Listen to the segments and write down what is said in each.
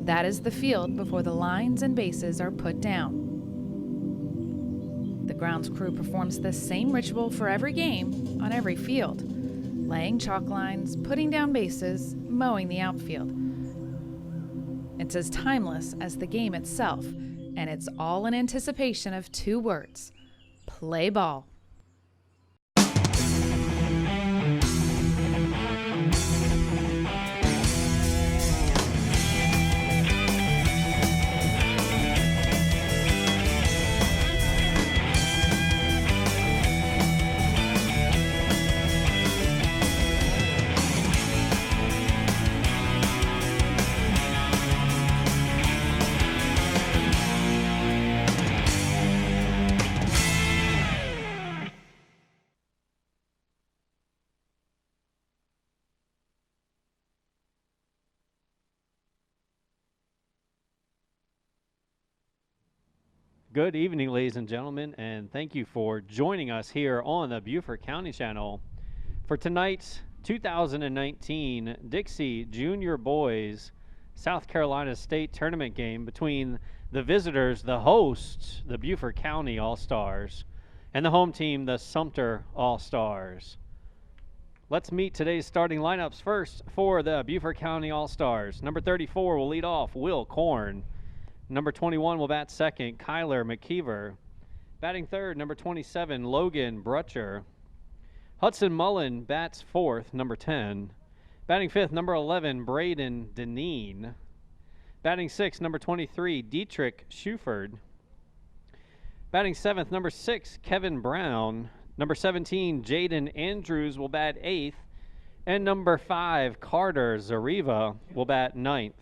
That is the field before the lines and bases are put down. The grounds crew performs the same ritual for every game on every field, laying chalk lines, putting down bases, mowing the outfield. It's as timeless as the game itself, and it's all in anticipation of two words: play ball. Good evening, ladies and gentlemen, and thank you for joining us here on the Beaufort County Channel for tonight's 2019 Dixie Junior Boys South Carolina State Tournament game between the visitors, the hosts, the Beaufort County All-Stars, and the home team, the Sumter All-Stars. Let's meet today's starting lineups first for the Beaufort County All-Stars. Number 34 will lead off Will Korn. Number 21 will bat second, Kyler McKeever. Batting third, number 27, Logan Brutcher. Hudson Mullen bats fourth, number 10. Batting fifth, number 11, Braden Deneen. Batting sixth, number 23, Dietrich Schuford. Batting seventh, number 6, Kevin Brown. Number 17, Jaden Andrews will bat eighth. And number 5, Carter Zariva will bat ninth.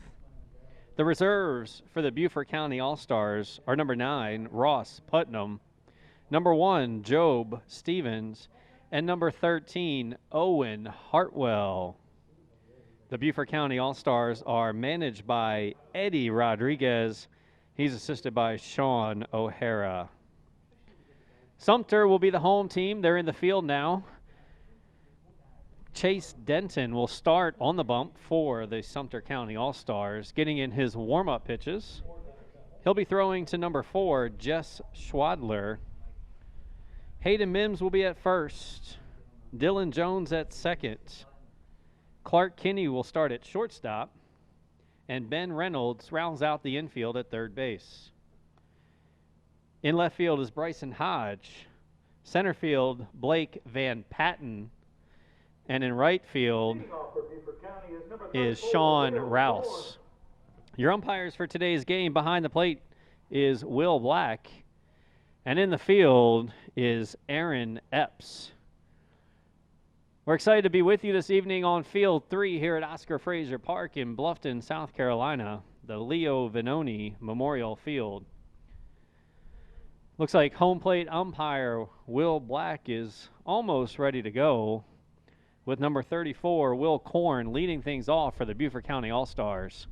The reserves for the Beaufort County All-Stars are number 9, Ross Putnam, number 1, Job Stevens, and number 13, Owen Hartwell. The Beaufort County All-Stars are managed by Eddie Rodriguez. He's assisted by Sean O'Hara. Sumter will be the home team. They're in the field now. Chase Denton will start on the bump for the Sumter County All-Stars, getting in his warm-up pitches. He'll be throwing to number 4, Jess Schwadler. Hayden Mims will be at first. Dylan Jones at second. Clark Kinney will start at shortstop. And Ben Reynolds rounds out the infield at third base. In left field is Bryson Hodge. Center field, Blake Van Patten. And in right field is Sean Rouse. Your umpires for today's game behind the plate is Will Black. And in the field is Aaron Epps. We're excited to be with you this evening on Field 3 here at Oscar Fraser Park in Bluffton, South Carolina, the Leo Venoni Memorial Field. Looks like home plate umpire Will Black is almost ready to go, with number 34, Will Korn, leading things off for the Beaufort County All-Stars.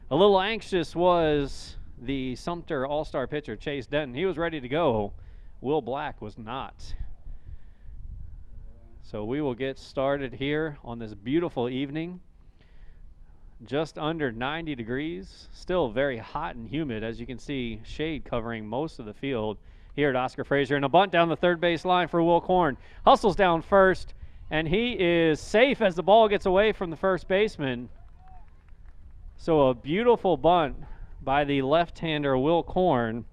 A little anxious was the Sumter All-Star pitcher, Chase Denton. He was ready to go. Will Black was not. So we will get started here on this beautiful evening. Just under 90 degrees. Still very hot and humid. As you can see, shade covering most of the field here at Oscar Fraser. And a bunt down the third base line for Will Korn. Hustles down first. And he is safe as the ball gets away from the first baseman. So a beautiful bunt by the left-hander Will Korn.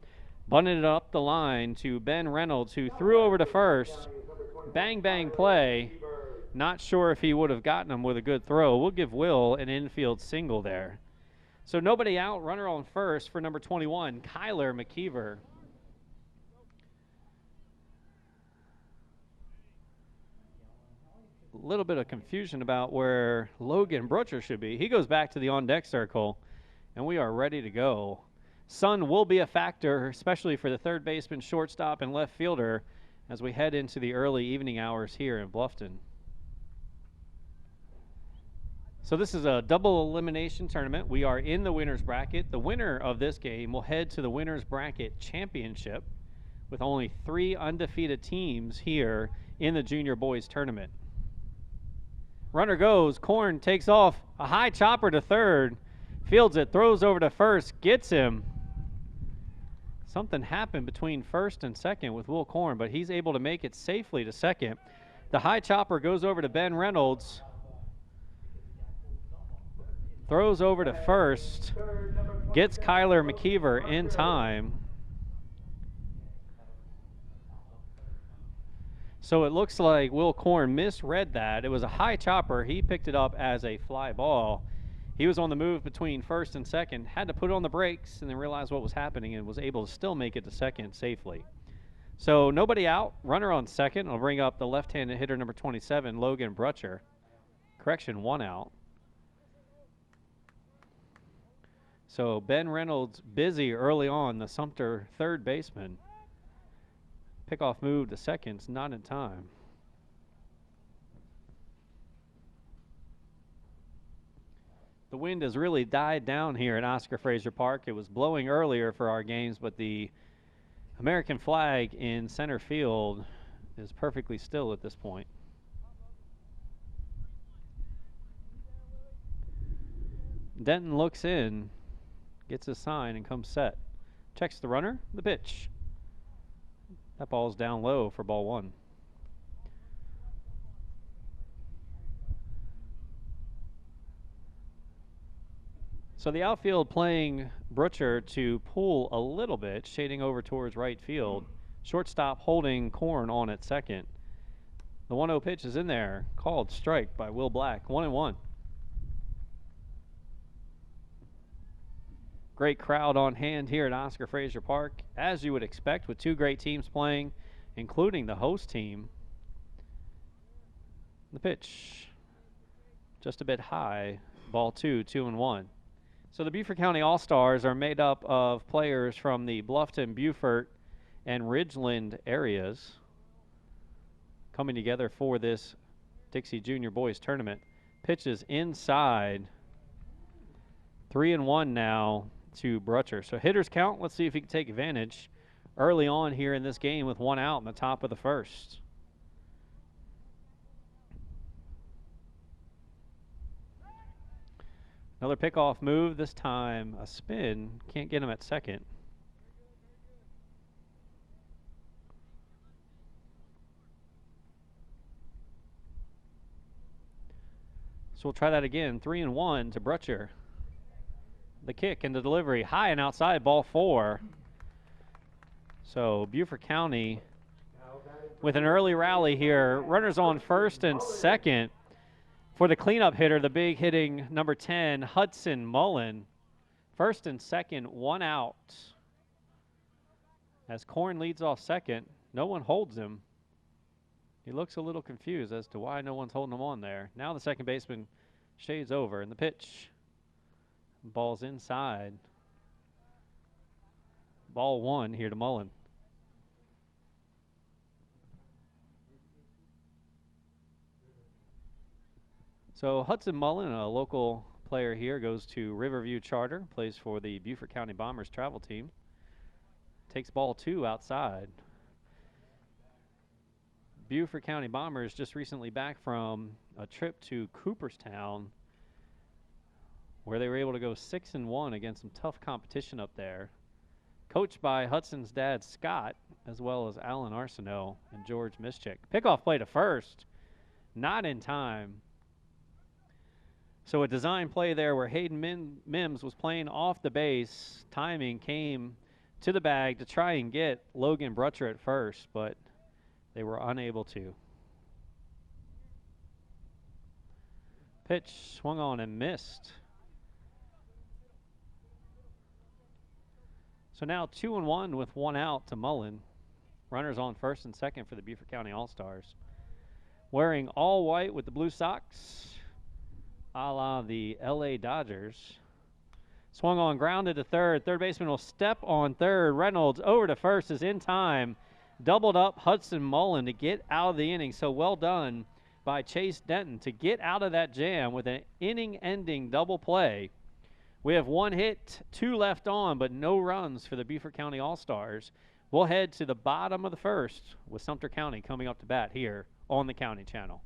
Bunted it up the line to Ben Reynolds, who threw over to first. Bang, bang play. Not sure if he would have gotten him with a good throw. We'll give Will an infield single there. So nobody out, runner on first for number 21, Kyler McKeever. A little bit of confusion about where Logan Brutcher should be. He goes back to the on-deck circle, and we are ready to go. Sun will be a factor, especially for the third baseman, shortstop, and left fielder as we head into the early evening hours here in Bluffton. So this is a double elimination tournament. We are in the winner's bracket. The winner of this game will head to the winner's bracket championship with only 3 undefeated teams here in the junior boys tournament. Runner goes, Korn takes off, a high chopper to third. Fields it, throws over to first, gets him. Something happened between first and second with Will Korn, but he's able to make it safely to second. The high chopper goes over to Ben Reynolds. Throws over to first. Gets Kyler McKeever in time. So it looks like Will Korn misread that. It was a high chopper. He picked it up as a fly ball. He was on the move between first and second, had to put on the brakes and then realized what was happening and was able to still make it to second safely. So nobody out, runner on second. I'll bring up the left-handed hitter number 27, Logan Brutcher. Correction, one out. So Ben Reynolds busy early on, the Sumter third baseman. Pickoff move to seconds, not in time. The wind has really died down here at Oscar Fraser Park. It was blowing earlier for our games, but the American flag in center field is perfectly still at this point. Denton looks in, gets his sign, and comes set. Checks the runner, the pitch. That ball's down low for ball one. So the outfield playing Brutcher to pull a little bit, shading over towards right field. Shortstop holding Korn on at second. The 1-0 pitch is in there, called strike by Will Black, 1-1. Great crowd on hand here at Oscar Fraser Park, as you would expect with two great teams playing, including the host team. The pitch, just a bit high, ball 2, 2-1. So the Beaufort County All-Stars are made up of players from the Bluffton, Beaufort, and Ridgeland areas coming together for this Dixie Junior Boys Tournament. Pitches inside, 3-1 now to Brutcher. So hitters count. Let's see if he can take advantage early on here in this game with one out in the top of the first. Another pickoff move, this time a spin. Can't get him at second. So we'll try that again. 3-1 to Brutcher. The kick and the delivery, high and outside, ball 4. So Beaufort County with an early rally here. Runners on first and second. For the cleanup hitter, the big hitting number 10, Hudson Mullen. First and second, one out. As Korn leads off second, no one holds him. He looks a little confused as to why no one's holding him on there. Now the second baseman shades over, and the pitch. Ball's inside. Ball 1 here to Mullen. So Hudson Mullen, a local player here, goes to Riverview Charter, plays for the Beaufort County Bombers travel team. Takes ball 2 outside. Beaufort County Bombers just recently back from a trip to Cooperstown, where they were able to go 6-1 against some tough competition up there. Coached by Hudson's dad, Scott, as well as Alan Arsenault and George Mischik. Pickoff play to first, not in time. So a design play there where Hayden Mims was playing off the base. Timing came to the bag to try and get Logan Brutcher at first, but they were unable to. Pitch swung on and missed. So now 2-1 with one out to Mullen. Runners on first and second for the Beaufort County All-Stars. Wearing all white with the blue socks, a la the LA Dodgers. Swung on, grounded to third. Third baseman will step on third. Reynolds over to first is in time. Doubled up Hudson Mullen to get out of the inning. So well done by Chase Denton to get out of that jam with an inning-ending double play. We have one hit, 2 left on, but no runs for the Beaufort County All-Stars. We'll head to the bottom of the first with Sumter County coming up to bat here on the County Channel.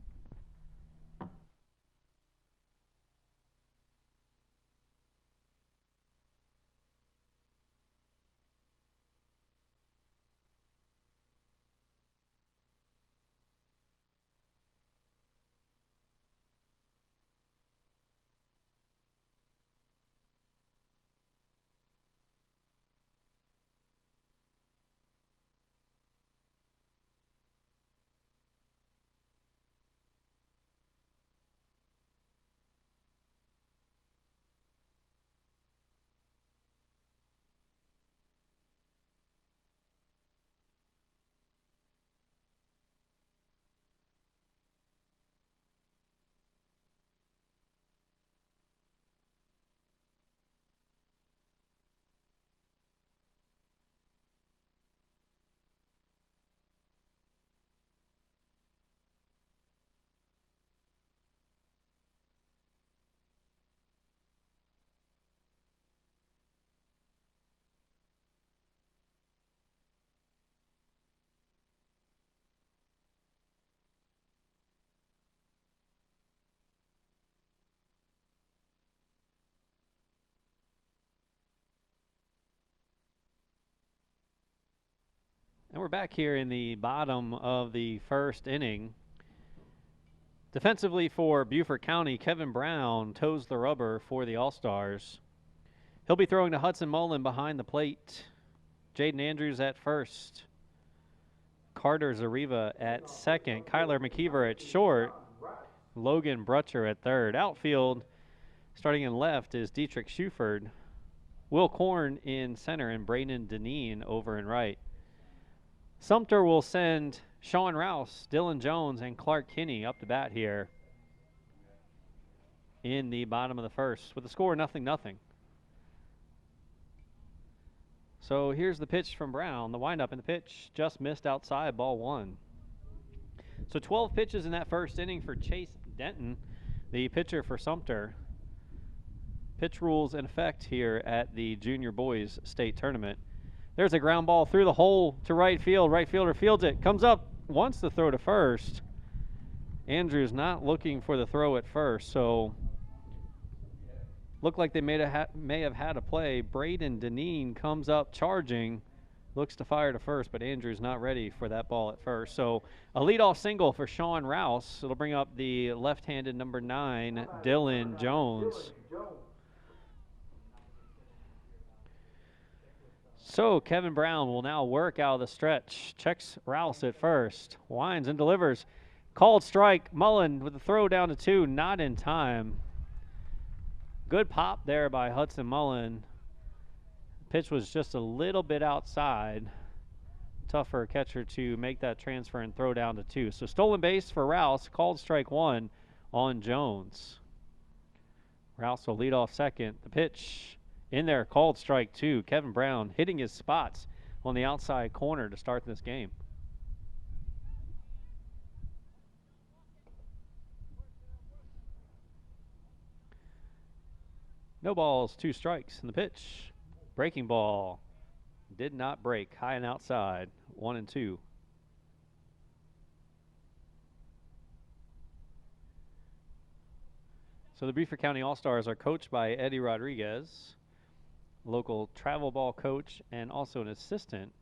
And we're back here in the bottom of the first inning. Defensively for Beaufort County, Kevin Brown toes the rubber for the All-Stars. He'll be throwing to Hudson Mullen behind the plate. Jaden Andrews at first. Carter Zariva at second. Kyler McKeever at short. Logan Brutcher at third. Outfield, starting in left, is Dietrich Schuford. Will Korn in center and Brayden Deneen over in right. Sumter will send Sean Rouse, Dylan Jones, and Clark Kinney up to bat here in the bottom of the first with the score 0-0. So here's the pitch from Brown. The windup and the pitch just missed outside, ball one. So 12 pitches in that first inning for Chase Denton, the pitcher for Sumter. Pitch rules in effect here at the Junior Boys State Tournament. There's a ground ball through the hole to right field. Right fielder fields it, comes up, wants to throw to first. Andrews not looking for the throw at first, so looked like they may have had a play. Brayden Deneen comes up charging, looks to fire to first, but Andrews not ready for that ball at first. So a leadoff single for Sean Rouse. It'll bring up the left-handed number 9, Dylan Jones. So Kevin Brown will now work out of the stretch. Checks Rouse at first. Winds and delivers. Called strike. Mullen with the throw down to 2. Not in time. Good pop there by Hudson Mullen. Pitch was just a little bit outside. Tough for a catcher to make that transfer and throw down to 2. So stolen base for Rouse. Called strike 1 on Jones. Rouse will lead off second. The pitch in there, called strike 2. Kevin Brown hitting his spots on the outside corner to start this game. No balls, 2 strikes in the pitch. Breaking ball did not break. High and outside, 1-2. So the Beaufort County All-Stars are coached by Eddie Rodriguez, local travel ball coach and also an assistant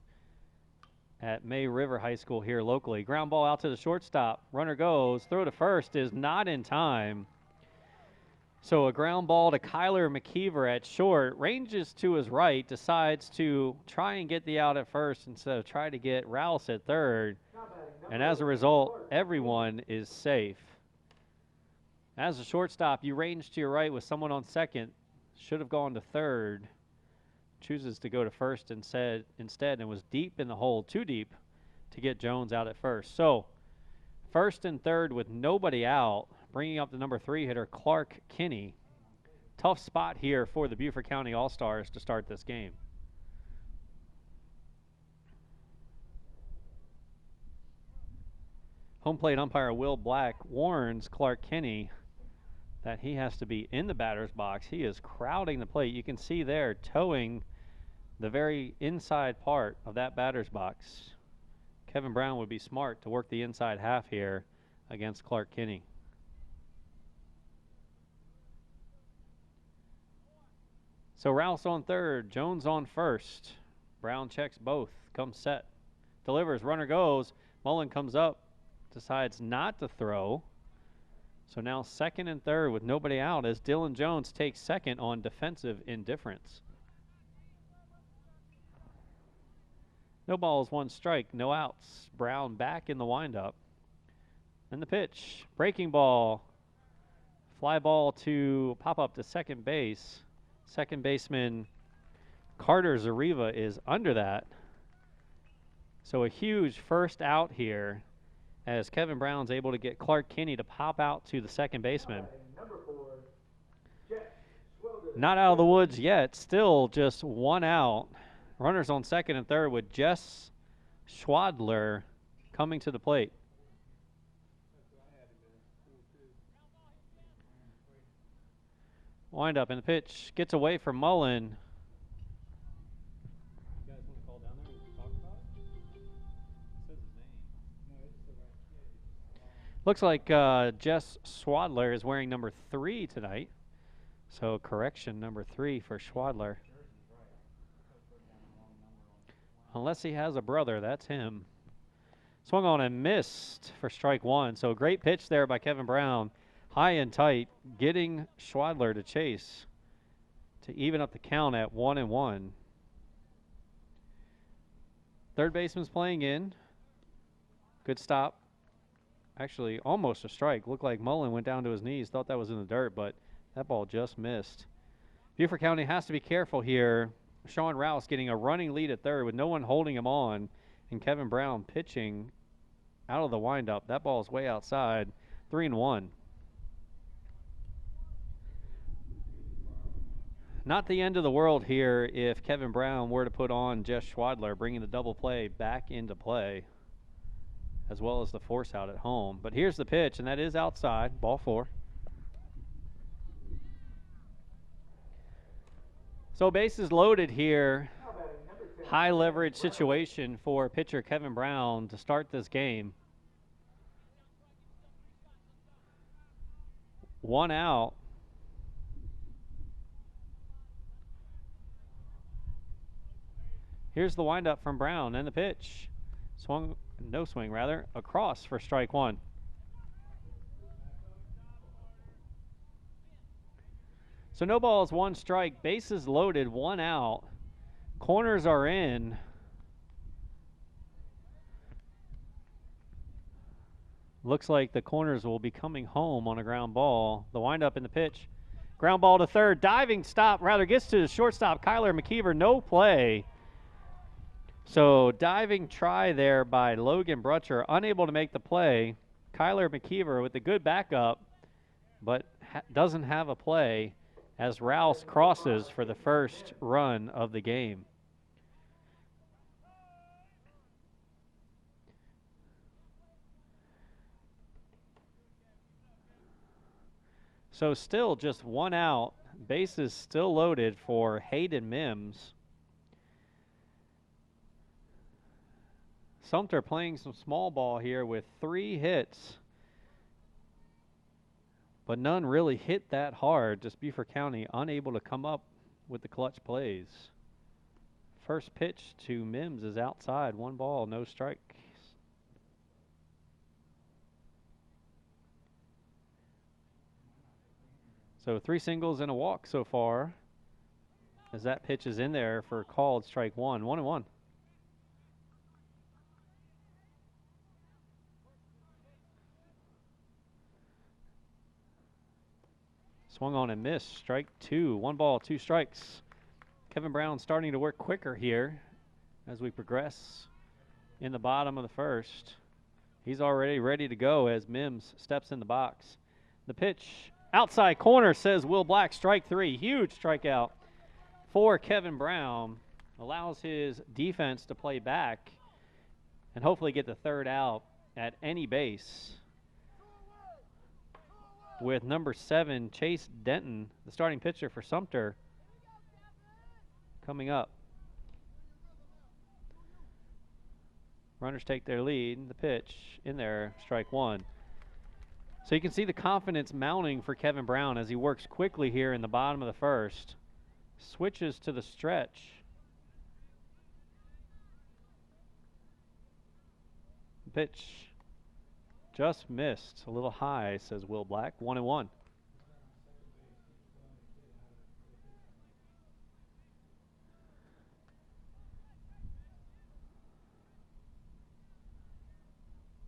at May River High School here locally. Ground ball out to the shortstop. Runner goes. Throw to first is not in time. So a ground ball to Kyler McKeever at short. Ranges to his right. Decides to try and get the out at first instead of try to get Rouse at third. And as a result, everyone is safe. As a shortstop, you range to your right with someone on second. Should have gone to third. Chooses to go to first instead and was deep in the hole, too deep to get Jones out at first. So first and third with nobody out, bringing up the number 3 hitter, Clark Kinney. Tough spot here for the Beaufort County All-Stars to start this game. Home plate umpire Will Black warns Clark Kinney that he has to be in the batter's box. He is crowding the plate. You can see there towing the very inside part of that batter's box. Kevin Brown would be smart to work the inside half here against Clark Kinney. So Rouse on third, Jones on first. Brown checks both, comes set, delivers, runner goes. Mullen comes up, decides not to throw. So now second and third with nobody out as Dylan Jones takes second on defensive indifference. No balls, 1 strike, no outs. Brown back in the windup. And the pitch, breaking ball. Fly ball to pop up to second base. Second baseman Carter Zariva is under that. So a huge first out here as Kevin Brown's able to get Clark Kinney to pop out to the second baseman. Not out of the woods yet, still just 1 out. Runners on second and third with Jess Schwadler coming to the plate. Wind up in the pitch, gets away from Mullen. You guys want to call down there and talk about it? It says his name. Looks like Jess Schwadler is wearing number 3 tonight. So correction, number 3 for Schwadler. Unless he has a brother, that's him. Swung on and missed for strike one. So great pitch there by Kevin Brown. High and tight, getting Schwadler to chase to even up the count at 1-1. Third baseman's playing in. Good stop. Actually, almost a strike. Looked like Mullen went down to his knees, thought that was in the dirt, but that ball just missed. Beaufort County has to be careful here. Sean Rouse getting a running lead at third with no one holding him on, and Kevin Brown pitching out of the windup. That ball is way outside. 3-1. Not the end of the world here if Kevin Brown were to put on Jess Schwadler, bringing the double play back into play, as well as the force out at home. But here's the pitch, and that is outside. Ball 4. So bases loaded here. High leverage situation for pitcher Kevin Brown to start this game. 1 out. Here's the windup from Brown and the pitch. No swing rather, across for strike one. So no balls, 1 strike, bases loaded, 1 out. Corners are in. Looks like the corners will be coming home on a ground ball. The windup in the pitch. Ground ball to third, diving stop, rather gets to the shortstop, Kyler McKeever, no play. So diving try there by Logan Brutcher, unable to make the play. Kyler McKeever with a good backup, but doesn't have a play as Rouse crosses for the first run of the game. So still just 1 out, bases still loaded for Hayden Mims. Sumter playing some small ball here with 3 hits, but none really hit that hard. Just Beaufort County unable to come up with the clutch plays. First pitch to Mims is outside. 1 ball, no strikes. So 3 singles and a walk so far, as that pitch is in there for called strike 1. 1-1. Swung on and missed. Strike 2. 1 ball, 2 strikes. Kevin Brown starting to work quicker here as we progress in the bottom of the first. He's already ready to go as Mims steps in the box. The pitch outside corner, says Will Black. Strike 3. Huge strikeout for Kevin Brown. Allows his defense to play back and hopefully get the 3rd out at any base, with number 7, Chase Denton, the starting pitcher for Sumter, coming up. Runners take their lead. The pitch in there, strike 1. So you can see the confidence mounting for Kevin Brown as he works quickly here in the bottom of the first. Switches to the stretch. The pitch just missed. A little high, says Will Black. 1-1.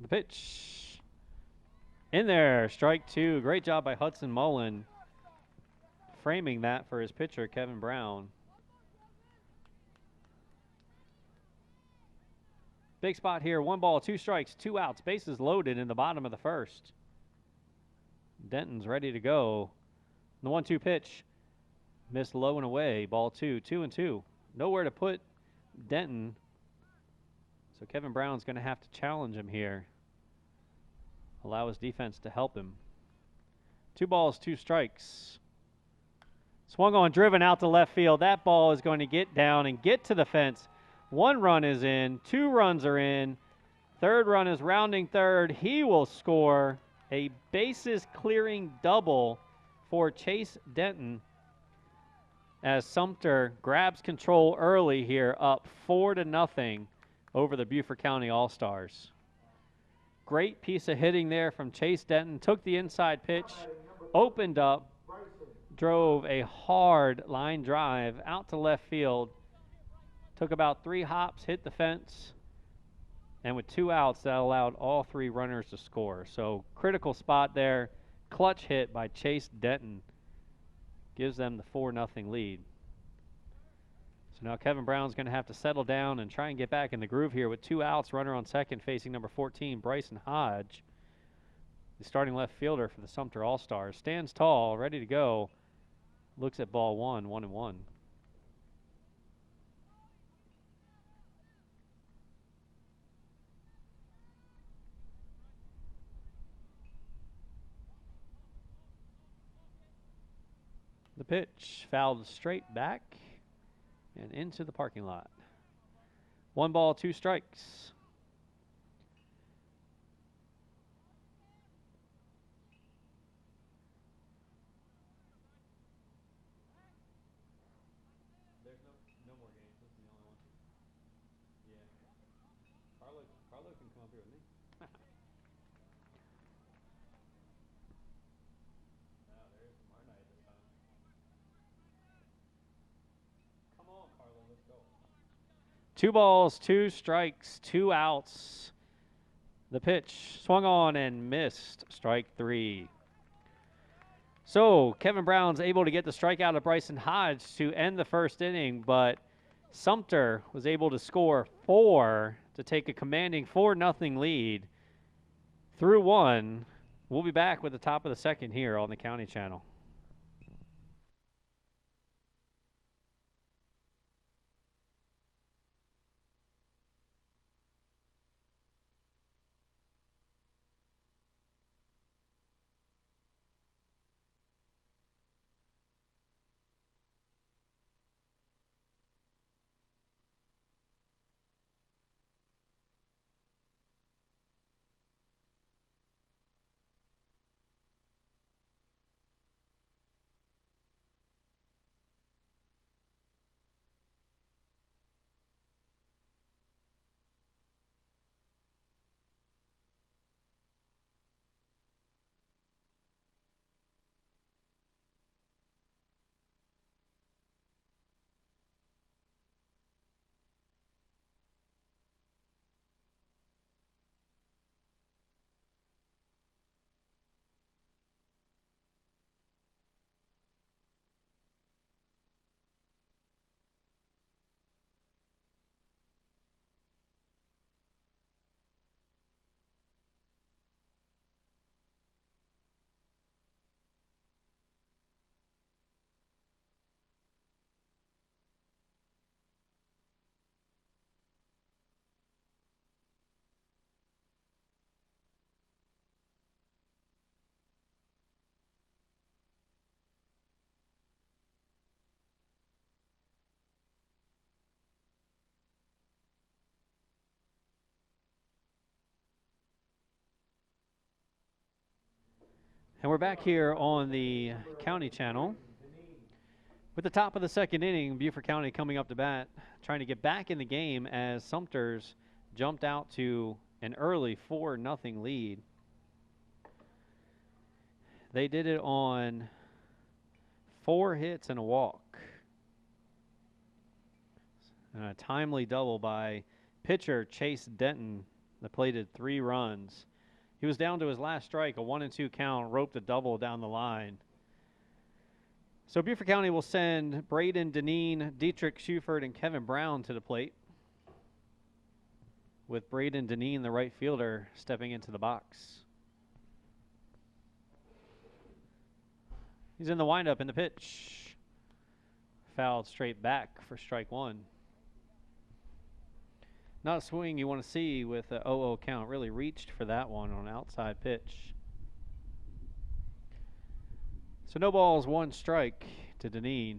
The pitch in there. Strike 2. Great job by Hudson Mullen framing that for his pitcher, Kevin Brown. Big spot here. 1 ball, 2 strikes, 2 outs. Bases loaded in the bottom of the first. Denton's ready to go. The 1-2 pitch. Missed low and away. Ball 2. 2-2. Nowhere to put Denton. So Kevin Brown's going to have to challenge him here. Allow his defense to help him. 2 balls, 2 strikes. Swung on, driven out to left field. That ball is going to get down and get to the fence. 1 run is in, 2 runs are in. 3rd run is rounding third. He will score a bases clearing double for Chase Denton. as Sumter grabs control early here, up 4-0 over the Beaufort County All-Stars. Great piece of hitting there from Chase Denton. Took the inside pitch, opened up, drove a hard line drive out to left field. Took about 3 hops, hit the fence, and with 2 outs, that allowed all 3 runners to score. So critical spot there. Clutch hit by Chase Denton gives them the 4-0 lead. So now Kevin Brown's going to have to settle down and try and get back in the groove here with 2 outs, runner on second facing number 14, Bryson Hodge. The starting left fielder for the Sumter All-Stars. Stands tall, ready to go. Looks at ball 1-1. The pitch fouled straight back and into the parking lot. 1 ball, 2 strikes. There's no more games. This is the only one. Yeah. Carlo can come up here with me. No, there's Marnight this time. Come on, Carlo, let's go. 2 balls, 2 strikes, 2 outs. The pitch swung on and missed. Strike 3. So Kevin Brown's able to get the strikeout of Bryson Hodge to end the first inning, but Sumter was able to score 4 to take a commanding 4-0 lead through 1. We'll be back with the top of the second here on the County Channel. And we're back here on the County Channel with the top of the second inning. Beaufort County coming up to bat, trying to get back in the game as Sumter's jumped out to an early 4-0 lead. They did it on 4 hits and a walk. And a timely double by pitcher Chase Denton that plated 3 runs. He was down to his last strike, a 1-2 count, roped a double down the line. So Beaufort County will send Braden Deneen, Dietrich Schufert, and Kevin Brown to the plate, with Braden Deneen, the right fielder, stepping into the box. He's in the windup in the pitch. Fouled straight back for strike 1. Not a swing you want to see with an 0-0 count. Really reached for that one on an outside pitch. So no balls, 1 strike to Deneen.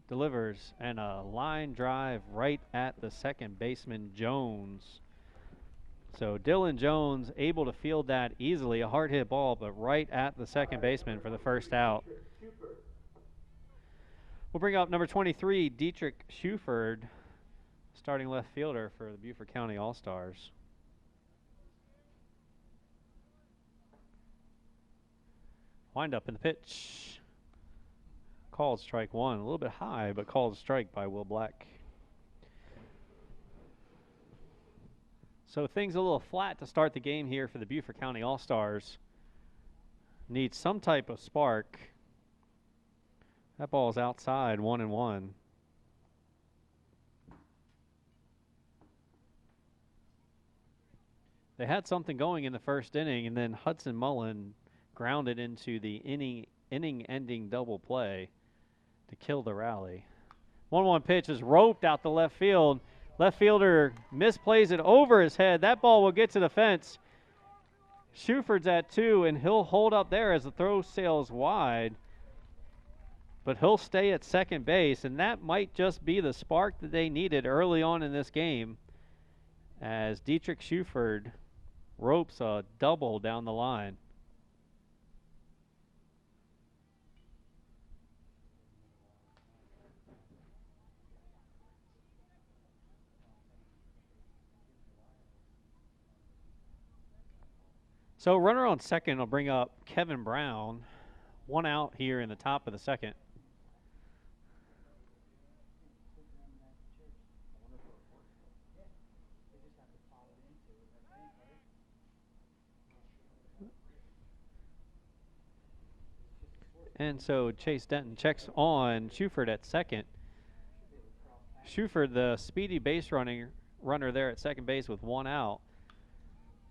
Delivers and a line drive right at the second baseman Jones. So Dylan Jones able to field that easily, a hard hit ball, but right at the second baseman for the first out. We'll bring up number 23, Dietrich Schuford, starting left fielder for the Beaufort County All-Stars. Wind up in the pitch. Called strike one. A little bit high, but called strike by Will Black. So things a little flat to start the game here for the Beaufort County All-Stars. Need some type of spark. That ball's outside, 1-1. They had something going in the first inning, and then Hudson Mullen grounded into the inning-ending double play to kill the rally. 1-1 pitch is roped out the left field. Left fielder misplays it over his head. That ball will get to the fence. Schuford's at 2, and he'll hold up there as the throw sails wide. But he'll stay at second base, and that might just be the spark that they needed early on in this game as Dietrich Schuford ropes a double down the line. So runner on second will bring up Kevin Brown. One out here in the top of the second. And so Chase Denton checks on Schuford at second. Schuford, the speedy base runner there at second base with one out.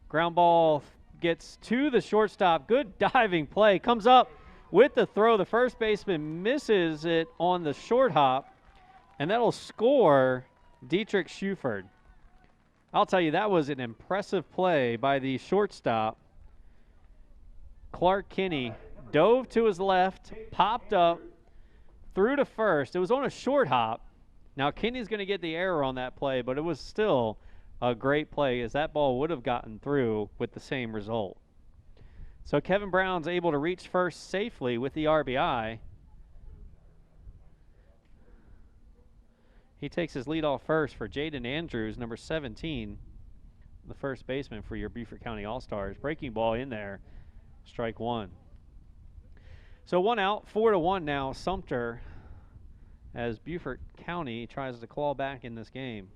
Ground ball gets to the shortstop. Good diving play. Comes up with the throw. The first baseman misses it on the short hop, and that'll score Dietrich Schuford. I'll tell you, that was an impressive play by the shortstop. Clark Kinney dove to his left, popped up, threw to first. It was on a short hop. Now, Kinney's going to get the error on that play, but it was still a great play as that ball would have gotten through with the same result. So Kevin Brown's able to reach first safely with the RBI. He takes his lead off first for Jaden Andrews, number 17, the first baseman for your Beaufort County All-Stars. Breaking ball in there, strike one. So one out, 4-1 now, Sumter, as Beaufort County tries to claw back in this game.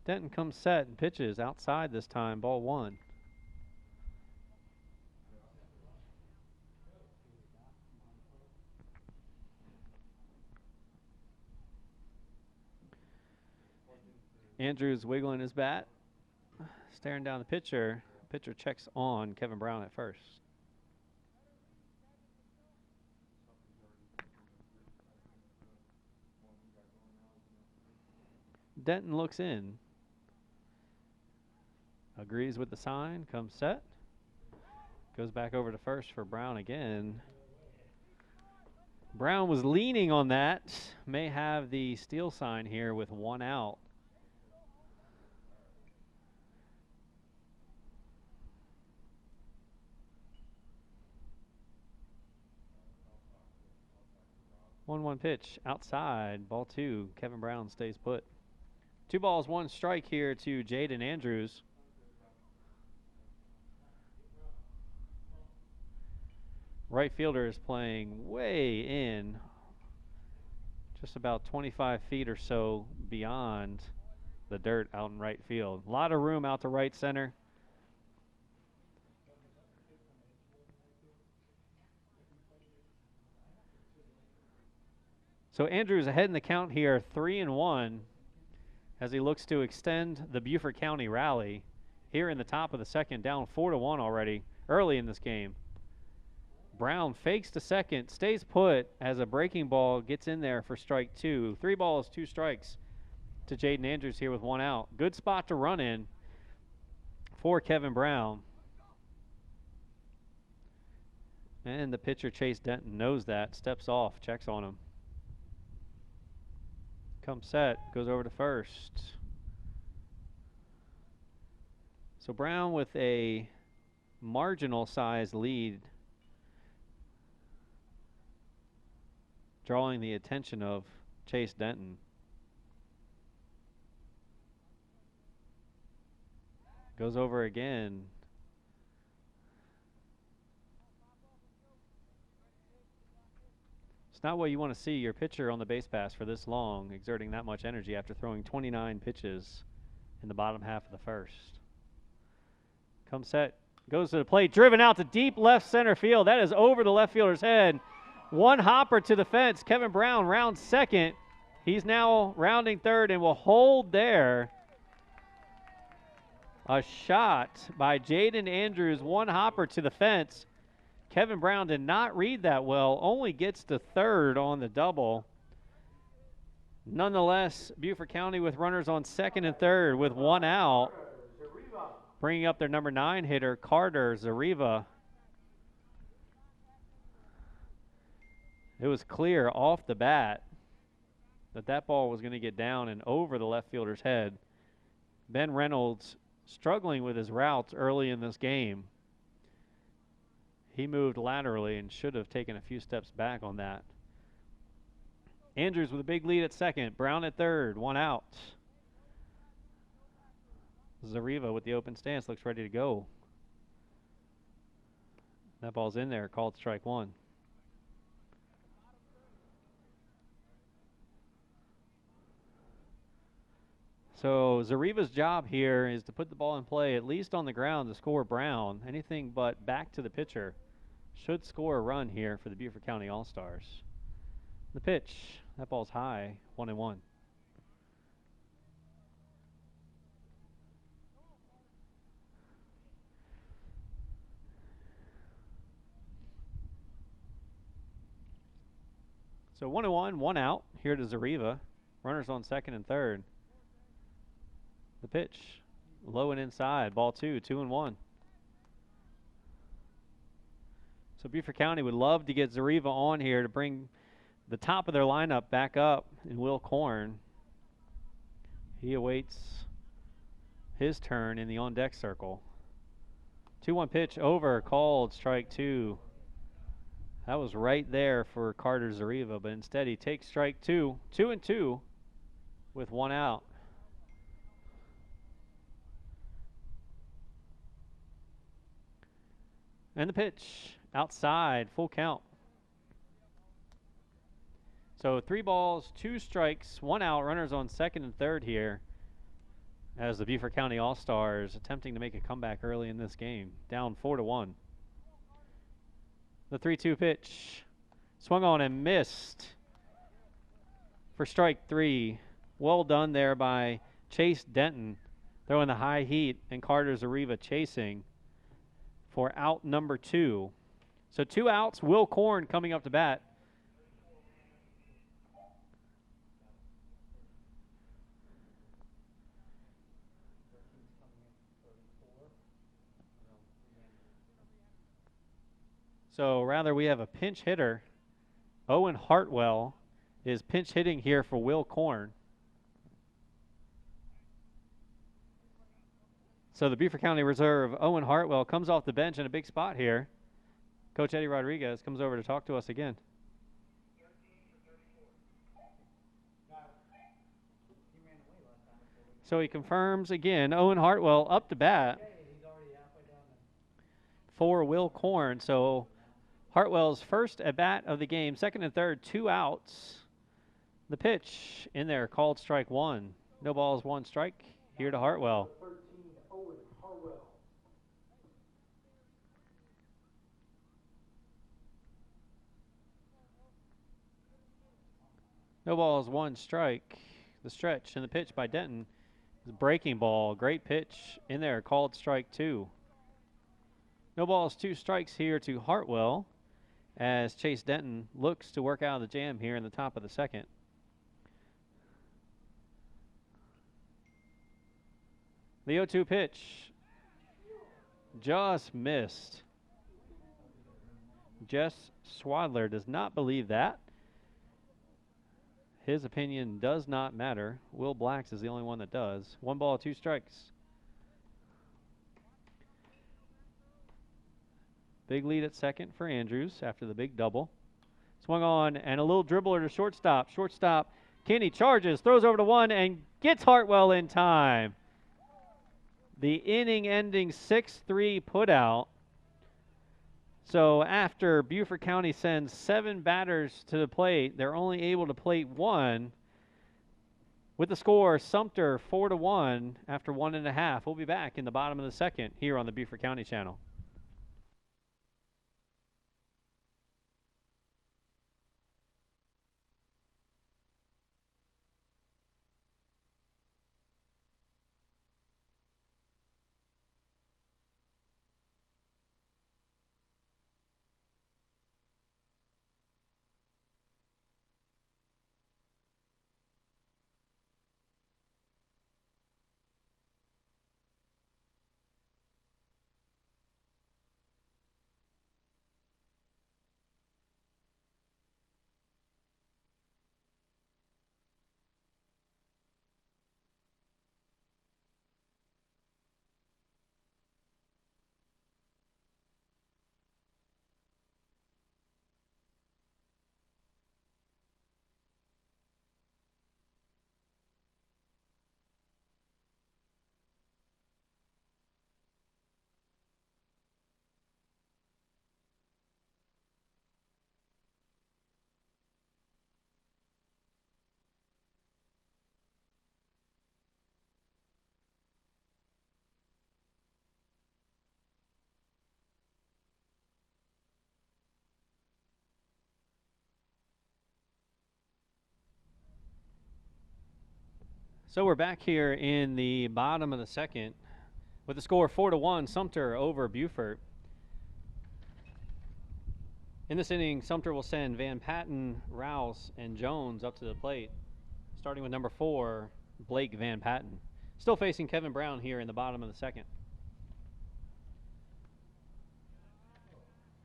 Denton comes set and pitches outside this time, ball one. Andrews wiggling his bat, staring down the pitcher. Pitcher checks on Kevin Brown at first. Denton looks in. Agrees with the sign, comes set. Goes back over to first for Brown again. Brown was leaning on that. May have the steal sign here with one out. 1-1 pitch outside, ball two. Kevin Brown stays put. 2 balls, 1 strike here to Jaden Andrews. Right fielder is playing way in, just about 25 feet or so beyond the dirt out in right field. A lot of room out to right center. So Andrews ahead in the count here, 3-1, as he looks to extend the Beaufort County rally here in the top of the second, down 4-1 already early in this game. Brown fakes to second, stays put as a breaking ball gets in there for strike 2. 3 balls, 2 strikes to Jaden Andrews here with 1 out. Good spot to run in for Kevin Brown. And the pitcher, Chase Denton, knows that, steps off, checks on him. Comes set, goes over to first. So Brown with a marginal size lead, drawing the attention of Chase Denton. Goes over again. It's not what you want to see your pitcher on the base pass for this long, exerting that much energy after throwing 29 pitches in the bottom half of the first. Comes set, goes to the plate, driven out to deep left center field. That is over the left fielder's head. One hopper to the fence. Kevin Brown rounds second. He's now rounding third and will hold there. A shot by Jaden Andrews, one hopper to the fence. Kevin Brown did not read that well, only gets to third on the double. Nonetheless, Beaufort County with runners on second and third with one out. Bringing up their number 9 hitter, Carter Zariva. It was clear off the bat that ball was going to get down and over the left fielder's head. Ben Reynolds struggling with his routes early in this game. He moved laterally and should have taken a few steps back on that. Andrews with a big lead at second. Brown at third. One out. Zariva with the open stance looks ready to go. That ball's in there. Called strike one. So Zariva's job here is to put the ball in play, at least on the ground, to score Brown. Anything but back to the pitcher should score a run here for the Beaufort County All-Stars. The pitch, that ball's high, 1-1. So 1-1, one out here to Zariva. Runners on second and third. The pitch, low and inside, ball 2, 2-1. So Beaufort County would love to get Zariva on here to bring the top of their lineup back up in Will Korn. He awaits his turn in the on-deck circle. 2-1 pitch over, called strike 2. That was right there for Carter Zariva, but instead he takes strike 2, 2-2 with one out. And the pitch, outside, full count. So 3 balls, 2 strikes, 1 out, runners on second and third here as the Beaufort County All-Stars attempting to make a comeback early in this game, down 4-1. The 3-2 pitch, swung on and missed for strike 3. Well done there by Chase Denton, throwing the high heat, and Carter Zariva chasing for out number 2. So 2 outs, Will Korn coming up to bat. So rather we have a pinch hitter. Owen Hartwell is pinch hitting here for Will Korn. So the Beaufort County Reserve, Owen Hartwell, comes off the bench in a big spot here. Coach Eddie Rodriguez comes over to talk to us again. So he confirms again, Owen Hartwell up to bat for Will Korn. So Hartwell's first at bat of the game, second and third, 2 outs. The pitch in there, called strike 1. No balls, 1 strike here to Hartwell. No balls, 1 strike. The stretch and the pitch by Denton is a breaking ball. Great pitch in there, called strike 2. No balls, 2 strikes here to Hartwell as Chase Denton looks to work out of the jam here in the top of the second. The 0-2 pitch just missed. Jess Swadler does not believe that. his opinion does not matter. Will Black's is the only one that does. 1 ball, 2 strikes. Big lead at second for Andrews after the big double. Swung on, and a little dribbler to shortstop. Shortstop, Kenny charges, throws over to 1, and gets Hartwell in time. The inning-ending 6-3 putout. So after Beaufort County sends 7 batters to the plate, they're only able to plate 1. With the score, Sumter 4-1 after 1.5. We'll be back in the bottom of the second here on the Beaufort County channel. So we're back here in the bottom of the second with the score 4-1, Sumter over Beaufort. In this inning, Sumter will send Van Patten, Rouse, and Jones up to the plate, starting with number 4, Blake Van Patten. Still facing Kevin Brown here in the bottom of the second.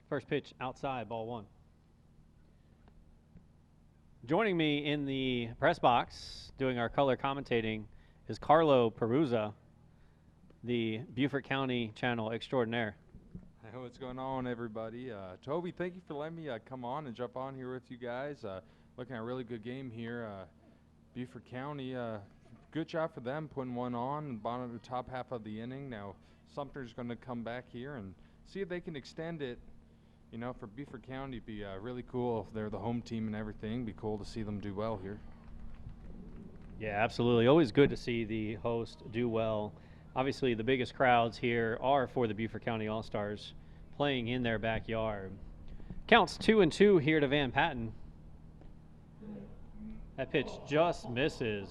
First pitch outside, ball 1. Joining me in the press box doing our color commentating is Carlo Peruzza, the Beaufort County channel extraordinaire. Hey, what's going on, everybody? Toby, thank you for letting me come on and jump on here with you guys. Looking at a really good game here. Beaufort County, good job for them putting one on in the bottom of the top half of the inning. Now Sumter's going to come back here and see if they can extend it. You know, for Beaufort County, it'd be really cool if they're the home team and everything. Be cool to see them do well here. Yeah, absolutely. Always good to see the host do well. Obviously, the biggest crowds here are for the Beaufort County All-Stars playing in their backyard. Counts 2-2 here to Van Patten. That pitch just misses,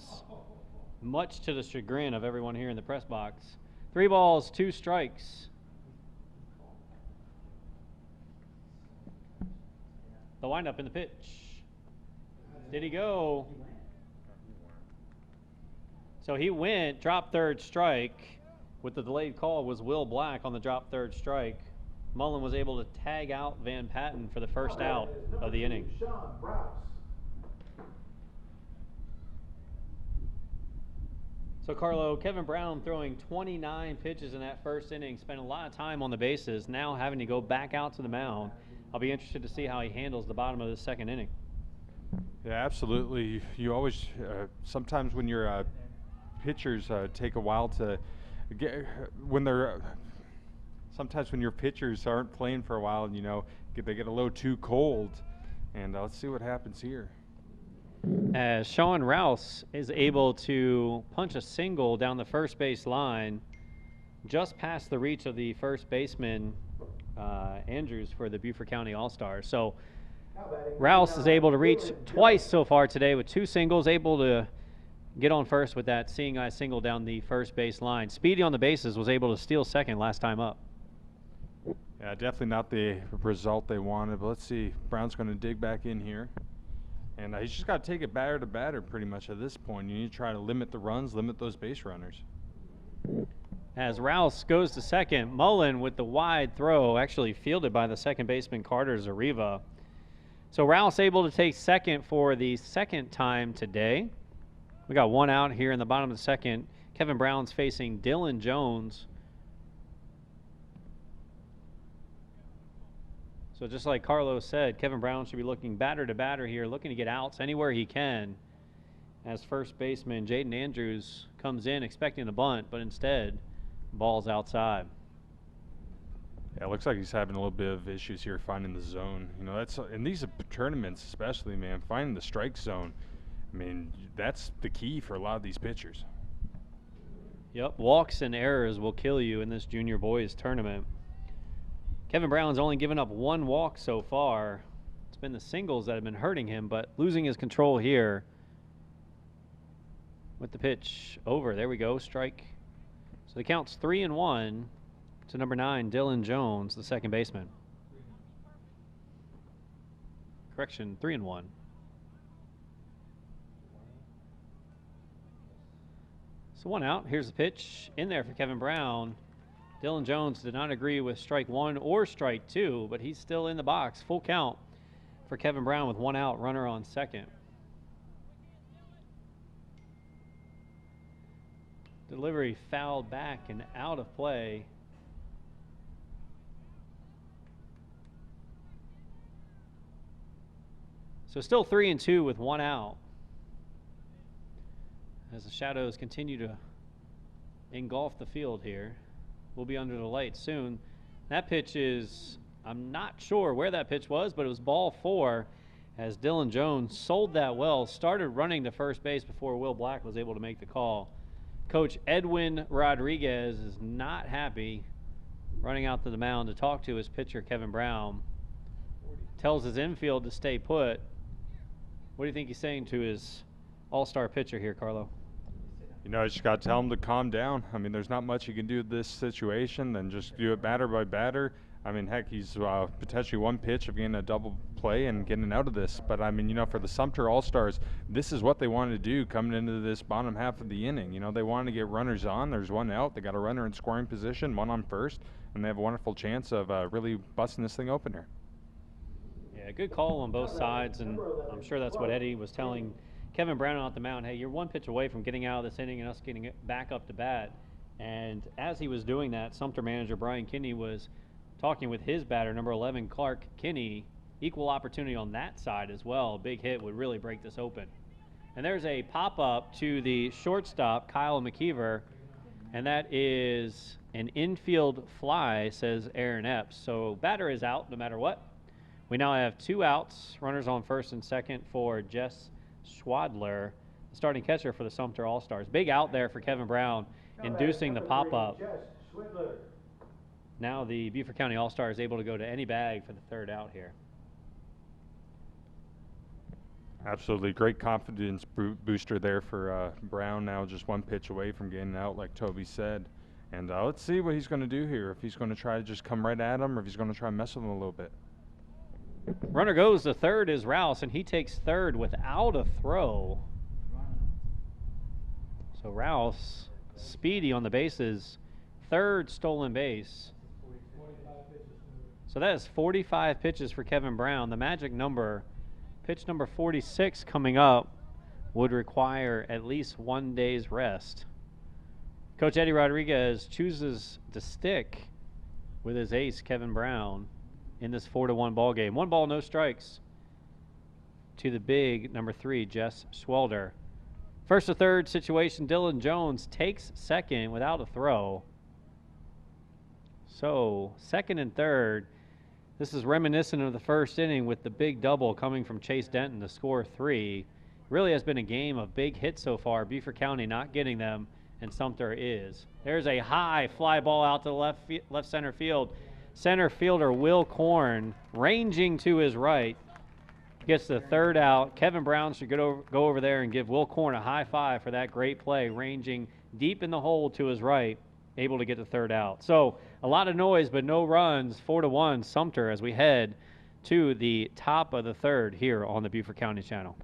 much to the chagrin of everyone here in the press box. 3 balls, 2 strikes. The windup in the pitch. Did he go? So he went, drop third strike. With the delayed call was Will Black on the drop third strike. Mullen was able to tag out Van Patten for the first out of the inning. So Carlo, Kevin Brown throwing 29 pitches in that first inning, spent a lot of time on the bases, now having to go back out to the mound. I'll be interested to see how he handles the bottom of the second inning. Yeah, absolutely. You always, sometimes when your pitchers take a while to get, sometimes when your pitchers aren't playing for a while, you know, they get a little too cold. And let's see what happens here. As Sean Rouse is able to punch a single down the first base line, just past the reach of the first baseman, Andrews, for the Beaufort County All-Stars. So Rouse is able to reach twice so far today with 2 singles, able to get on first with that seeing eye single down the first base line. Speedy on the bases, was able to steal second last time up. Yeah, definitely not the result they wanted, but let's see. Brown's going to dig back in here. And he's just got to take it batter to batter pretty much at this point. You need to try to limit the runs, limit those base runners. As Rouse goes to second, Mullen with the wide throw, actually fielded by the second baseman Carter Zariva. So Rouse able to take second for the second time today. We got one out here in the bottom of the second. Kevin Brown's facing Dylan Jones. So just like Carlos said, Kevin Brown should be looking batter to batter here, looking to get outs anywhere he can. As first baseman Jaden Andrews comes in expecting the bunt, but instead, ball's outside. Yeah, it looks like he's having a little bit of issues here finding the zone. You know, that's in these tournaments especially, man, finding the strike zone. I mean, that's the key for a lot of these pitchers. Yep, walks and errors will kill you in this junior boys tournament. Kevin Brown's only given up one walk so far. It's been the singles that have been hurting him, but losing his control here with the pitch over. There we go, strike. So the count's 3-1 to number 9, Dylan Jones, the second baseman. Correction, 3-1. So one out. Here's the pitch in there for Kevin Brown. Dylan Jones did not agree with strike 1 or strike 2, but he's still in the box. Full count for Kevin Brown with one out, runner on second. Delivery fouled back and out of play. So still 3-2 with one out. As the shadows continue to engulf the field here. We'll be under the lights soon. That pitch is, I'm not sure where that pitch was, but it was ball 4 as Dylan Jones sold that well, started running to first base before Will Black was able to make the call. Coach Edwin Rodriguez is not happy running out to the mound to talk to his pitcher, Kevin Brown. Tells his infield to stay put. What do you think he's saying to his all-star pitcher here, Carlo? You know, you just got to tell him to calm down. I mean, there's not much you can do in this situation than just do it batter by batter. I mean, heck, he's potentially one pitch of getting a double play and getting out of this. But, I mean, you know, for the Sumter All-Stars, this is what they wanted to do coming into this bottom half of the inning. You know, they wanted to get runners on. There's one out. They got a runner in scoring position, one on first, and they have a wonderful chance of really busting this thing open here. Yeah, good call on both sides, and I'm sure that's what Eddie was telling Kevin Brown out the mound. Hey, you're one pitch away from getting out of this inning and us getting it back up to bat. And as he was doing that, Sumter manager Brian Kinney was talking with his batter, number 11, Clark Kinney. Equal opportunity on that side as well. A big hit would really break this open. And there's a pop-up to the shortstop, Kyle McKeever, and that is an infield fly, says Aaron Epps. So batter is out no matter what. We now have 2 outs, runners on first and second for Jess Schwadler, the starting catcher for the Sumter All-Stars. Big out there for Kevin Brown, inducing the pop-up. Now the Beaufort County All-Star is able to go to any bag for the third out here. Absolutely. Great confidence booster there for Brown, now just one pitch away from getting out, like Toby said. And let's see what he's going to do here, if he's going to try to just come right at him or if he's going to try and mess with him a little bit. Runner goes to third is Rouse, and he takes third without a throw. So Rouse, speedy on the bases, third stolen base. So that is 45 pitches for Kevin Brown. The magic number, pitch number 46 coming up, would require at least 1 day's rest. Coach Eddie Rodriguez chooses to stick with his ace, Kevin Brown, in this 4-1 ball game. 1 ball, no strikes to the big number 3, Jess Schwalder. First to third situation, Dylan Jones takes second without a throw. So second and third, this is reminiscent of the first inning with the big double coming from Chase Denton to score 3. Really has been a game of big hits so far. Beaufort County not getting them, and Sumter is. There's a high fly ball out to the left center field. Center fielder Will Korn, ranging to his right, gets the third out. Kevin Brown should go over there and give Will Korn a high five for that great play, ranging deep in the hole to his right, able to get the third out. So a lot of noise, but no runs. 4-1 Sumter as we head to the top of the third here on the Beaufort County Channel.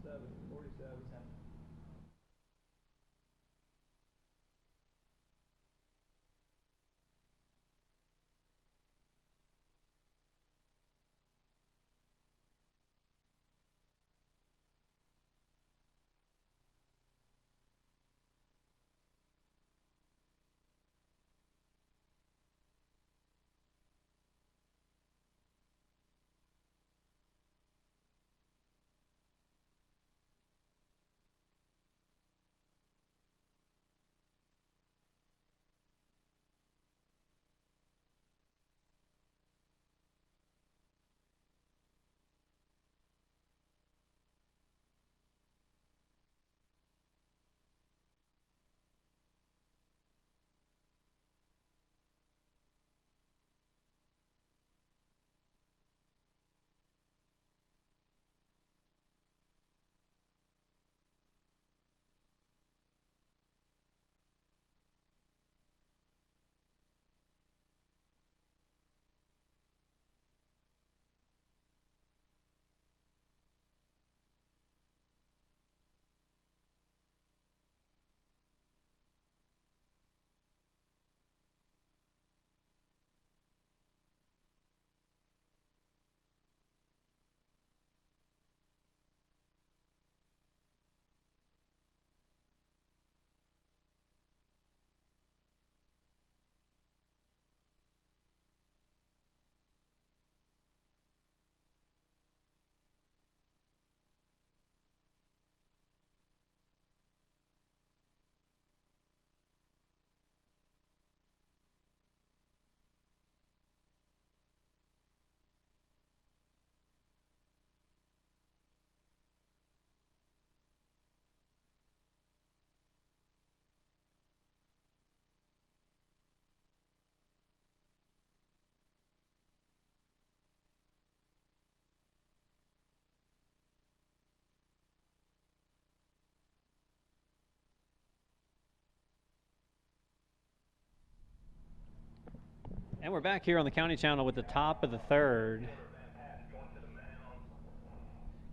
And we're back here on the County Channel with the top of the third.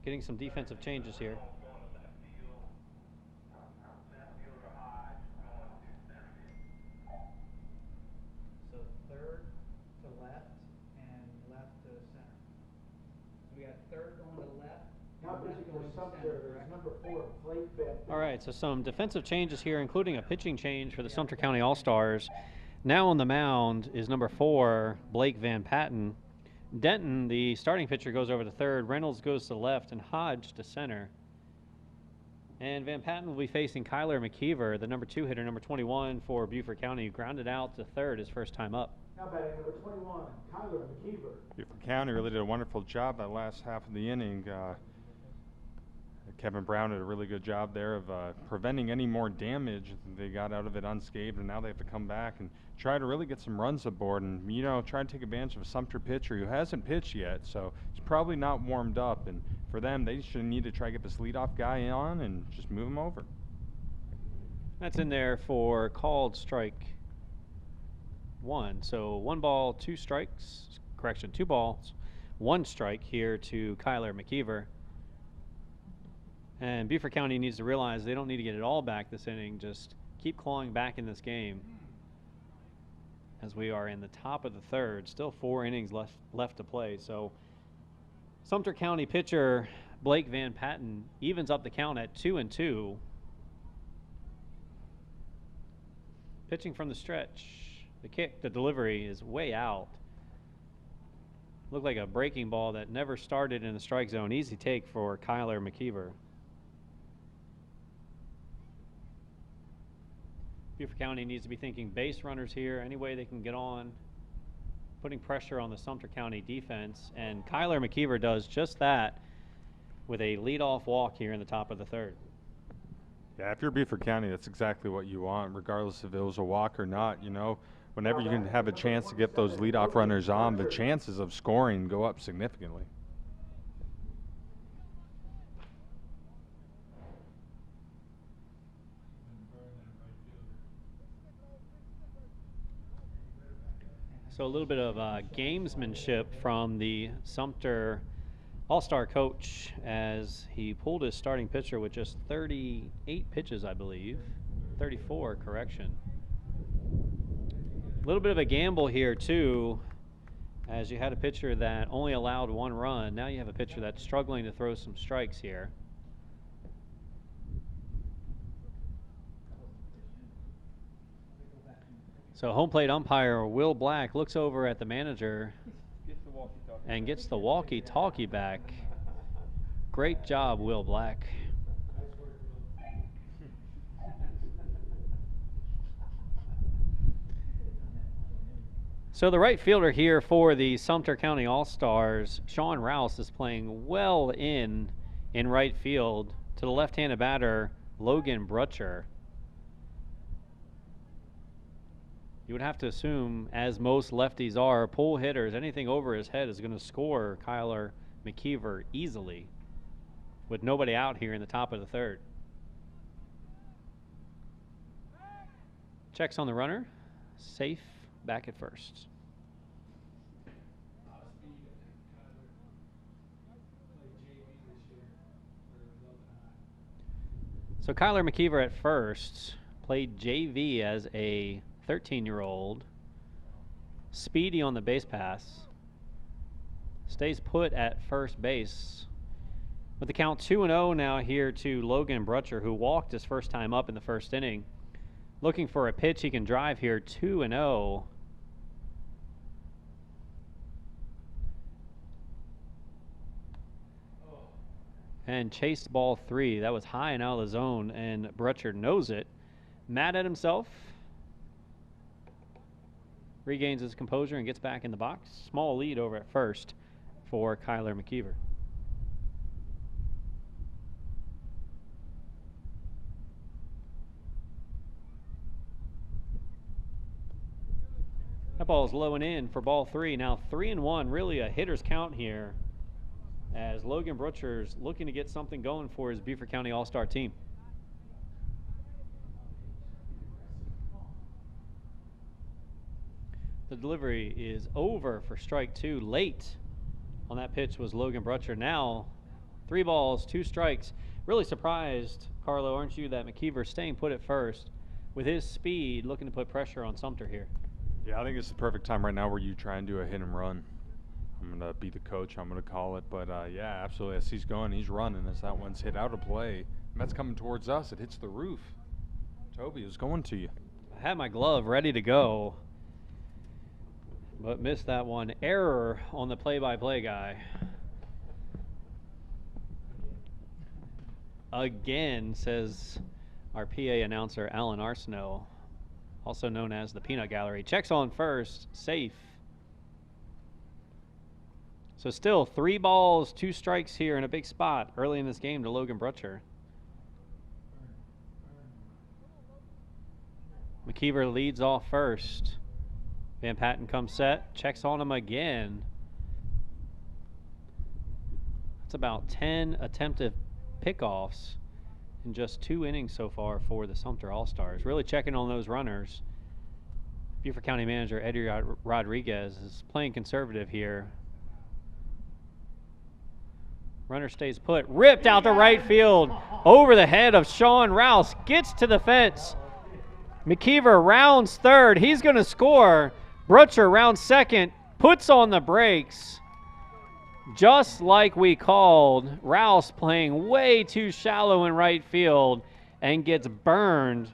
Getting some defensive changes here. So third to left and left to center. So we got third going to left. Now pitching for Sumter is number 4, Blake Van. All right, so some defensive changes here, including a pitching change for the Sumter County All-Stars. Now on the mound is number 4, Blake Van Patten. Denton, the starting pitcher, goes over to third. Reynolds goes to left, and Hodge to center. And Van Patten will be facing Kyler McKeever, the number 2 hitter, number 21 for Beaufort County, who grounded out to third his first time up. Now batting number 21, Kyler McKeever. Beaufort County really did a wonderful job that last half of the inning. Kevin Brown did a really good job there of preventing any more damage. They got out of it unscathed, and now they have to come back and try to really get some runs aboard and, you know, try to take advantage of a Sumter pitcher who hasn't pitched yet, so he's probably not warmed up. And for them, they should need to try to get this leadoff guy on and just move him over. That's in there for called strike 1. So 1 ball, 2 strikes. Correction, 2 balls, 1 strike here to Kyler McKeever. And Beaufort County needs to realize they don't need to get it all back this inning. Just keep clawing back in this game as we are in the top of the third. Still 4 innings left to play. So Sumter County pitcher Blake Van Patten evens up the count at 2-2. Pitching from the stretch. The kick, the delivery is way out. Looked like a breaking ball that never started in the strike zone. Easy take for Kyler McKeever. Beaufort County needs to be thinking base runners here, any way they can get on, putting pressure on the Sumter County defense, and Kyler McKeever does just that with a leadoff walk here in the top of the third. Yeah, if you're Beaufort County, that's exactly what you want, regardless if it was a walk or not. You know, whenever you can have a chance to get those leadoff runners on, the chances of scoring go up significantly. So a little bit of gamesmanship from the Sumter All-Star coach as he pulled his starting pitcher with just 38 pitches, I believe. 34, correction. A little bit of a gamble here, too, as you had a pitcher that only allowed 1 run. Now you have a pitcher that's struggling to throw some strikes here. So home plate umpire Will Black looks over at the manager and gets the walkie-talkie back. Great job, Will Black. So the right fielder here for the Sumter County All-Stars, Sean Rouse, is playing well in right field to the left-handed batter, Logan Brutcher. You would have to assume, as most lefties are, pull hitters, anything over his head is going to score Kyler McKeever easily with nobody out here in the top of the third. Checks on the runner. Safe back at first. So Kyler McKeever at first played JV as a 13-year-old. Speedy on the base pass. Stays put at first base. With the count 2-0 now here to Logan Brutcher, who walked his first time up in the first inning. Looking for a pitch he can drive here, 2-0. And chased ball 3. That was high and out of the zone, and Brutcher knows it. Mad at himself. Regains his composure and gets back in the box. Small lead over at first for Kyler McKeever. That ball is low and in for ball 3. Now 3-1, really a hitter's count here as Logan Brutcher's looking to get something going for his Beaufort County All-Star team. The delivery is over for strike 2. Late on that pitch was Logan Brutcher. Now 3 balls, 2 strikes. Really surprised, Carlo, aren't you, that McKeever's staying put at first with his speed, looking to put pressure on Sumter here. Yeah, I think it's the perfect time right now where you try and do a hit and run. I'm going to be the coach, I'm going to call it. But, yeah, absolutely. As he's going, he's running. As that one's hit out of play, and that's coming towards us. It hits the roof. Toby is going to you. I had my glove ready to go, but missed that one. Error on the play-by-play guy. Again, says our PA announcer, Alan Arsenault, also known as the Peanut Gallery. Checks on first, safe. So still 3 balls, 2 strikes here in a big spot early in this game to Logan Brutcher. McKeever leads off first. Van Patten comes set, checks on him again. That's about 10 attempted pickoffs in just 2 innings so far for the Sumter All-Stars. Really checking on those runners. Beaufort County manager Eddie Rodriguez is playing conservative here. Runner stays put, ripped out to right field, over the head of Sean Rouse, gets to the fence. McKeever rounds third, he's going to score. Brutcher rounds second, puts on the brakes. Just like we called, Rouse playing way too shallow in right field and gets burned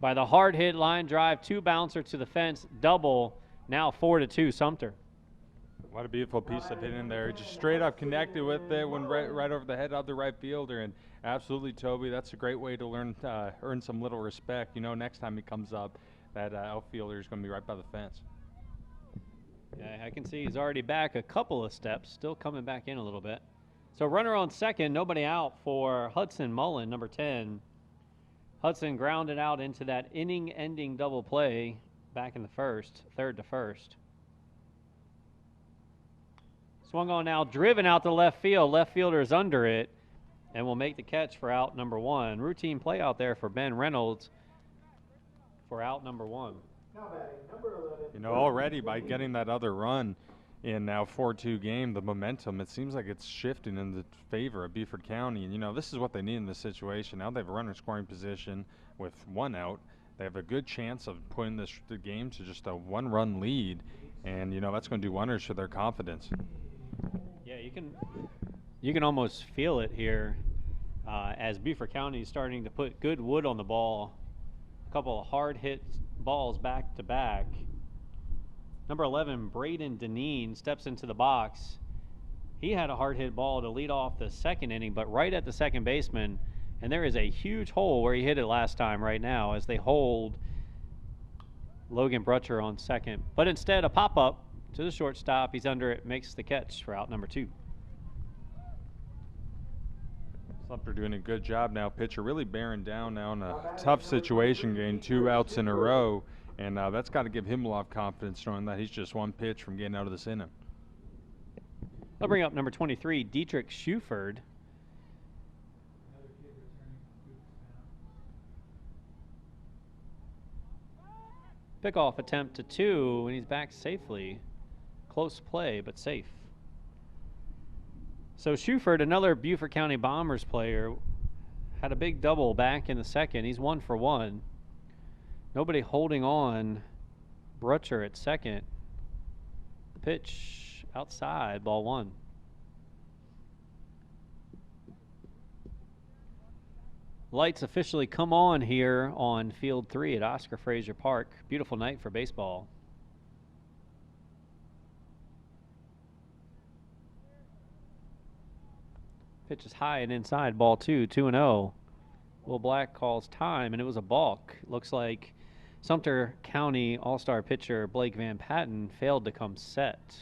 by the hard hit line drive, 2 bouncer to the fence, double, now 4-2 Sumter. What a beautiful piece of hit in there. Just straight up connected with it, went right over the head of the right fielder. And absolutely, Toby, that's a great way to earn some little respect. You know, next time he comes up, that outfielder is going to be right by the fence. Yeah, I can see he's already back a couple of steps, still coming back in a little bit. So runner on second, nobody out for Hudson Mullen, number 10. Hudson grounded out into that inning-ending double play back in the first, third to first. Swung on now, driven out to left field. Left fielder is under it and will make the catch for out number 1. Routine play out there for Ben Reynolds for out number 1. You know, already by getting that other run in now 4-2 game, the momentum, it seems like it's shifting in the favor of Beaufort County. And, you know, this is what they need in this situation. Now they have a runner scoring position with 1 out. They have a good chance of putting the game to just a 1-run lead. And, you know, that's going to do wonders for their confidence. Yeah, you can almost feel it here as Beaufort County is starting to put good wood on the ball. A couple of hard hit balls back to back. Number 11, Braden Deneen, steps into the box. He had a hard hit ball to lead off the second inning, but right at the second baseman, and there is a huge hole where he hit it last time right now as they hold Logan Brutcher on second. But instead, a pop-up to the shortstop. He's under it, makes the catch for out number 2. Sumter doing a good job now. Pitcher really bearing down now in a tough situation, getting 2 outs in a row. And that's got to give him a lot of confidence knowing that he's just 1 pitch from getting out of this inning. I'll bring up number 23, Dietrich Schuford. Pickoff attempt to 2, and he's back safely. Close play, but safe. So Schuford, another Beaufort County Bombers player, had a big double back in the second. He's 1 for 1. Nobody holding on Brutcher at second. The pitch outside, ball 1. Lights officially come on here on Field 3 at Oscar Frazier Park. Beautiful night for baseball. Pitch is high and inside, ball 2, 2-0. Will Black calls time, and it was a balk. Looks like Sumter County All-Star pitcher Blake Van Patten failed to come set.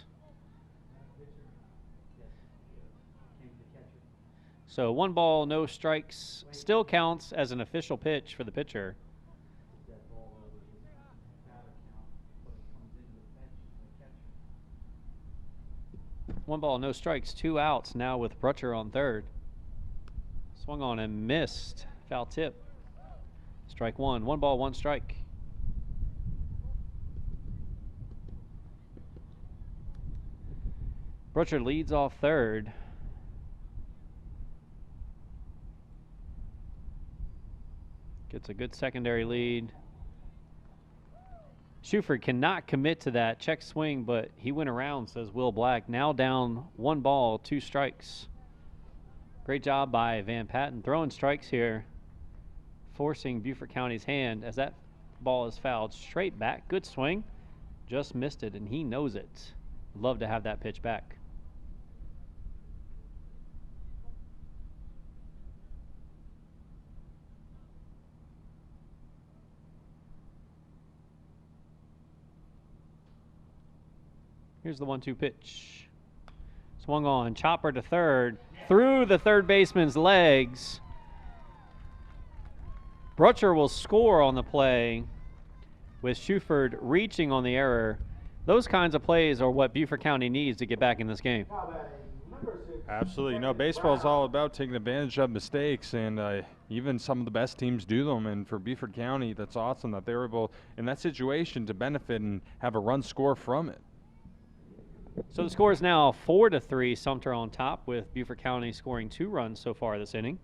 So 1 ball, no strikes, still counts as an official pitch for the pitcher. 1 ball, no strikes, 2 outs now with Brutcher on third. Swung on and missed. Foul tip. Strike 1. 1 ball, 1 strike. Brutcher leads off third. Gets a good secondary lead. Schuford cannot commit to that check swing, but he went around, says Will Black. Now down 1 ball, 2 strikes. Great job by Van Patten throwing strikes here, forcing Beaufort County's hand as that ball is fouled straight back. Good swing, just missed it, and he knows it. Love to have that pitch back. Here's the 1-2 pitch. Swung on, chopper to third, through the third baseman's legs. Brutcher will score on the play with Schuford reaching on the error. Those kinds of plays are what Beaufort County needs to get back in this game. Absolutely. You know, baseball is all about taking advantage of mistakes, and even some of the best teams do them. And for Beaufort County, that's awesome that they were able, in that situation, to benefit and have a run score from it. So the score is now 4-3, Sumter on top, with Beaufort County scoring 2 runs so far this inning.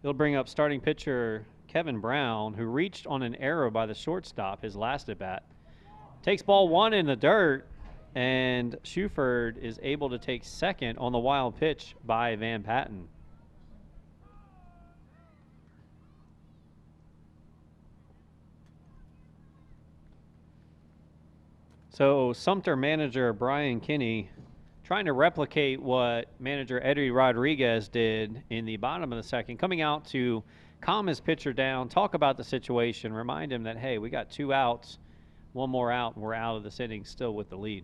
It'll bring up starting pitcher Kevin Brown, who reached on an error by the shortstop his last at bat. Takes ball 1 in the dirt, and Schuford is able to take second on the wild pitch by Van Patten. So Sumter manager Brian Kinney trying to replicate what manager Eddie Rodriguez did in the bottom of the second, coming out to calm his pitcher down, talk about the situation, remind him that, hey, we got 2 outs, 1 more out, and we're out of this inning still with the lead.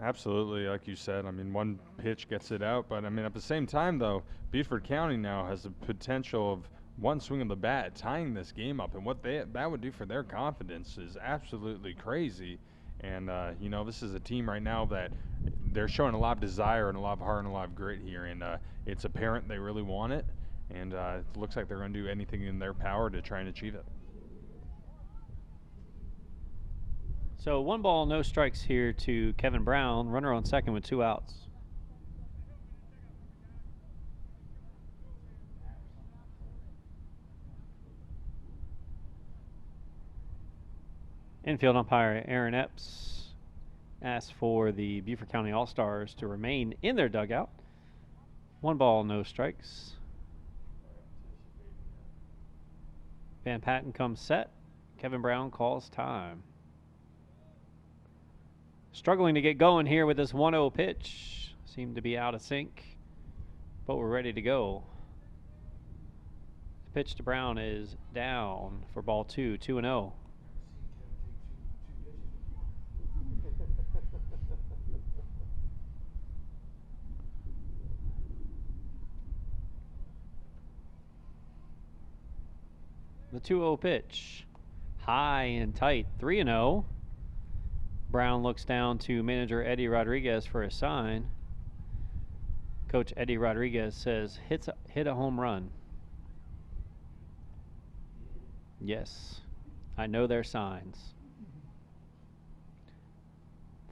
Absolutely, like you said. I mean, 1 pitch gets it out, but I mean, at the same time, though, Beaufort County now has the potential of 1 swing of the bat tying this game up, and what that would do for their confidence is absolutely crazy. And you know, this is a team right now that they're showing a lot of desire and a lot of heart and a lot of grit here, and it's apparent they really want it, and it looks like they're going to do anything in their power to try and achieve it. So 1 ball, no strikes here to Kevin Brown, runner on second with 2 outs. Infield umpire Aaron Epps asked for the Beaufort County All-Stars to remain in their dugout. 1 ball, no strikes. Van Patten comes set. Kevin Brown calls time. Struggling to get going here with this 1-0 pitch. Seemed to be out of sync, but we're ready to go. The pitch to Brown is down for ball 2, 2-0. The 2-0 pitch, high and tight, 3-0. Brown looks down to manager Eddie Rodriguez for a sign. Coach Eddie Rodriguez says, hit a home run. Yes, I know their signs.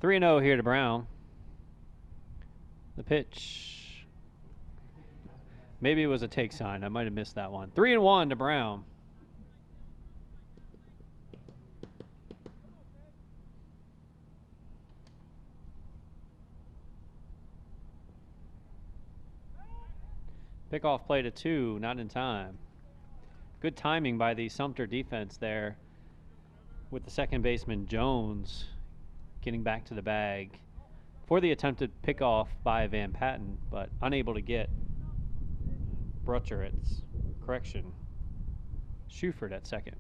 3-0 here to Brown. The pitch, maybe it was a take sign. I might have missed that one. 3-1 to Brown. Pickoff play to 2, not in time. Good timing by the Sumter defense there with the second baseman Jones getting back to the bag for the attempted pickoff by Van Patten, but unable to get Brutcher at correction. Schuford at second.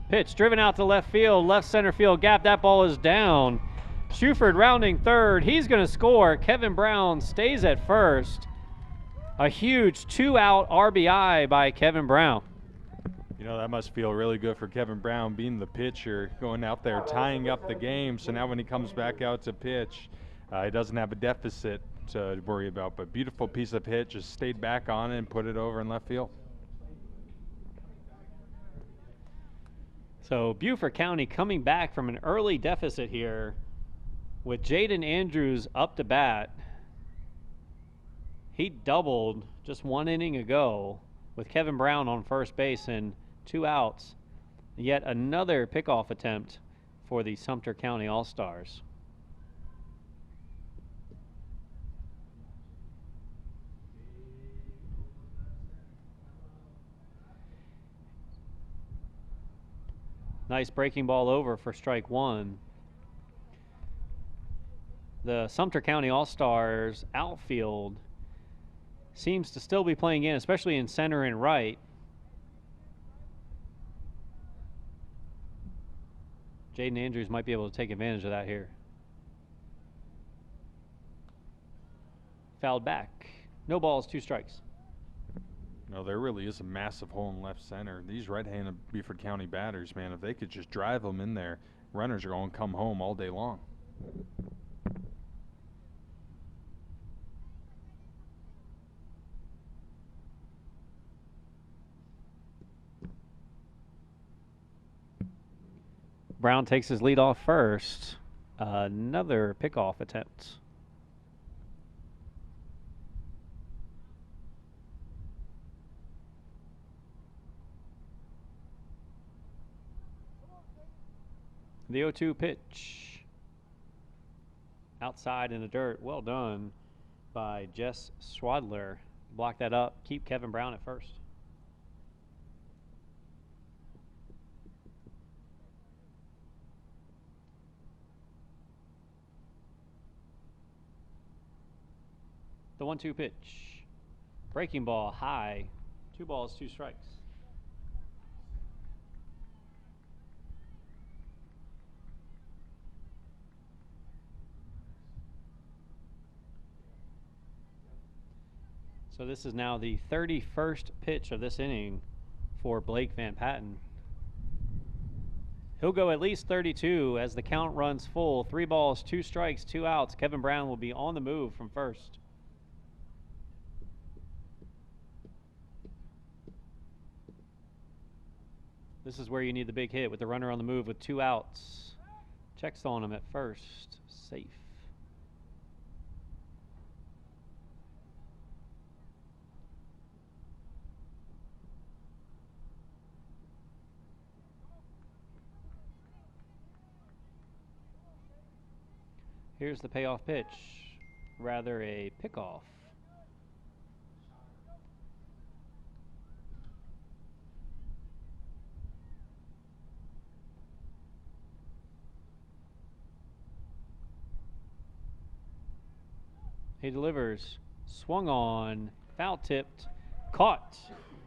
Pitch driven out to left field, left center field gap. That ball is down. Schuford rounding third. He's going to score. Kevin Brown stays at first. A huge 2-out RBI by Kevin Brown. You know, that must feel really good for Kevin Brown being the pitcher, going out there tying up the game. So now when he comes back out to pitch, he doesn't have a deficit to worry about. But beautiful piece of hit, just stayed back on it and put it over in left field. So Beaufort County coming back from an early deficit here with Jaden Andrews up to bat. He doubled just 1 inning ago with Kevin Brown on first base and 2 outs. Yet another pickoff attempt for the Sumter County All-Stars. Nice breaking ball over for strike 1. The Sumter County All-Stars outfield seems to still be playing in, especially in center and right. Jaden Andrews might be able to take advantage of that here. Fouled back. No balls, 2 strikes. No, there really is a massive hole in left center. These right-handed Beaufort County batters, man, if they could just drive them in there, runners are going to come home all day long. Brown takes his lead off first. Another pickoff attempt. The 0-2 pitch. Outside in the dirt. Well done by Jess Schwadler. Block that up. Keep Kevin Brown at first. The 1-2 pitch. Breaking ball high. 2 balls, 2 strikes. So this is now the 31st pitch of this inning for Blake Van Patten. He'll go at least 32 as the count runs full. 3 balls, 2 strikes, 2 outs. Kevin Brown will be on the move from first. This is where you need the big hit with the runner on the move with 2 outs. Checks on him at first. Safe. Here's the payoff pitch. Rather a pickoff. He delivers. Swung on. Foul tipped. Caught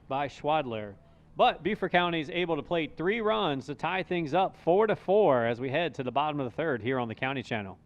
by Schwadler. But Beaufort County is able to play 3 runs to tie things up 4-4 as we head to the bottom of the 3rd here on the County Channel.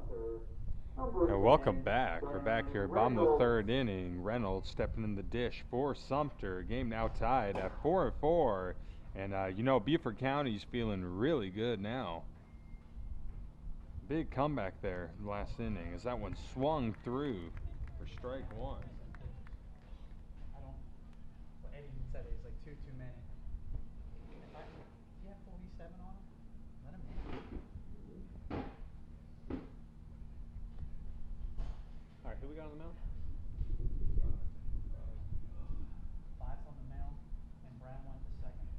Sumter. Number And welcome 10, back. We're back here, bottom of the third inning. Reynolds stepping in the dish for Sumter. Game now tied at 4-4. And you know, Beaufort County's feeling really good now. Big comeback there last inning as that one swung through for strike one. I don't, what Eddie even said, it's like two too many. If I, do you have 47 on him? Let him in. All right, who we got on the mound? Five's on the mound, and Brown went to second.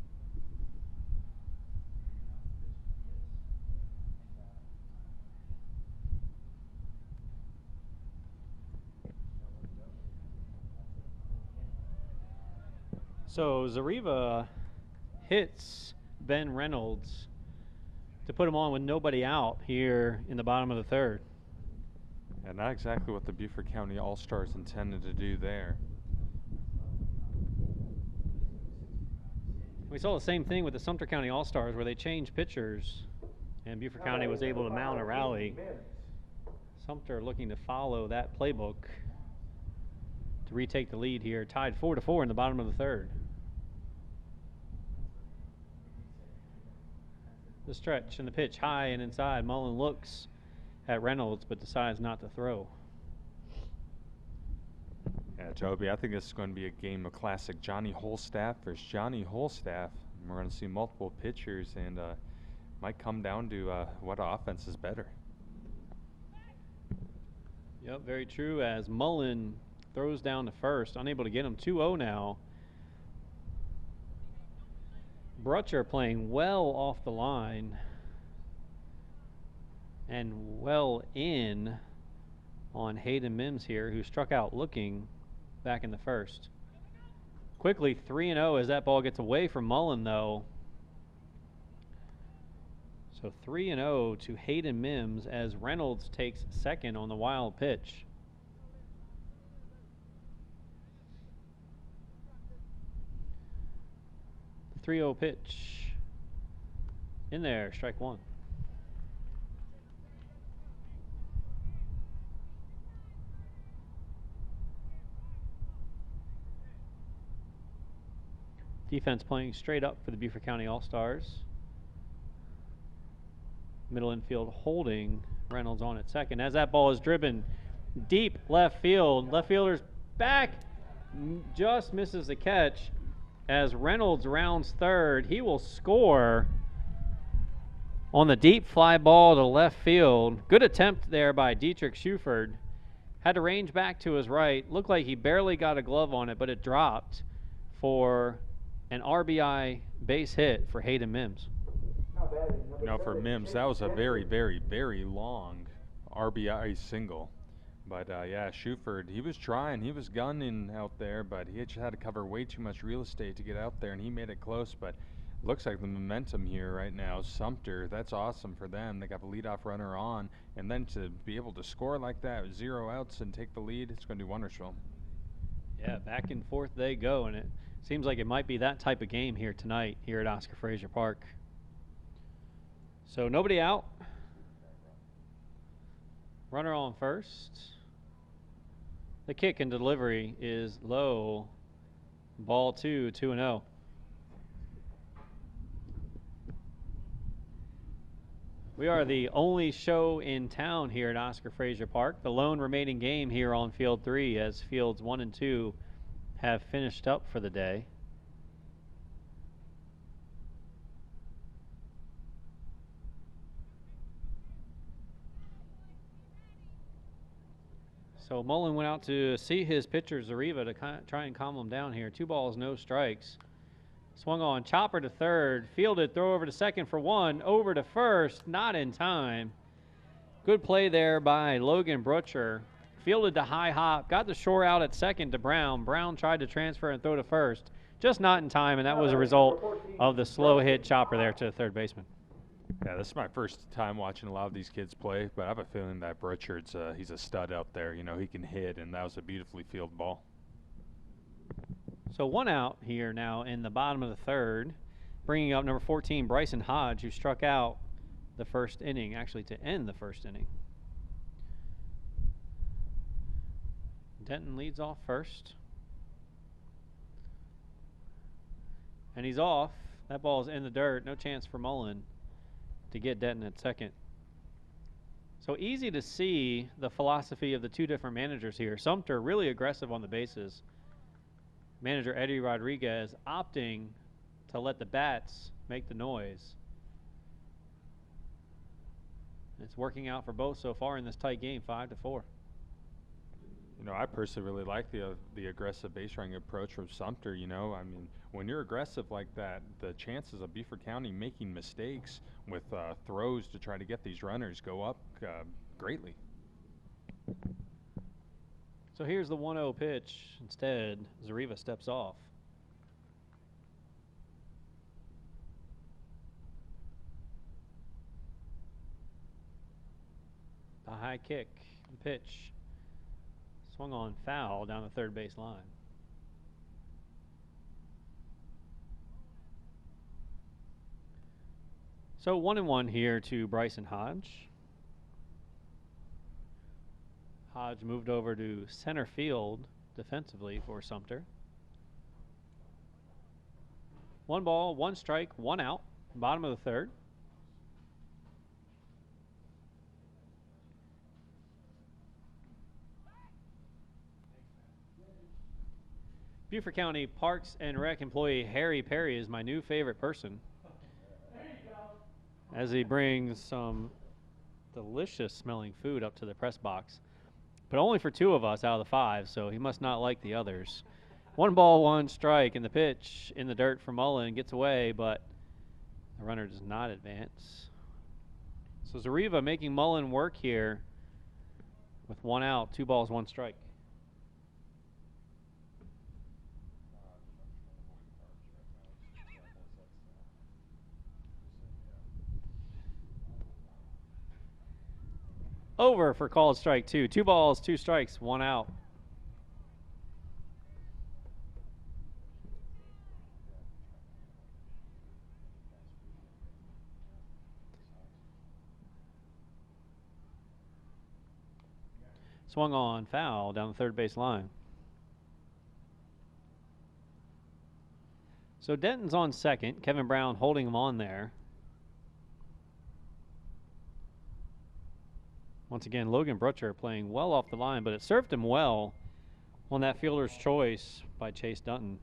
So Zariva hits Ben Reynolds to put him on with nobody out here in the bottom of the third. And not exactly what the Beaufort County All-Stars intended to do there. We saw the same thing with the Sumter County All-Stars where they changed pitchers and Beaufort County was able to mount a rally. Sumter looking to follow that playbook to retake the lead here, tied 4-4 in the bottom of the third. The stretch and the pitch high and inside. Mullen looks at Reynolds but decides not to throw. Yeah, Toby, I think this is going to be a game of classic Johnny Holstaff versus Johnny Holstaff. We're going to see multiple pitchers and might come down to what offense is better. Yep, very true, as Mullen throws down to first, unable to get him. 2-0 now. Brutcher playing well off the line and well in on Hayden Mims here, who struck out looking back in the first. Quickly 3-0 as that ball gets away from Mullen, though. So 3-0 to Hayden Mims as Reynolds takes second on the wild pitch. The 3-0 pitch in there, strike one. Defense playing straight up for the Beaufort County All-Stars. Middle infield holding Reynolds on at second. As that ball is driven deep left field, left fielder's back, just misses the catch. As Reynolds rounds third, he will score on the deep fly ball to left field. Good attempt there by Dietrich Schuford. Had to range back to his right. Looked like he barely got a glove on it, but it dropped for an RBI base hit for Hayden Mims. Now for Mims, that was a very, very, very long RBI single. But yeah, Schuford, he was trying, he was gunning out there, but he just had to cover way too much real estate to get out there, and he made it close. But looks like the momentum here right now, Sumter, that's awesome for them. They got the leadoff runner on, and then to be able to score like that with 0 outs and take the lead, it's going to do wonders for them. Yeah, back and forth they go, and it seems like it might be that type of game here tonight here at Oscar Frazier Park. So nobody out. Runner on first. The kick and delivery is low. Ball 2, 2-0. We are the only show in town here at Oscar Frazier Park. The lone remaining game here on Field 3 as Fields 1 and 2 have finished up for the day. So Mullen went out to see his pitcher Zariva to try and calm him down here. 2 balls, no strikes. Swung on, chopper to third, fielded, throw over to second for 1, over to first, not in time. Good play there by Logan Brutcher. Fielded to high hop, got the shore out at second to Brown. Brown tried to transfer and throw to first, just not in time, and that was a result of the slow hit chopper there to the third baseman. Yeah, this is my first time watching a lot of these kids play, but I have a feeling that Brutchard's he's a stud out there. You know, he can hit, and that was a beautifully fielded ball. So 1 out here now in the bottom of the third, bringing up number 14, Bryson Hodge, who struck out the first inning, actually to end the first inning. Denton leads off first. And he's off. That ball's in the dirt. No chance for Mullen to get Denton at second. So easy to see the philosophy of the two different managers here. Sumter really aggressive on the bases. Manager Eddie Rodriguez opting to let the bats make the noise. It's working out for both so far in this tight game, 5-4. You know, I personally really like the aggressive base running approach from Sumter. You know, I mean, when you're aggressive like that, the chances of Beaufort County making mistakes with throws to try to get these runners go up greatly. So here's the 1-0 pitch. Instead, Zariva steps off. The high kick, the pitch. Swung on foul down the third base line. So 1-1 here to Bryson Hodge. Hodge moved over to center field defensively for Sumter. 1 ball, 1 strike, 1 out, bottom of the third. Beaufort County Parks and Rec employee Harry Perry is my new favorite person. There you go. As he brings some delicious smelling food up to the press box. But only for 2 of us out of the 5, so he must not like the others. 1 ball, 1 strike, and the pitch in the dirt for Mullen gets away, but the runner does not advance. So Zariva making Mullen work here with 1 out, 2 balls, 1 strike. Over for called strike 2. 2 balls, 2 strikes, 1 out. Swung on foul down the third base line. So Denton's on second. Kevin Brown holding him on there. Once again, Logan Brutcher playing well off the line, but it served him well on that fielder's choice by Chase Dutton.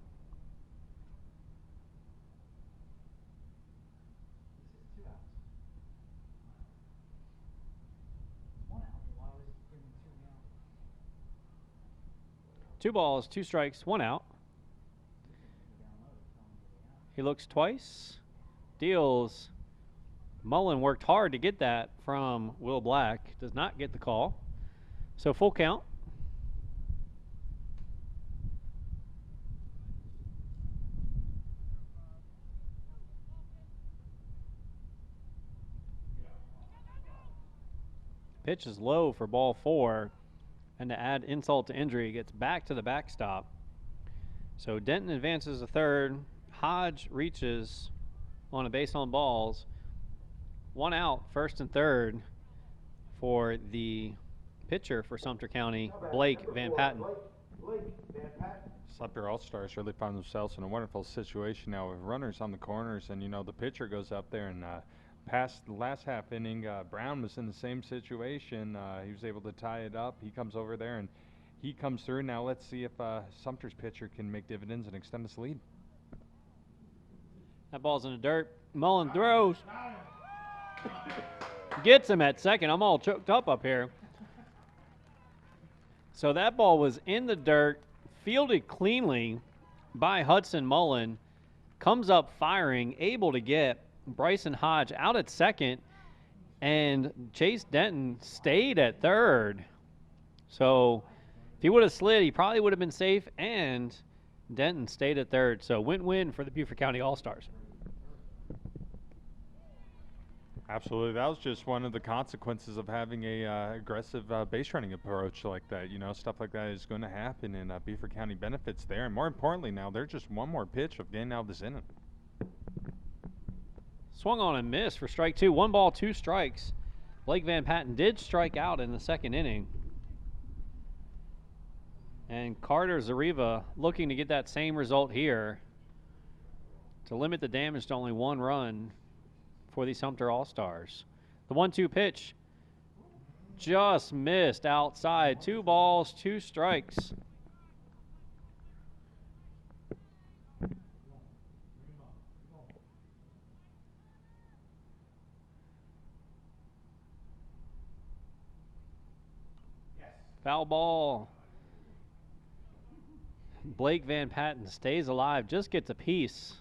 Two balls, 2 strikes, 1 out. He looks twice, deals. Mullen worked hard to get that from Will Black. Does not get the call. So full count. Pitch is low for ball 4. And to add insult to injury, gets back to the backstop. So Denton advances to third. Hodge reaches on a base on balls. 1 out, first and third for the pitcher for Sumter County, Blake Van Patten. Blake Van Patten. Sumter All-Stars really found themselves in a wonderful situation now with runners on the corners, and you know the pitcher goes up there and past the last half inning, Brown was in the same situation. He was able to tie it up. He comes over there and he comes through. Now let's see if Sumter's pitcher can make dividends and extend this lead. That ball's in the dirt. Mullen throws. Gets him at second. I'm all choked up here. So that ball was in the dirt, fielded cleanly by Hudson Mullen. Comes up firing, able to get Bryson Hodge out at second, and Chase Denton stayed at third. So if he would have slid, he probably would have been safe, and Denton stayed at third. So win-win for the Beaufort County All-Stars. Absolutely. That was just one of the consequences of having a aggressive base running approach like that. You know, stuff like that is going to happen, and Beaufort County benefits there. And more importantly, now they're just one more pitch of getting out of this inning. Swung on and missed for strike 2. 1 ball, 2 strikes. Blake Van Patten did strike out in the second inning. And Carter Zariva looking to get that same result here to limit the damage to only 1 run for the Sumter All-Stars. The 1-2 pitch just missed outside. 2 balls, 2 strikes. Foul ball. Blake Van Patten stays alive, just gets a piece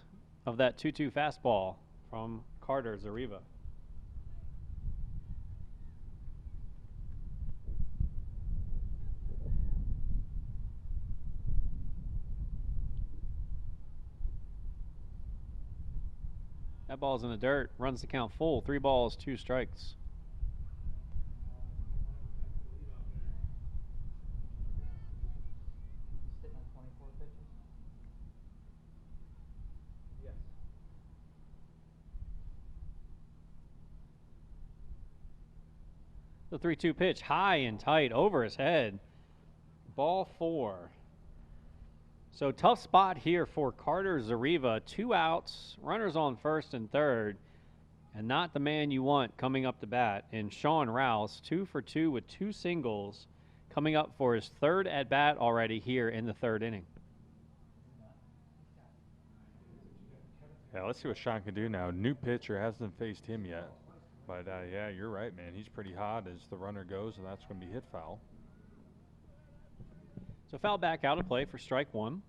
of that 2-2 fastball from Carter Zariva. That ball's in the dirt, runs the count full, 3 balls, 2 strikes. Sitting on 24 pitches? Yes. The 3-2 pitch, high and tight over his head. Ball 4. So tough spot here for Carter Zariva. 2 outs, runners on first and third, and not the man you want coming up to bat in Sean Rouse, 2 for 2 with 2 singles, coming up for his 3rd at bat already here in the 3rd inning. Yeah, let's see what Sean can do now. New pitcher, hasn't faced him yet. But yeah, you're right, man. He's pretty hot as the runner goes, and that's going to be hit foul. So foul back out of play for strike 1.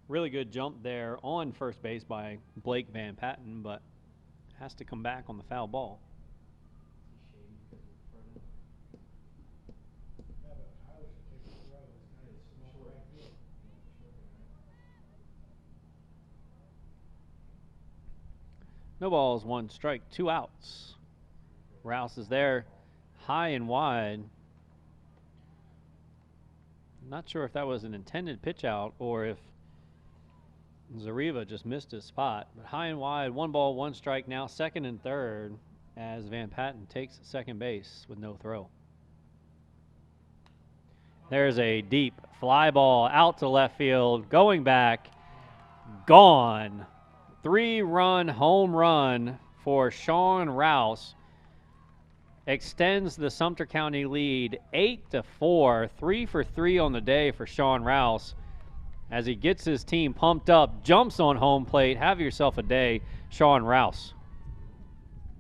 Really good jump there on first base by Blake Van Patten, but has to come back on the foul ball. No balls, 1 strike, 2 outs. Rouse is there, high and wide. Not sure if that was an intended pitch out or if Zariva just missed his spot. But high and wide, 1 ball, 1 strike now, 2nd and 3rd as Van Patten takes second base with no throw. There's a deep fly ball out to left field, going back, gone. 3-run home run for Sean Rouse. Extends the Sumter County lead 8-4, 3 for 3 on the day for Sean Rouse as he gets his team pumped up, jumps on home plate. Have yourself a day, Sean Rouse.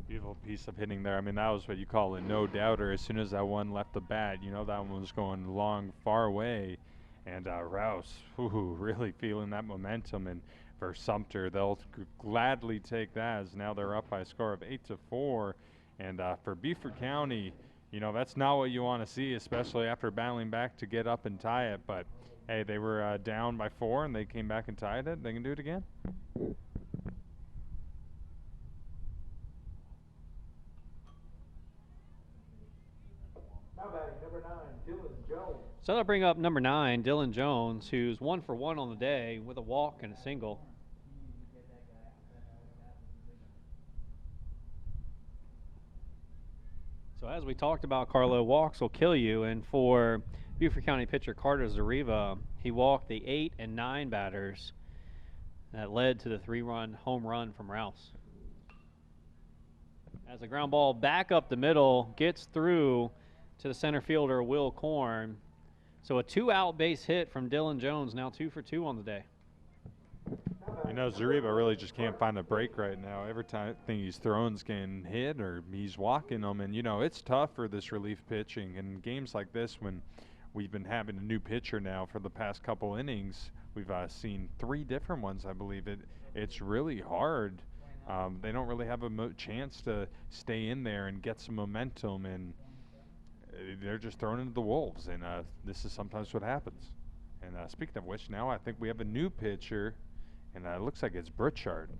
Beautiful piece of hitting there. I mean, that was what you call a no-doubter. As soon as that one left the bat, you know that one was going long, far away. And Rouse, really feeling that momentum. And for Sumter, they'll gladly take that as now they're up by a score of 8-4. And for Beaufort County, you know, that's not what you want to see, especially after battling back to get up and tie it. But, hey, they were down by 4, and they came back and tied it. They can do it again. Now batting number 9, Dylan Jones. So that'll bring up number 9, Dylan Jones, who's 1 for 1 on the day with a walk and a single. So as we talked about, Carlo, walks will kill you. And for Beaufort County pitcher Carter Zariva, he walked the 8 and 9 batters that led to the 3-run home run from Rouse. As the ground ball back up the middle gets through to the center fielder, Will Korn. So a 2-out base hit from Dylan Jones, now 2 for 2 on the day. You know, Zariva really just can't find a break right now. Every time he's throwing's getting hit or he's walking them. And, you know, it's tough for this relief pitching. In games like this, when we've been having a new pitcher now for the past couple innings, we've seen 3 different ones, I believe. It's really hard. They don't really have a chance to stay in there and get some momentum. And they're just thrown into the wolves. And this is sometimes what happens. And speaking of which, now I think we have a new pitcher. And it looks like it's Burchard.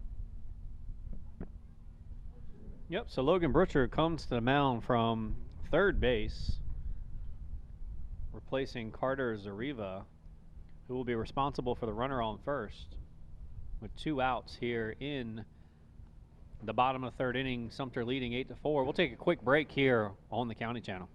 Yep, so Logan Burchard comes to the mound from third base, replacing Carter Zariva, who will be responsible for the runner on first with 2 outs here in the bottom of the 3rd inning. Sumter leading 8-4. We'll take a quick break here on the County Channel.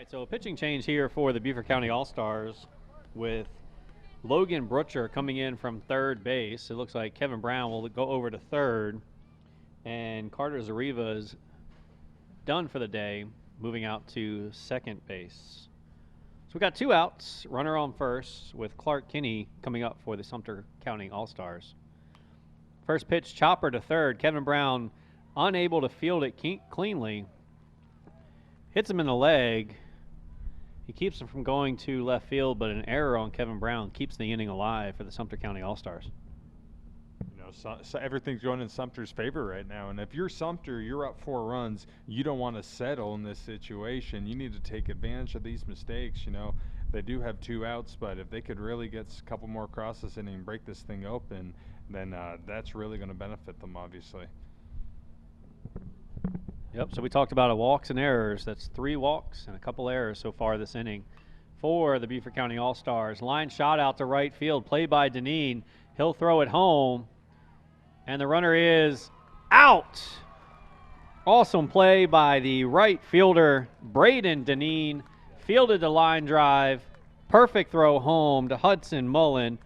right, so a pitching change here for the Beaufort County All-Stars with Logan Butcher coming in from third base. It looks like Kevin Brown will go over to third, and Carter Zariva is done for the day, moving out to second base. So we got 2 outs, runner on first, with Clark Kinney coming up for the Sumter County All-Stars. First pitch, chopper to third. Kevin Brown unable to field it cleanly. Hits him in the leg. He keeps him from going to left field, but an error on Kevin Brown keeps the inning alive for the Sumter County All-Stars. You know, so everything's going in Sumter's favor right now. And if you're Sumter, you're up 4 runs. You don't want to settle in this situation. You need to take advantage of these mistakes. You know, they do have 2 outs, but if they could really get a couple more across this inning and break this thing open, then that's really going to benefit them, obviously. Yep, so we talked about walks and errors. That's 3 walks and a couple errors so far this inning for the Beaufort County All-Stars. Line shot out to right field, played by Deneen. He'll throw it home, and the runner is out. Awesome play by the right fielder, Braden Deneen. Fielded the line drive. Perfect throw home to Hudson Mullen.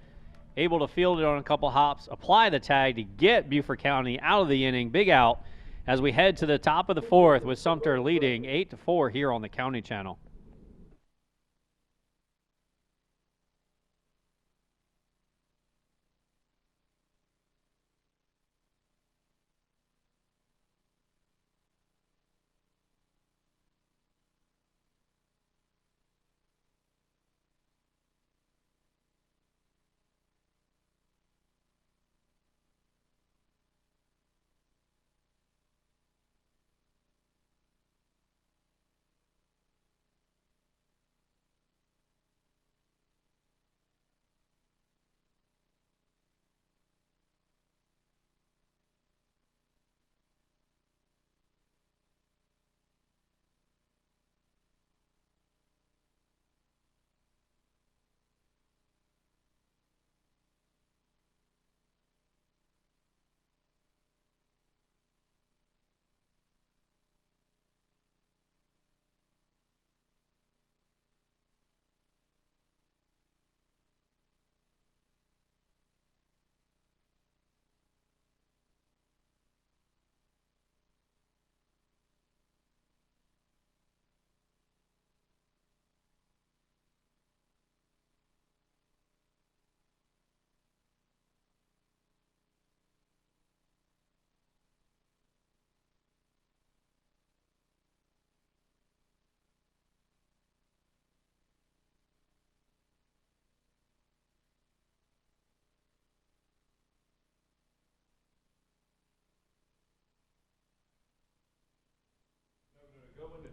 Able to field it on a couple hops, apply the tag to get Beaufort County out of the inning. Big out as we head to the top of the 4th with Sumter leading 8-4 here on the County Channel.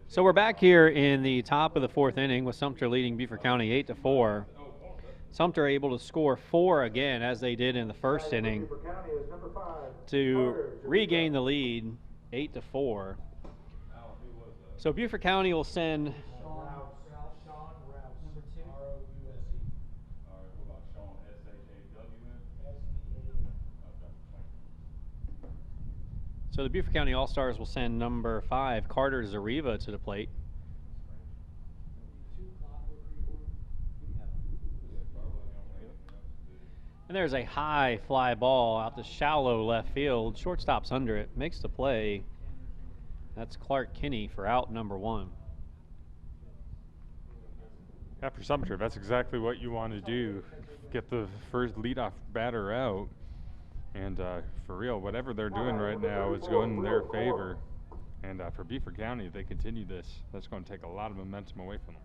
So we're back here in the top of the 4th inning with Sumter leading Beaufort County 8-4. Sumter able to score 4 again, as they did in the first inning, to regain the lead 8-4. So Beaufort County will send So the Beaufort County All-Stars will send number 5, Carter Zariva, to the plate. And there's a high fly ball out to shallow left field. Shortstop's under it, makes the play. That's Clark Kinney for out number 1. After Sumter, that's exactly what you want to do. Get the first leadoff batter out. And for real, whatever they're doing right now is going in their favor. And for Beaufort County, if they continue this, that's going to take a lot of momentum away from them.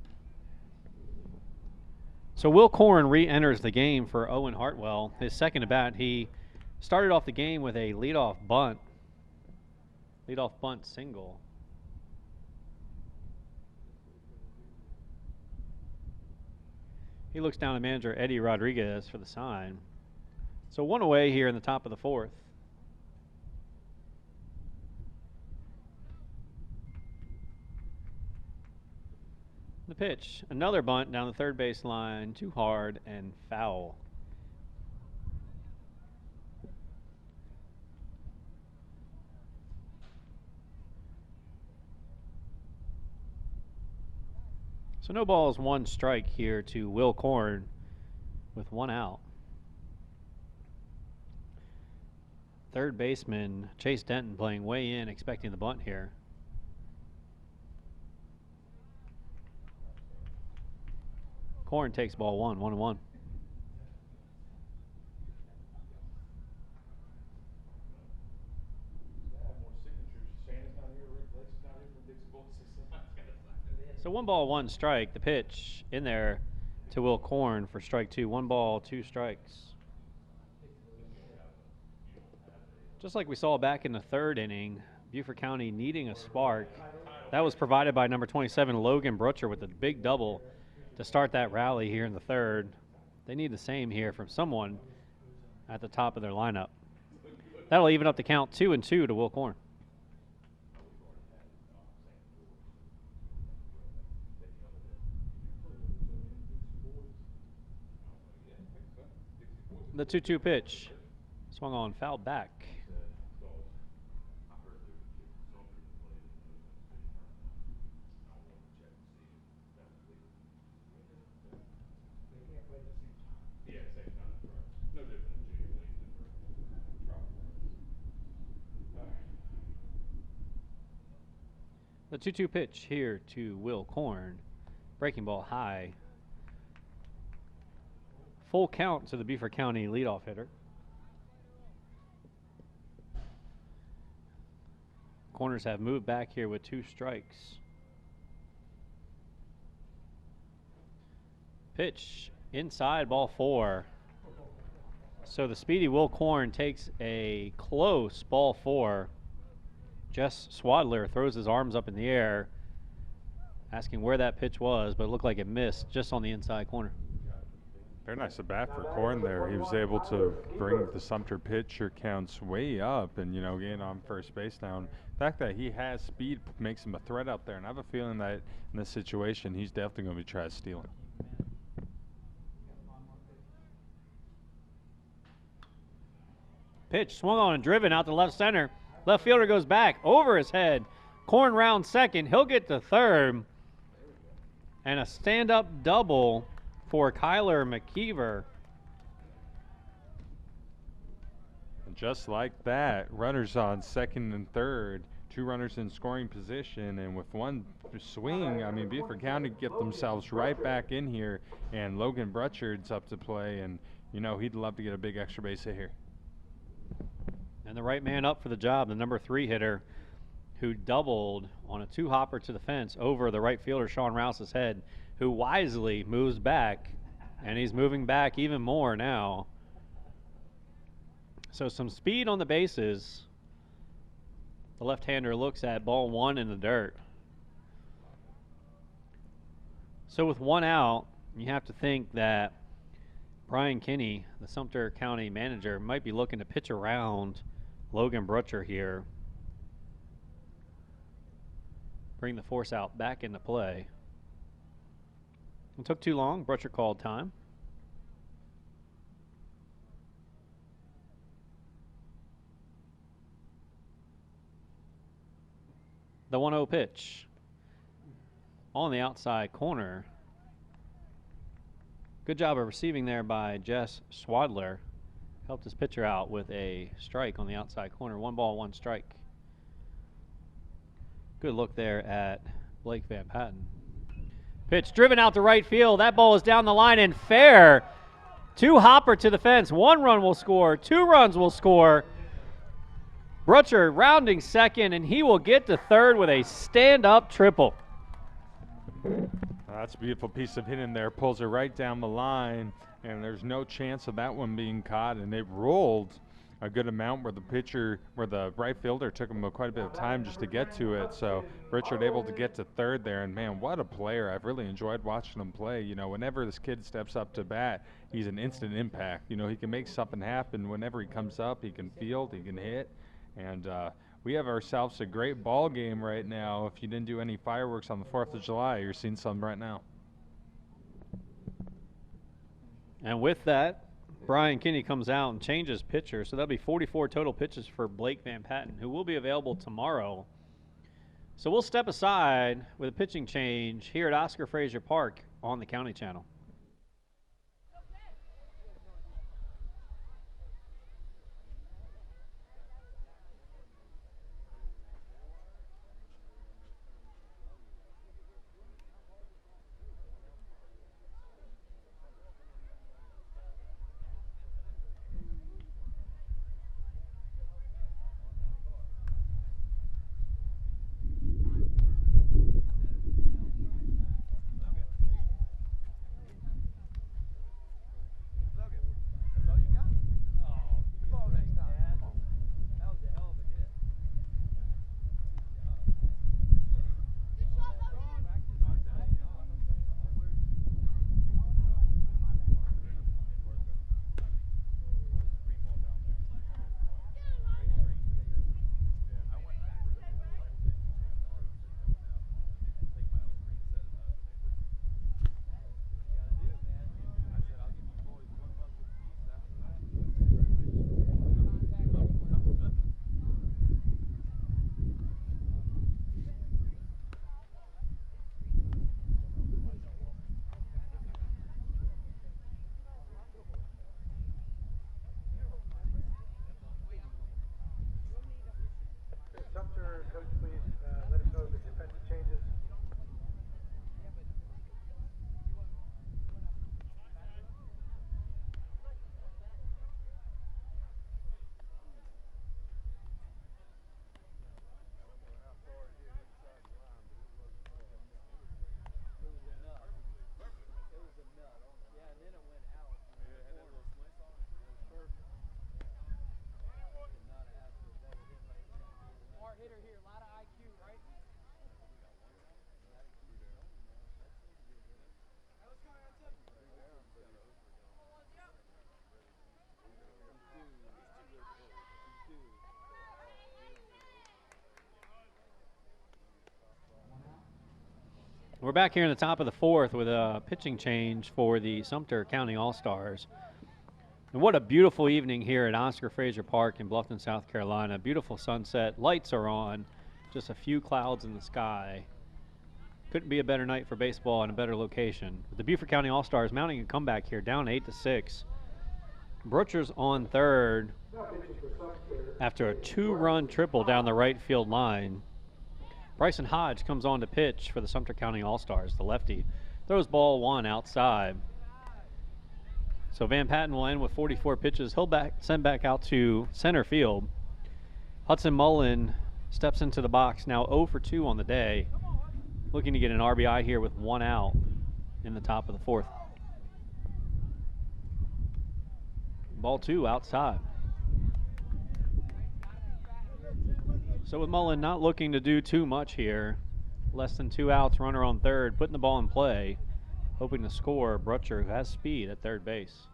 So Will Corn re-enters the game for Owen Hartwell. His second at bat, he started off the game with a leadoff bunt single. He looks down at manager Eddie Rodriguez for the sign. So 1 away here in the top of the 4th. The pitch, another bunt down the third base line, too hard and foul. So no balls, one strike here to Will Korn with one out. Third baseman Chase Denton playing way in, expecting the bunt here. Korn takes ball one, 1-1. So 1 ball, 1 strike. The pitch in there to Will Korn for strike 2. 1 ball, 2 strikes. Just like we saw back in the third inning, Beaufort County needing a spark. That was provided by number 27, Logan Brutcher, with a big double to start that rally here in the third. They need the same here from someone at the top of their lineup. That'll even up the count 2-2 to Will Korn. The 2-2 pitch. Swung on, fouled back. The 2-2 pitch here to Will Korn. Breaking ball high. Full count to the Beaufort County leadoff hitter. Corners have moved back here with 2 strikes. Pitch inside, ball 4. So the speedy Will Korn takes a close ball 4. Jess Swadler throws his arms up in the air, asking where that pitch was, but it looked like it missed just on the inside corner. Very nice at bat for Korn there. He was able to bring the Sumter pitcher counts way up and, gain on first base now. And the fact that he has speed makes him a threat out there. And I have a feeling that in this situation, he's definitely going to be trying to steal him. Pitch swung on and driven out to left center. Left fielder goes back over his head. Korn round second. He'll get to third. And a stand-up double for Kyler McKeever. And just like that, runners on second and third, 2 runners in scoring position, and with 1 swing, Beaufort County get themselves right back in here, and Logan Brutchard's up to play, and he'd love to get a big extra base hit here. And the right man up for the job, the number 3 hitter, who doubled on a 2-hopper to the fence over the right fielder Sean Rouse's head, who wisely moves back, and he's moving back even more now. So some speed on the bases. The left-hander looks at ball 1 in the dirt. So with 1 out, you have to think that Brian Kinney, the Sumter County manager, might be looking to pitch around Logan Brutcher here. Bring the force out back into play. It took too long. Brutcher called time. The 1-0 pitch on the outside corner. Good job of receiving there by Jess Swadler. Helped his pitcher out with a strike on the outside corner. 1 ball, 1 strike. Good look there at Blake Van Patten. Pitch driven out to right field. That ball is down the line and fair. 2-hopper to the fence. 1 run will score. 2 runs will score. Brutcher rounding second, and he will get to third with a stand-up triple. That's a beautiful piece of hitting there. Pulls it right down the line, and there's no chance of that one being caught. And they've rolled a good amount where the right fielder took him quite a bit of time just to get to it. So Richard able to get to third there, and man, what a player. I've really enjoyed watching him play. Whenever this kid steps up to bat, he's an instant impact. He can make something happen. Whenever he comes up, he can field, he can hit. And we have ourselves a great ball game right now. If you didn't do any fireworks on the 4th of July, you're seeing some right now. And with that, Brian Kinney comes out and changes pitcher. So that'll be 44 total pitches for Blake Van Patten, who will be available tomorrow So we'll step aside with a pitching change here at Oscar Frazier Park on the County Channel. Sumter, coach, please let us know the defensive changes. We're back here in the top of the fourth with a pitching change for the Sumter County All-Stars. And what a beautiful evening here at Oscar Frazier Park in Bluffton, South Carolina. Beautiful sunset. Lights are on. Just a few clouds in the sky. Couldn't be a better night for baseball and a better location. With the Beaufort County All-Stars mounting a comeback here, down 8-6. Brutcher's on third after a two-run triple down the right field line. Bryson Hodge comes on to pitch for the Sumter County All-Stars. The lefty throws ball one outside. So Van Patten will end with 44 pitches. He'll send back out to center field. Hudson Mullen steps into the box, now 0 for 2 on the day. Looking to get an RBI here with one out in the top of the fourth. Ball two outside. So with Mullen not looking to do too much here, less than 2 outs, runner on third, putting the ball in play, hoping to score. Brutcher, who has speed at third base.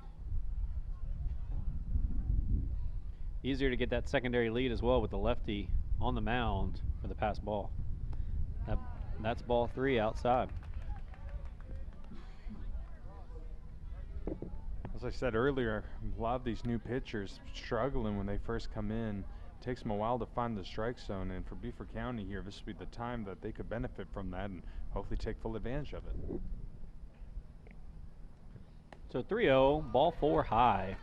Easier to get that secondary lead as well with the lefty on the mound for the pass ball. That's ball three outside. As I said earlier, a lot of these new pitchers struggling when they first come in. Takes them a while to find the strike zone, and for Beaufort County here, this would be the time that they could benefit from that and hopefully take full advantage of it. So 3-0, ball four high.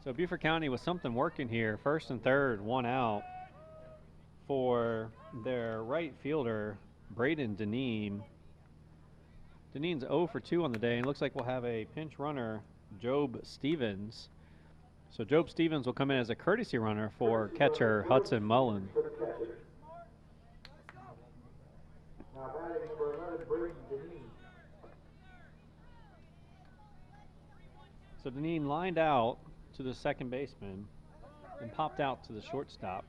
So Beaufort County with something working here. First and third, one out for their right fielder, Braden Deneen. Deneen's 0 for 2 on the day, and looks like we'll have a pinch runner, Job Stevens. So Job Stevens will come in as a courtesy runner for catcher Hudson Mullen. Now batting number 11, Braden Deneen. So Deneen lined out to the second baseman and popped out to the shortstop.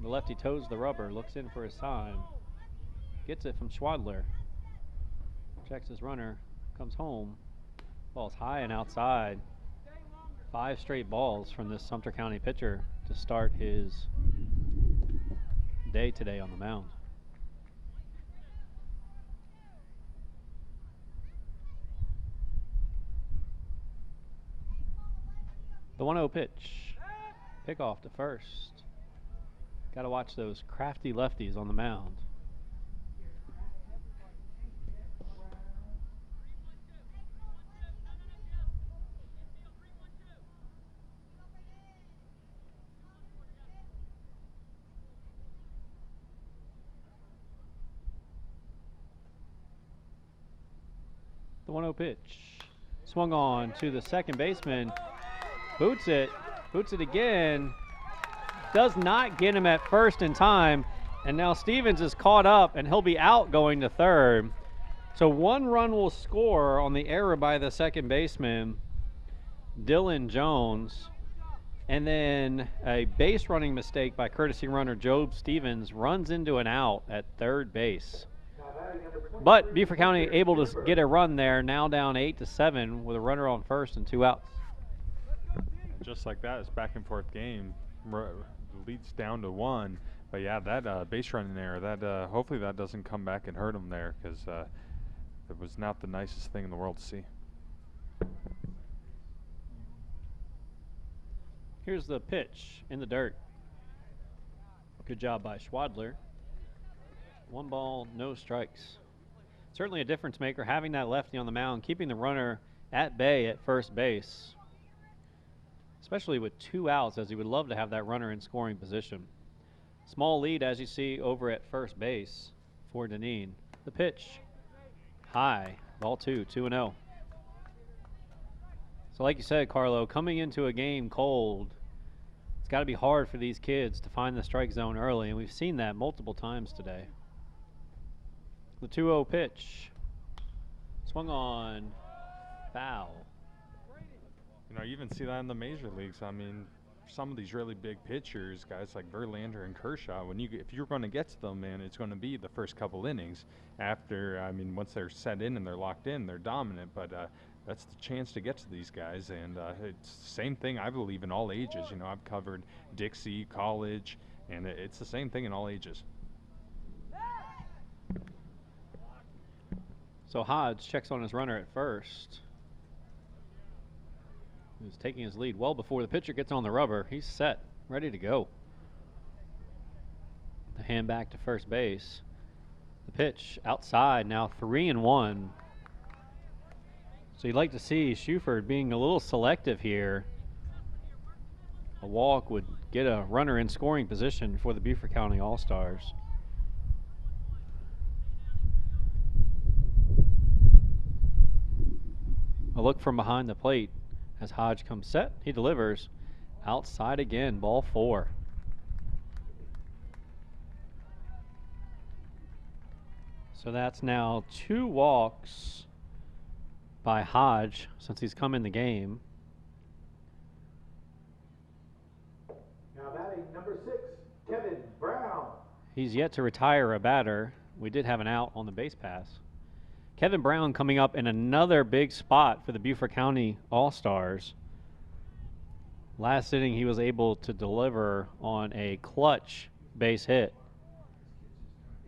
The lefty toes the rubber, looks in for a sign, gets it from Schwadler, checks his runner, comes home. Ball's high and outside. 5 straight balls from this Sumter County pitcher to start his day today on the mound. The 1-0 pitch. Pick off to first. Got to watch those crafty lefties on the mound. The 1-0 pitch. Swung on to the second baseman. Boots it again. Does not get him at first in time. And now Stevens is caught up and he'll be out going to third. So 1 run will score on the error by the second baseman, Dylan Jones. And then a base running mistake by courtesy runner Job Stevens runs into an out at third base. But Beaufort County able to get a run there, now down 8-7 with a runner on first and 2 outs. Just like that, it's back and forth game. Leads down to 1. But yeah, that base running error, that hopefully that doesn't come back and hurt him there, because it was not the nicest thing in the world to see. Here's the pitch in the dirt. Good job by Schwadler. 1 ball, no strikes. Certainly a difference maker having that lefty on the mound, keeping the runner at bay at first base, especially with 2 outs, as he would love to have that runner in scoring position. Small lead, as you see, over at first base for Deneen. The pitch, high, ball 2, 2-0. So like you said, Carlo, coming into a game cold, it's got to be hard for these kids to find the strike zone early, and we've seen that multiple times today. The 2-0 pitch, swung on, foul. You know, you even see that in the major leagues. I mean, some of these really big pitchers, guys like Verlander and Kershaw, if you're going to get to them, man, it's going to be the first couple innings. After, I mean, once they're set in and they're locked in, they're dominant. But that's the chance to get to these guys. And it's the same thing, I believe, in all ages. You know, I've covered Dixie, college, and it's the same thing in all ages. So Hodge checks on his runner at first. He's taking his lead well before the pitcher gets on the rubber. He's set, ready to go. The hand back to first base. The pitch outside, now 3-1. So you'd like to see Schuford being a little selective here. A walk would get a runner in scoring position for the Beaufort County All-Stars. A look from behind the plate as Hodge comes set. He delivers outside again, ball 4. So that's now 2 walks by Hodge since he's come in the game. Now batting number 6, Kevin Brown. He's yet to retire a batter. We did have an out on the base pass. Kevin Brown coming up in another big spot for the Beaufort County All-Stars. Last inning, he was able to deliver on a clutch base hit.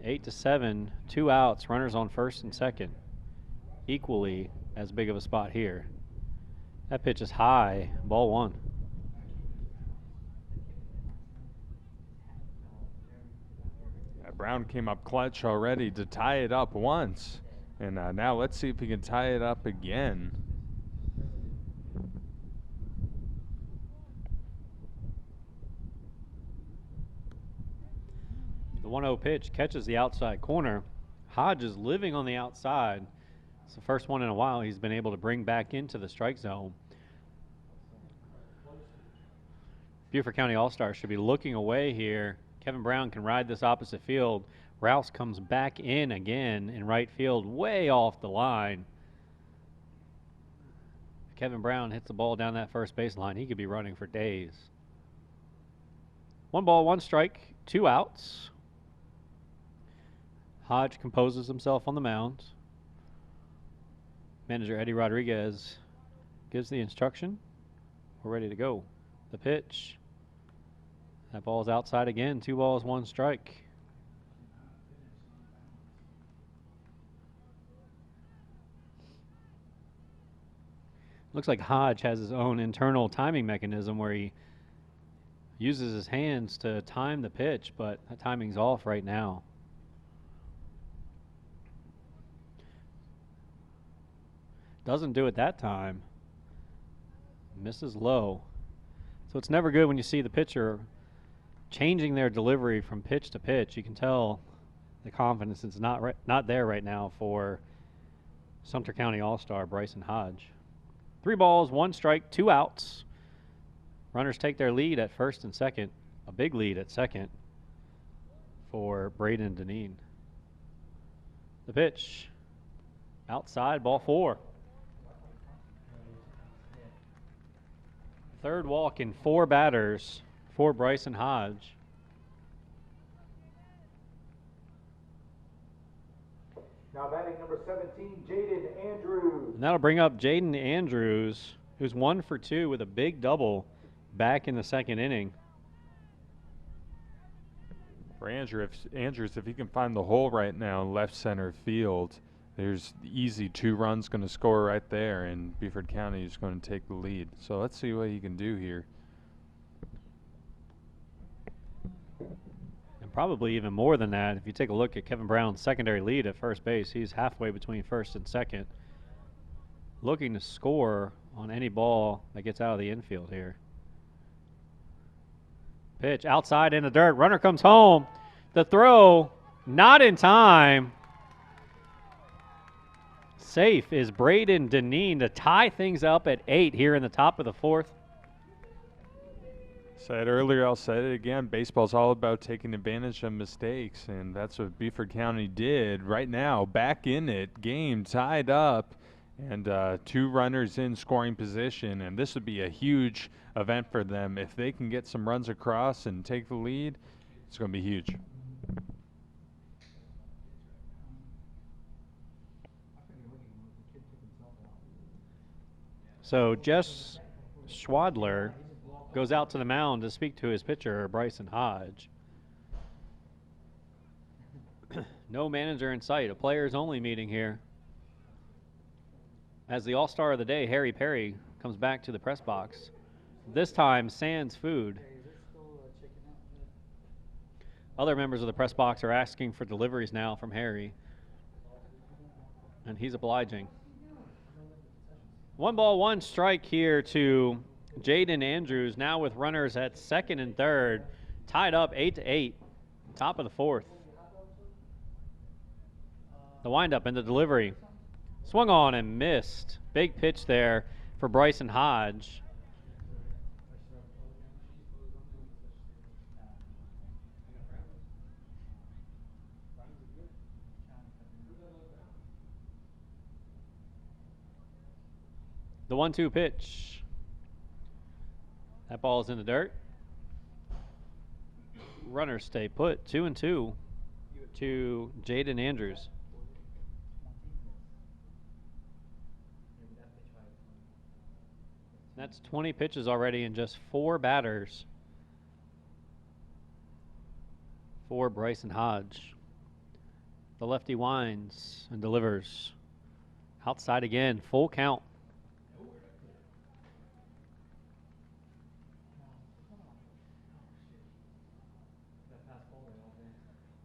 8-7, 2 outs, runners on first and second. Equally as big of a spot here. That pitch is high, ball 1. Brown came up clutch already to tie it up once. And now let's see if he can tie it up again. The 1-0 pitch catches the outside corner. Hodge is living on the outside. It's the first one in a while he's been able to bring back into the strike zone. Beaufort County All-Stars should be looking away here. Kevin Brown can ride this opposite field. Rouse comes back in again in right field, way off the line. Kevin Brown hits the ball down that first baseline. He could be running for days. 1 ball, 1 strike, 2 outs. Hodge composes himself on the mound. Manager Eddie Rodriguez gives the instruction. We're ready to go. The pitch. That ball's outside again. 2 balls, 1 strike. Looks like Hodge has his own internal timing mechanism where he Uses his hands to time the pitch, but the timing's off right now. Doesn't do it that time. Misses low. So it's never good when you see the pitcher changing their delivery from pitch to pitch. You can tell the confidence is not there right now for Sumter County All-Star Bryson Hodge. 3 balls, 1 strike, 2 outs. Runners take their lead at first and second. A big lead at second for Braden Deneen. The pitch. Outside, ball 4. Third walk in 4 batters for Bryson Hodge. Now batting number 17, Jaden Andrews. And that'll bring up Jaden Andrews, who's 1 for 2 with a big double back in the second inning. For Andrews, if he can find the hole right now in left center field, there's easy 2 runs going to score right there, and Beaufort County is going to take the lead. So let's see what he can do here. And probably even more than that, if you take a look at Kevin Brown's secondary lead at first base, he's halfway between first and second, looking to score on any ball that gets out of the infield here. Pitch outside in the dirt. Runner comes home. The throw not in time. Safe is Braden Deneen to tie things up at 8 here in the top of the 4th. Said earlier, I'll say it again, baseball's all about taking advantage of mistakes, and that's what Beaufort County did right now. Back in it, game tied up, and 2 runners in scoring position, and this would be a huge event for them. If they can get some runs across and take the lead, it's going to be huge. So Jess Schwadler goes out to the mound to speak to his pitcher, Bryson Hodge. No manager in sight, a players only meeting here. As the All-Star of the day, Harry Perry, comes back to the press box. This time, sans food. Other members of the press box are asking for deliveries now from Harry, and he's obliging. 1 ball, 1 strike here to Jaden Andrews, now with runners at second and third, tied up 8-8, top of the 4th. The windup and the delivery. Swung on and missed. Big pitch there for Bryson Hodge. The 1-2 pitch. That ball is in the dirt. Runners stay put. 2-2 to Jaden Andrews. That's 20 pitches already in just 4 batters for Bryson Hodge. The lefty winds and delivers. Outside again, full count.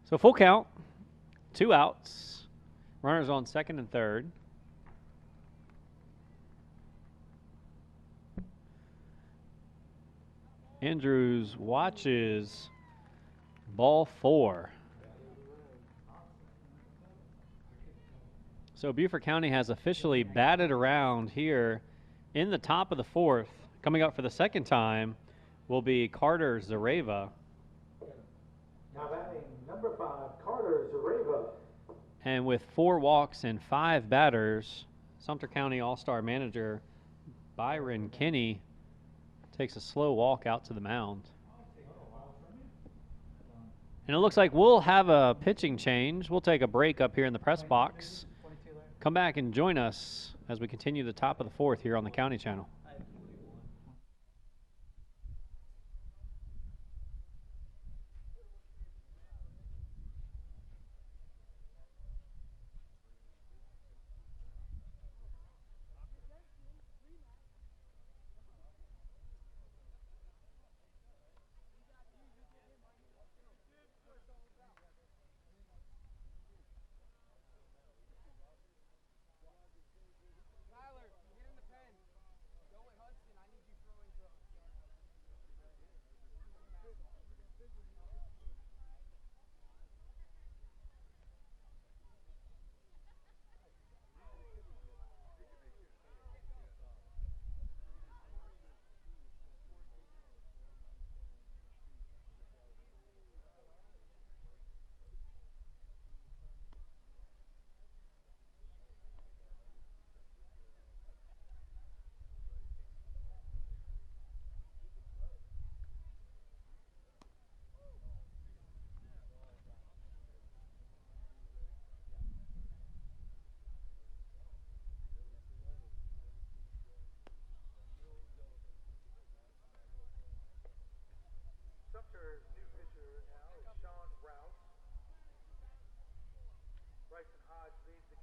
So full count, 2 outs. Runners on second and third. Andrews watches ball 4. So Beaufort County has officially batted around here in the top of the 4th. Coming up for the second time will be Carter Zareva. Now batting number 5, Carter Zareva. And with 4 walks and 5 batters, Sumter County All-Star manager Byron Kinney takes a slow walk out to the mound. And it looks like we'll have a pitching change. We'll take a break up here in the press box. Come back and join us as we continue the top of the 4th here on the County Channel.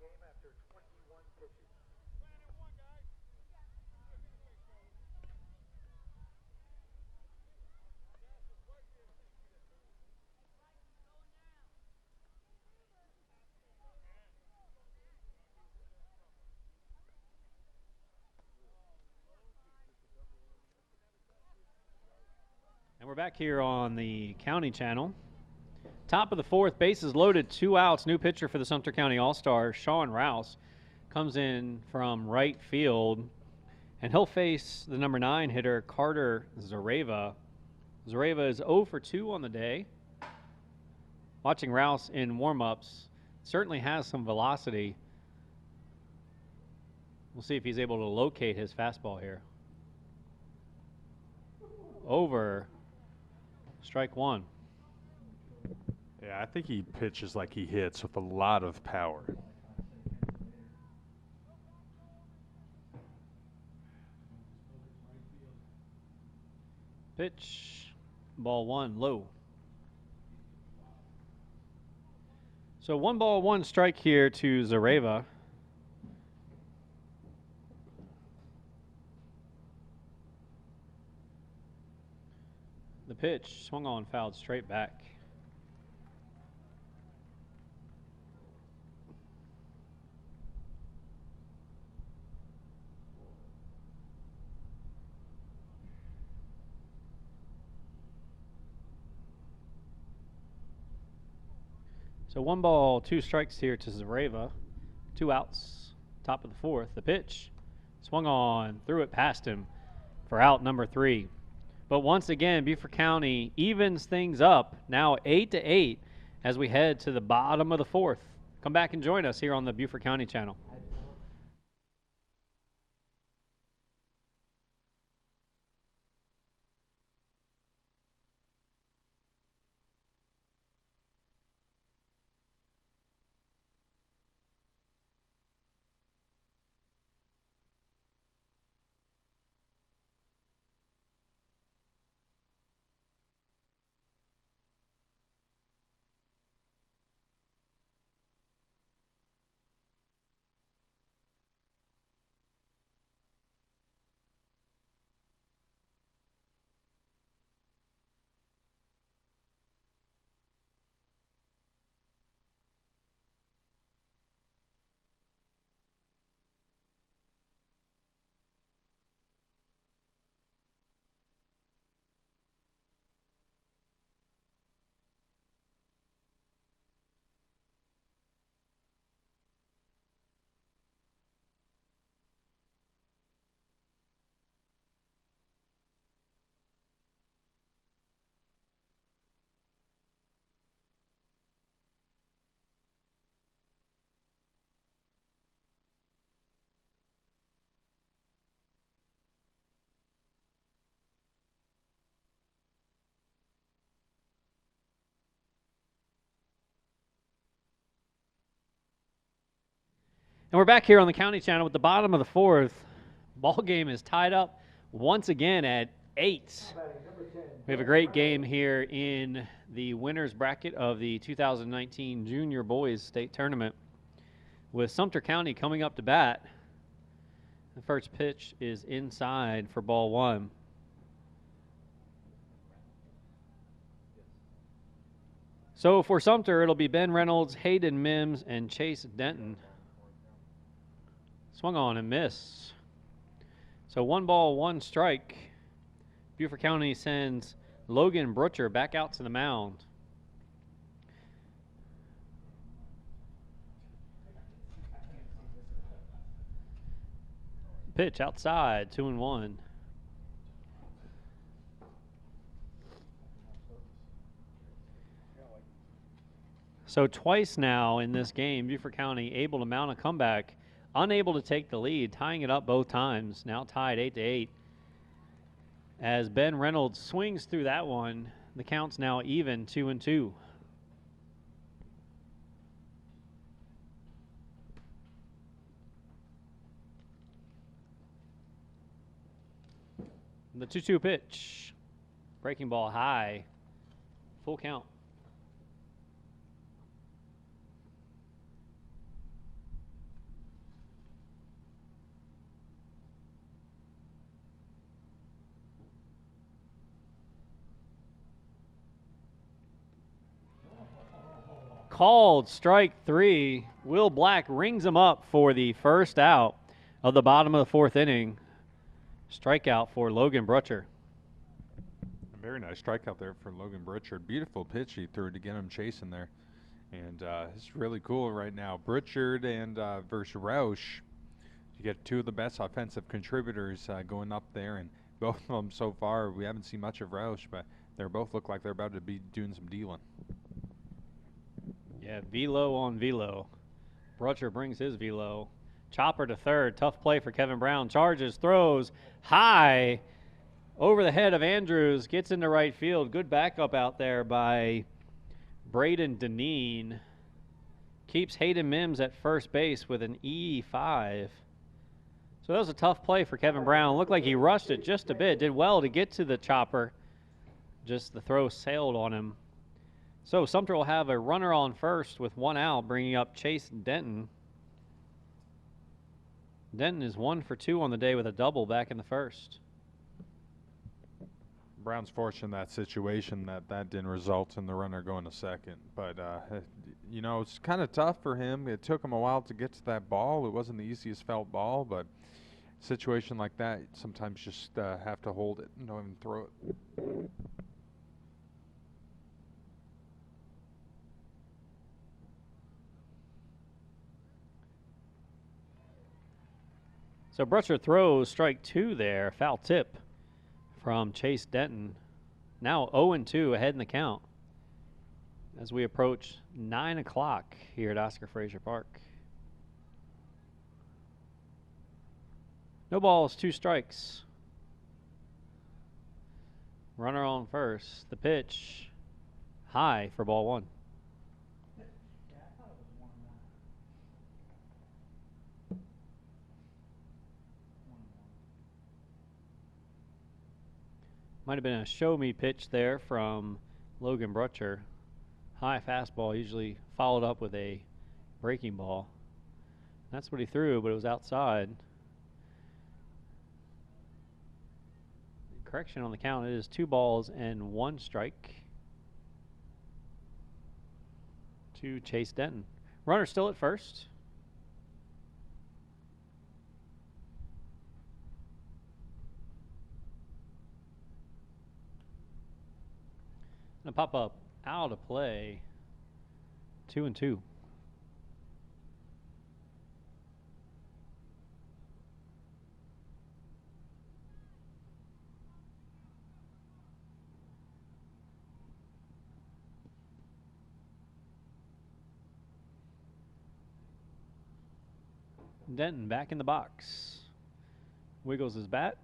game after 21 pitches. And we're back here on the County Channel. Top of the fourth, bases loaded, 2 outs. New pitcher for the Sumter County All-Star, Sean Rouse, comes in from right field, and he'll face the number 9 hitter, Carter Zareva. Zareva is 0 for 2 on the day. Watching Rouse in warm-ups, certainly has some velocity. We'll see if he's able to locate his fastball here. Over. Strike one. Yeah, I think he pitches like he hits with a lot of power. Pitch. Ball one, low. So 1 ball, 1 strike here to Zareva. The pitch swung on, fouled straight back. So 1 ball, 2 strikes here to Zareva. 2 outs, top of the fourth. The pitch swung on, threw it past him for out number 3. But once again, Beaufort County evens things up, now 8-8 as we head to the bottom of the fourth. Come back and join us here on the Beaufort County Channel. And we're back here on the County Channel with the bottom of the fourth. Ball game is tied up once again at 8. We have a great game here in the winners bracket of the 2019 Junior Boys State Tournament with Sumter County coming up to bat. The first pitch is inside for ball 1. So for Sumter, it'll be Ben Reynolds, Hayden Mims, and Chase Denton. Swung on and missed. So 1 ball, 1 strike. Beaufort County sends Logan Brutcher back out to the mound. Pitch outside, 2-1. So twice now in this game, Beaufort County able to mount a comeback, unable to take the lead, tying it up both times, now tied 8-8. As Ben Reynolds swings through that one, the count's now even, 2-2. The 2-2 pitch, breaking ball high, full count. called strike 3. Will Black rings him up for the first out of the bottom of the 4th inning. Strikeout for Logan Brutcher. A very nice strikeout there for Logan Britchard. Beautiful pitch he threw to get him chasing there. And it's really cool right now. Britchard and versus Roush. You get two of the best offensive contributors going up there. And both of them so far, we haven't seen much of Roush, but they both look like they're about to be doing some dealing. Yeah, velo on velo. Brutcher brings his velo. Chopper to third. Tough play for Kevin Brown. Charges, throws high over the head of Andrews. Gets into right field. Good backup out there by Braden Deneen. Keeps Hayden Mims at first base with an E5. So that was a tough play for Kevin Brown. Looked like he rushed it just a bit. Did well to get to the chopper. Just the throw sailed on him. So Sumter will have a runner on first with 1 out, bringing up Chase Denton. Denton is 1 for 2 on the day with a double back in the first. Brown's fortunate in that situation that didn't result in the runner going to second. But, you know, it's kind of tough for him. It took him a while to get to that ball. It wasn't the easiest felt ball, but a situation like that, sometimes just have to hold it and don't even throw it. So Brutcher throws strike 2 there. Foul tip from Chase Denton. Now 0-2 ahead in the count as we approach 9 o'clock here at Oscar Frazier Park. No balls, 2 strikes. Runner on first. The pitch high for ball 1. Might have been a show-me pitch there from Logan Brutcher. High fastball, usually followed up with a breaking ball. That's what he threw, but it was outside. Correction on the count, it is 2 balls and 1 strike to Chase Denton. Runner still at first. Gonna pop up out of play. 2-2. Denton back in the box. Wiggles his bat.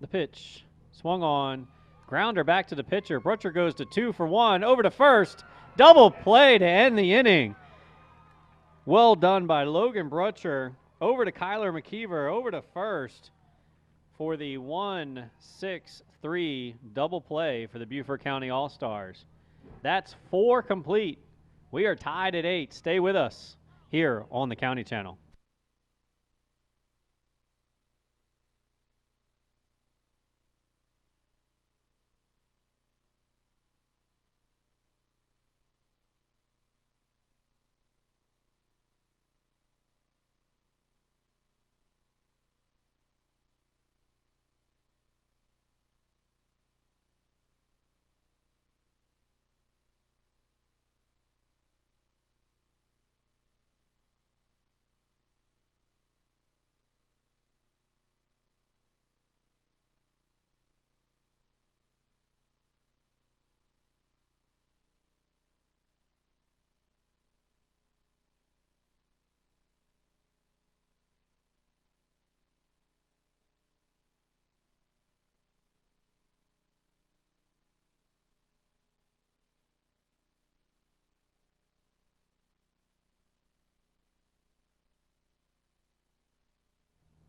The pitch. Swung on. Grounder back to the pitcher. Brutcher goes to 2 for 1. Over to first. Double play to end the inning. Well done by Logan Brutcher. Over to Kyler McKeever. Over to first for the 1-6-3 double play for the Beaufort County All-Stars. That's 4 complete. We are tied at 8. Stay with us here on the County Channel.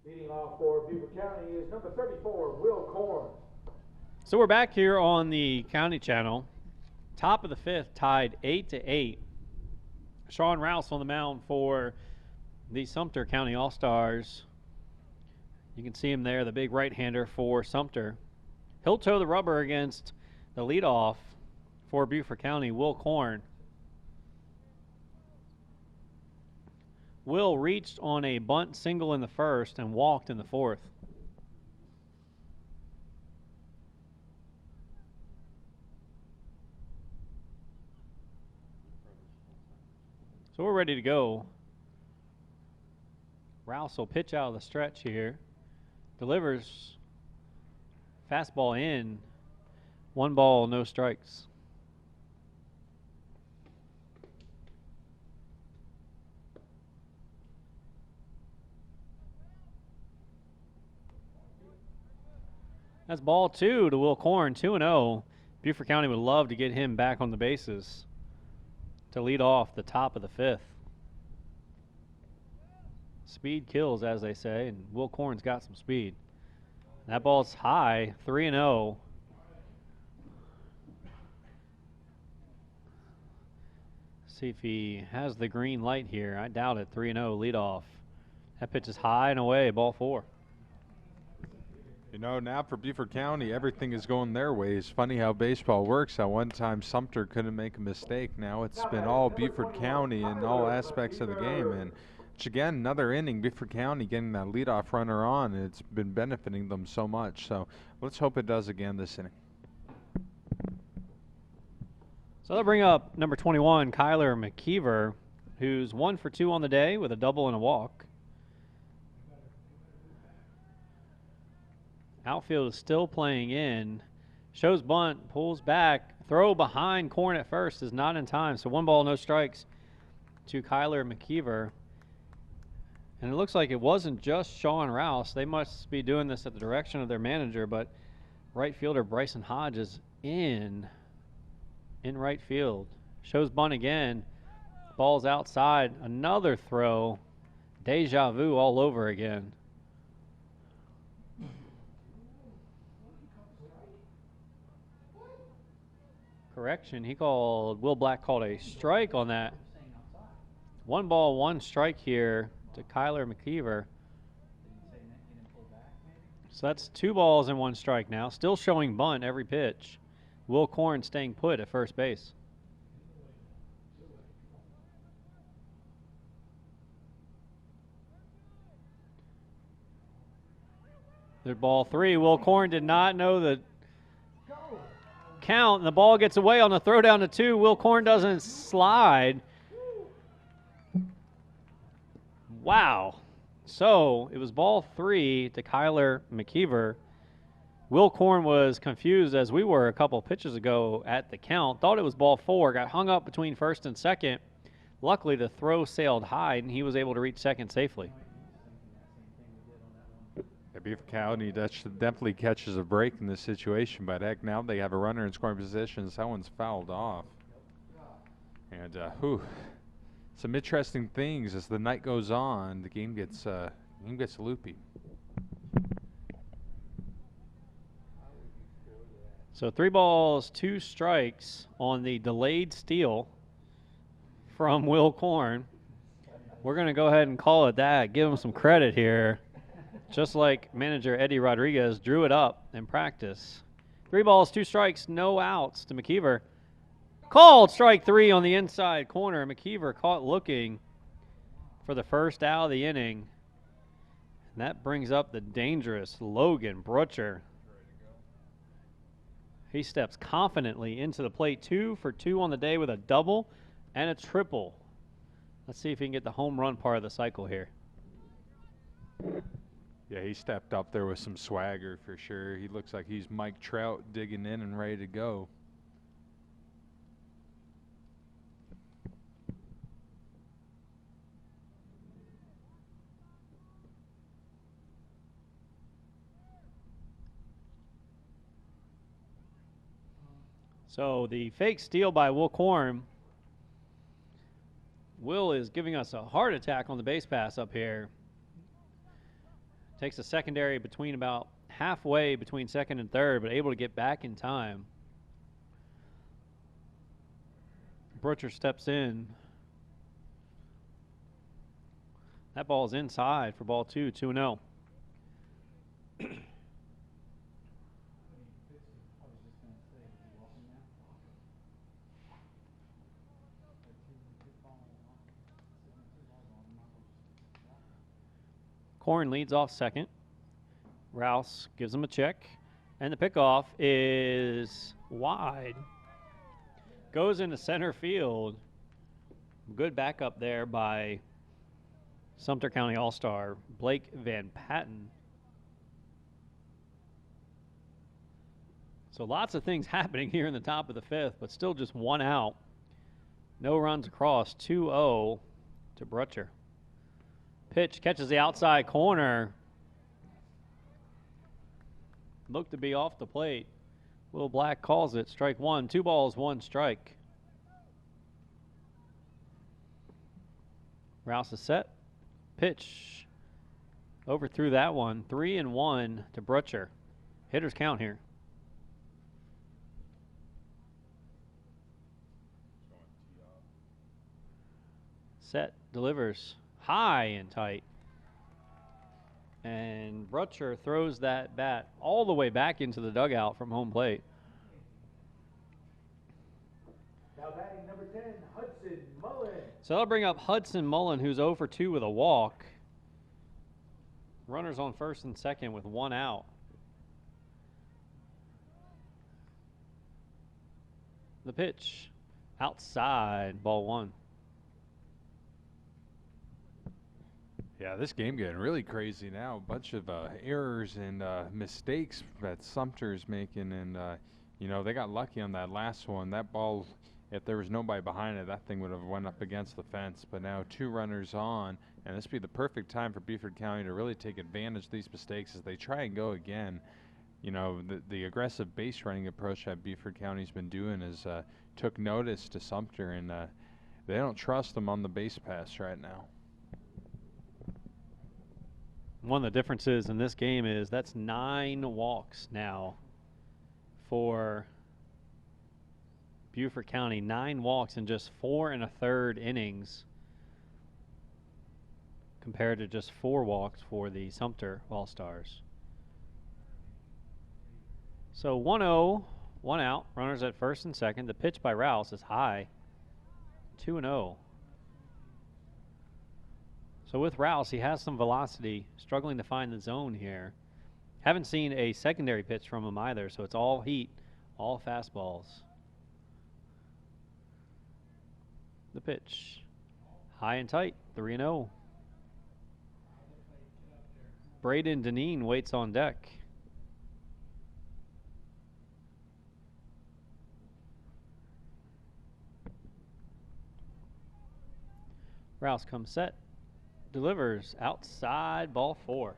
Leading off for Beaufort County is number 34, Will Korn. So we're back here on the County Channel. Top of the 5th, tied 8-8. Sean Rouse on the mound for the Sumter County All-Stars. You can see him there, the big right-hander for Sumter. He'll toe the rubber against the leadoff for Beaufort County, Will Korn. Will reached on a bunt single in the first and walked in the fourth. So we're ready to go. Rouse will pitch out of the stretch here. Delivers. Fastball in. 1 ball, no strikes. That's ball 2 to Will Korn, 2-0. Beaufort County would love to get him back on the bases to lead off the top of the 5th. Speed kills, as they say, and Will Korn's got some speed. That ball's high, 3-0. See if he has the green light here. I doubt it. 3-0 leadoff. That pitch is high and away, ball 4. You know, now for Beaufort County, everything is going their way. It's funny how baseball works. At one time, Sumter couldn't make a mistake. Now it's been all Beaufort County in all aspects of the game. And it's, again, another inning, Beaufort County getting that leadoff runner on. It's been benefiting them so much. So let's hope it does again this inning. So they'll bring up number 21, Kyler McKeever, who's 1 for 2 on the day with a double and a walk. Outfield is still playing in. Shows bunt, pulls back. Throw behind Korn at first is not in time. So 1 ball, no strikes to Kyler McKeever. And it looks like it wasn't just Sean Rouse. They must be doing this at the direction of their manager, but right fielder Bryson Hodge is in right field. Shows bunt again. Ball's outside. Another throw. Deja vu all over again. Correction, Will Black called a strike on that. 1 ball, 1 strike here to Kyler McKeever. So that's 2 balls and 1 strike now. Still showing bunt every pitch. Will Korn staying put at first base. There's ball 3. Will Korn did not know the count, and the ball gets away on the throw down to 2. Will Korn doesn't slide. Wow. So it was ball 3 to Kyler McKeever. Will Korn was confused, as we were a couple of pitches ago at the count. Thought it was ball 4. Got hung up between first and second. Luckily, the throw sailed high, and he was able to reach second safely. Yeah, Beaufort County definitely catches a break in this situation, but heck, now they have a runner in scoring position. Someone's fouled off. And, some interesting things as the night goes on. The game gets loopy. So 3 balls, 2 strikes on the delayed steal from Will Korn. We're going to go ahead and call it that. Give him some credit here. Just like manager Eddie Rodriguez drew it up in practice. 3 balls, 2 strikes, no outs to McKeever. Called strike 3 on the inside corner. McKeever caught looking for the first out of the inning. And that brings up the dangerous Logan Brutcher. He steps confidently into the plate. 2 for 2 on the day with a double and a triple. Let's see if he can get the home run part of the cycle here. Yeah, he stepped up there with some swagger for sure. He looks like he's Mike Trout digging in and ready to go. So the fake steal by Will Korn. Will is giving us a heart attack on the base pass up here. Takes a secondary between about halfway between second and third, but able to get back in time. Brutcher steps in. That ball's inside for ball 2, 2-0. Corn leads off second. Rouse gives him a check. And the pickoff is wide. Goes into center field. Good backup there by Sumter County All-Star Blake Van Patten. So lots of things happening here in the top of the fifth, but still just one out. No runs across, 2-0 to Brutcher. Pitch catches the outside corner. Looked to be off the plate. Will Black calls it, strike one. 2 balls, 1 strike. Rouse is set. Pitch. Overthrew that one. 3-1 to Brutcher. Hitters count here. Set, delivers high and tight. And Brutcher throws that bat all the way back into the dugout from home plate. Now batting number 10, Hudson Mullen. So that'll bring up Hudson Mullen, who's 0 for 2 with a walk. Runners on first and second with 1 out. The pitch, outside, ball 1. Yeah, this game getting really crazy now. A bunch of errors and mistakes that Sumter's making, and you know, they got lucky on that last one. That ball, if there was nobody behind it, that thing would have went up against the fence. But now 2 runners on, and this would be the perfect time for Beaufort County to really take advantage of these mistakes as they try and go again. You know, the aggressive base running approach that Beaufort County's been doing is took notice to Sumter, and they don't trust them on the base pass right now. One of the differences in this game is that's 9 walks now for Beaufort County. 9 walks in just 4 1/3 innings compared to just 4 walks for the Sumter All-Stars. So 1-0, 1 out, runners at first and second. The pitch by Rouse is high, 2-0. So with Rouse, he has some velocity, struggling to find the zone here. Haven't seen a secondary pitch from him either, so it's all heat, all fastballs. The pitch, high and tight, 3-0. Braden Deneen waits on deck. Rouse comes set. Delivers outside, ball 4.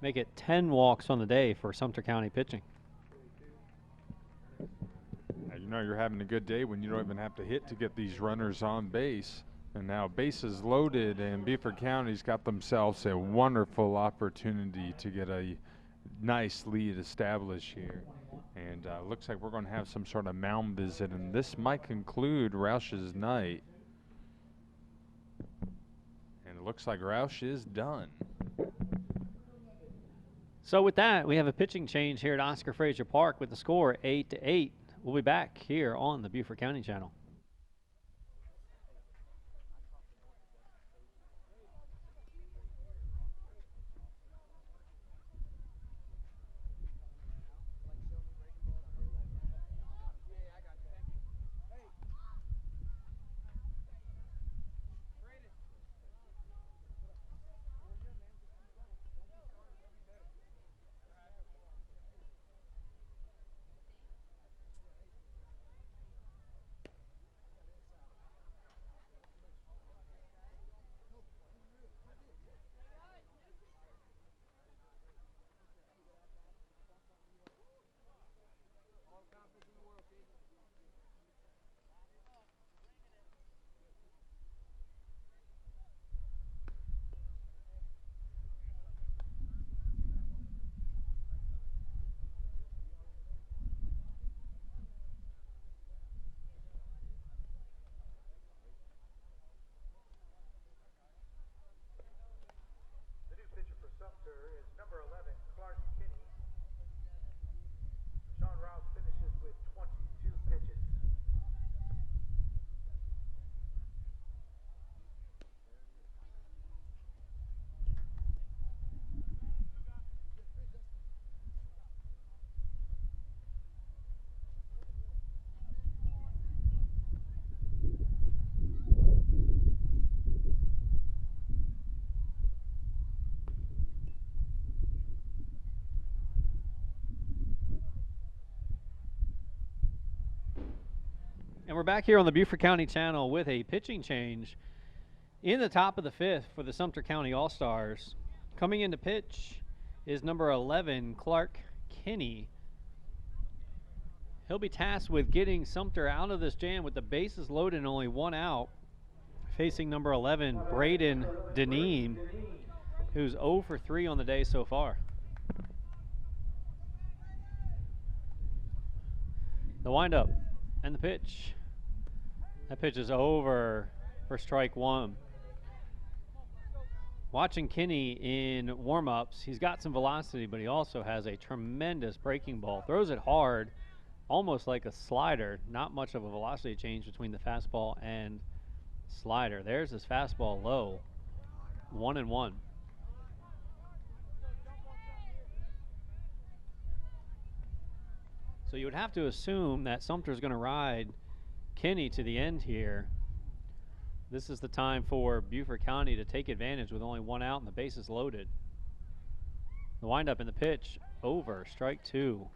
Make it 10 walks on the day for Sumter County pitching. You know you're having a good day when you don't even have to hit to get these runners on base. And now bases loaded, and Beaufort County's got themselves a wonderful opportunity to get a nice lead established here. And looks like we're going to have some sort of mound visit, and this might conclude Roush's night. Looks like Roush is done. So with that, we have a pitching change here at Oscar Frazier Park with the score 8-8. We'll be back here on the Beaufort County Channel. we're back here on the Beaufort County channel with a pitching change in the top of the 5th for the Sumter County All-Stars. Coming in to pitch is number 11, Clark Kinney. He'll be tasked with getting Sumter out of this jam with the bases loaded and only 1 out. Facing number 11, Braden Deneen, who's 0 for 3 on the day so far. The windup and the pitch. That pitch is over for strike 1. Watching Kinney in warm-ups, he's got some velocity, but he also has a tremendous breaking ball. Throws it hard, almost like a slider. Not much of a velocity change between the fastball and slider. There's his fastball low. 1-1. So you would have to assume that Sumter's going to ride Kinney to the end here. This is the time for Beaufort County to take advantage with only 1 out and the bases loaded. The windup in the pitch over, strike 2.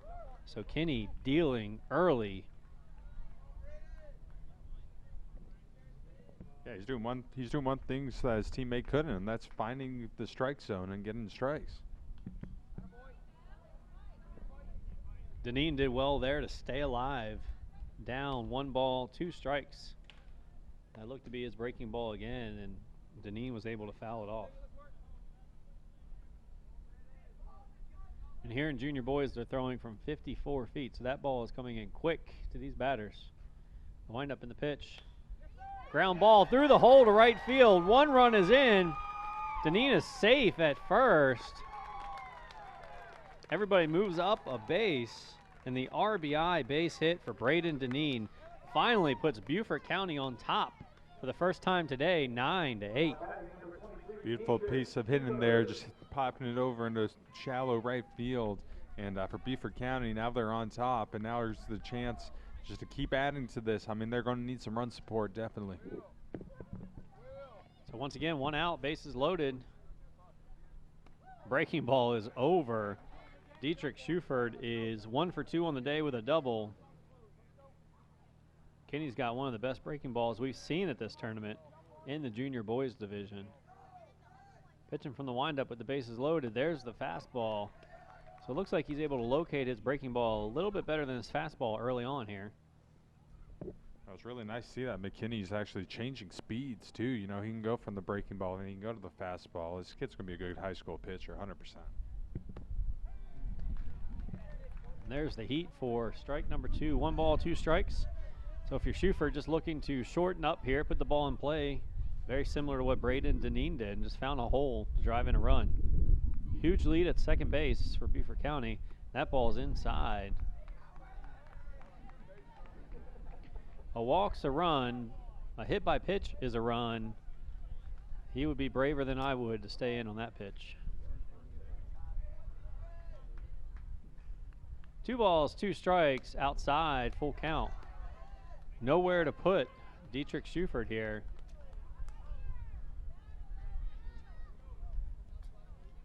So Kinney dealing early. Yeah, he's doing one thing that his teammate couldn't, and that's finding the strike zone and getting strikes. Deneen did well there to stay alive. Down 1 ball, 2 strikes. That looked to be his breaking ball again, and Deneen was able to foul it off. And here in junior boys, they're throwing from 54 feet, so that ball is coming in quick to these batters. The windup in the pitch. Ground ball through the hole to right field. 1 run is in. Deneen is safe at first. Everybody moves up a base, and the RBI base hit for Braden Deneen finally puts Beaufort County on top for the first time today, 9-8. Beautiful piece of hitting there, just popping it over into shallow right field. And for Beaufort County, now they're on top, and now there's the chance just to keep adding to this. I mean, they're going to need some run support, definitely. So once again, 1 out, bases loaded. Breaking ball is over. Dietrich Schuford is 1 for 2 on the day with a double. Kinney's got one of the best breaking balls we've seen at this tournament in the junior boys division. Pitching from the windup with the bases loaded. There's the fastball. So it looks like he's able to locate his breaking ball a little bit better than his fastball early on here. That was really nice to see that. McKinney's actually changing speeds, too. You know, he can go from the breaking ball and he can go to the fastball. This kid's going to be a good high school pitcher, 100%. And there's the heat for strike number 2. 1 ball, 2 strikes. So if you're Schuford just looking to shorten up here, put the ball in play, very similar to what Braden Deneen did, and just found a hole to drive in a run. Huge lead at second base for Beaufort County. That ball's inside. A walk's a run. A hit by pitch is a run. He would be braver than I would to stay in on that pitch. 2 balls, 2 strikes, outside, full count. Nowhere to put Dietrich Schuford here.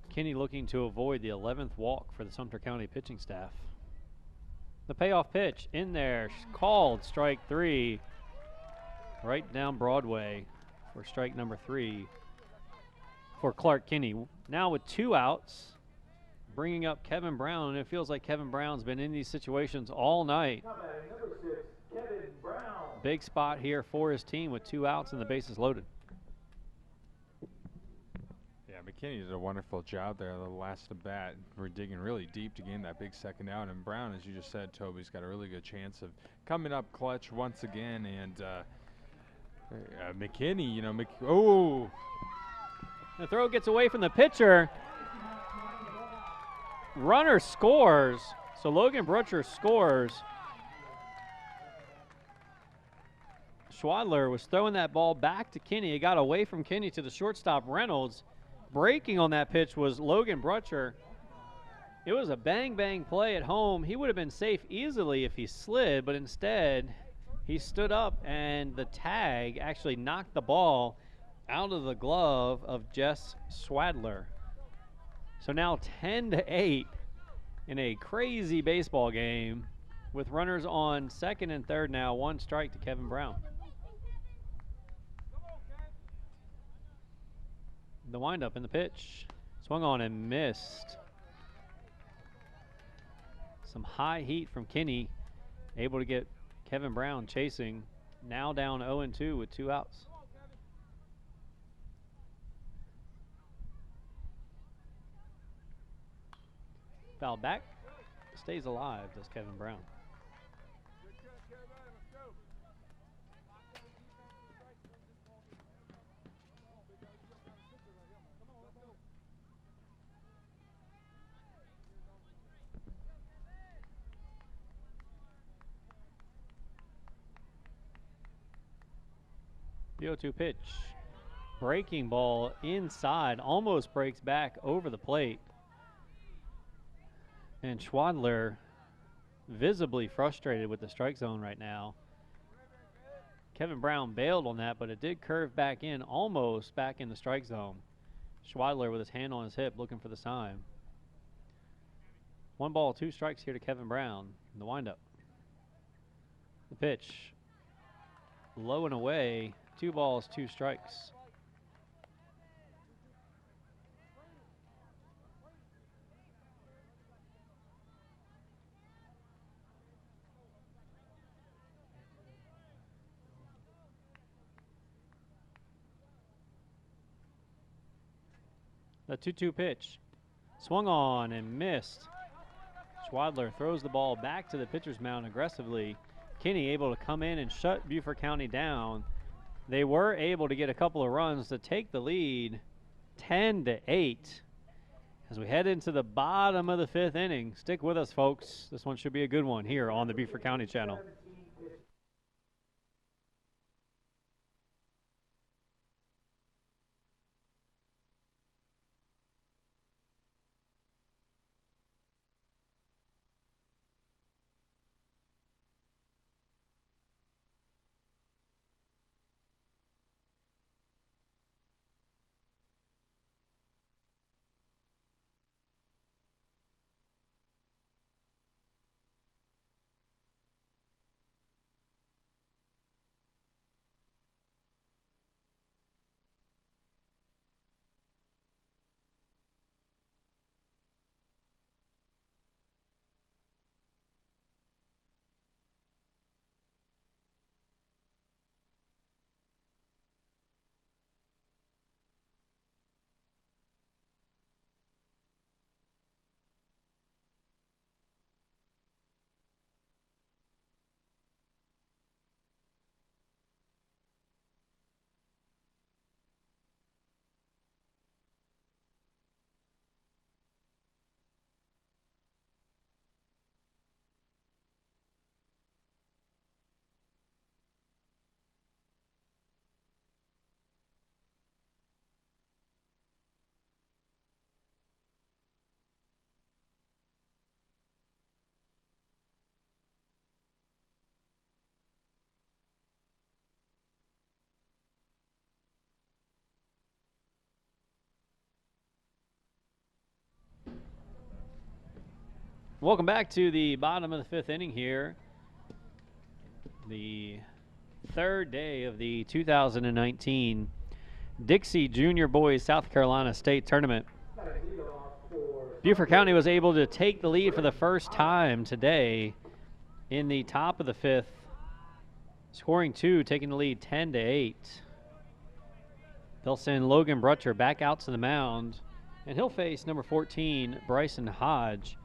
Kinney looking to avoid the 11th walk for the Sumter County pitching staff. The payoff pitch in there, called strike 3. Right down Broadway for strike number 3 for Clark Kinney. Now with 2 outs, bringing up Kevin Brown, and it feels like Kevin Brown's been in these situations all night. Big spot here for his team with 2 outs and the bases loaded. Yeah, McKinney did a wonderful job there the last at bat. We're digging really deep to gain that big second out. And Brown, as you just said, Toby's got a really good chance of coming up clutch once again. And McKinney, you know, The throw gets away from the pitcher. Runner scores. So Logan Brutcher scores. Schwadler was throwing that ball back to Kinney. It got away from Kinney to the shortstop, Reynolds. Breaking on that pitch was Logan Brutcher. It was a bang-bang play at home. He would have been safe easily if he slid, but instead he stood up and the tag actually knocked the ball out of the glove of Jess Schwadler. So now 10-8 in a crazy baseball game. with runners on second and third now. 1 strike to Kevin Brown. The windup in the pitch. Swung on and missed. Some high heat from Kinney. Able to get Kevin Brown chasing. Now down 0-2 with 2 outs. Foul back. Stays alive, does Kevin Brown. The 0-2 pitch. Breaking ball inside. Almost breaks back over the plate. And Schwadler visibly frustrated with the strike zone right now. Kevin Brown bailed on that, but it did curve back in, almost back in the strike zone. Schwadler with his hand on his hip looking for the sign. 1 ball, 2 strikes here to Kevin Brown. The windup. The pitch. Low and away. 2 balls, 2 strikes. The 2-2 pitch. Swung on and missed. Schwadler throws the ball back to the pitcher's mound aggressively. Kinney able to come in and shut Beaufort County down. They were able to get a couple of runs to take the lead 10-8 as we head into the bottom of the 5th inning. Stick with us, folks. This one should be a good one here on the Beaufort County channel. Welcome back to the bottom of the 5th inning here. The 3rd day of the 2019 Dixie Junior Boys South Carolina State Tournament. Beaufort County was able to take the lead for the first time today in the top of the 5th, scoring 2, taking the lead 10-8. They'll send Logan Brutcher back out to the mound, and he'll face number 14, Bryson Hodge,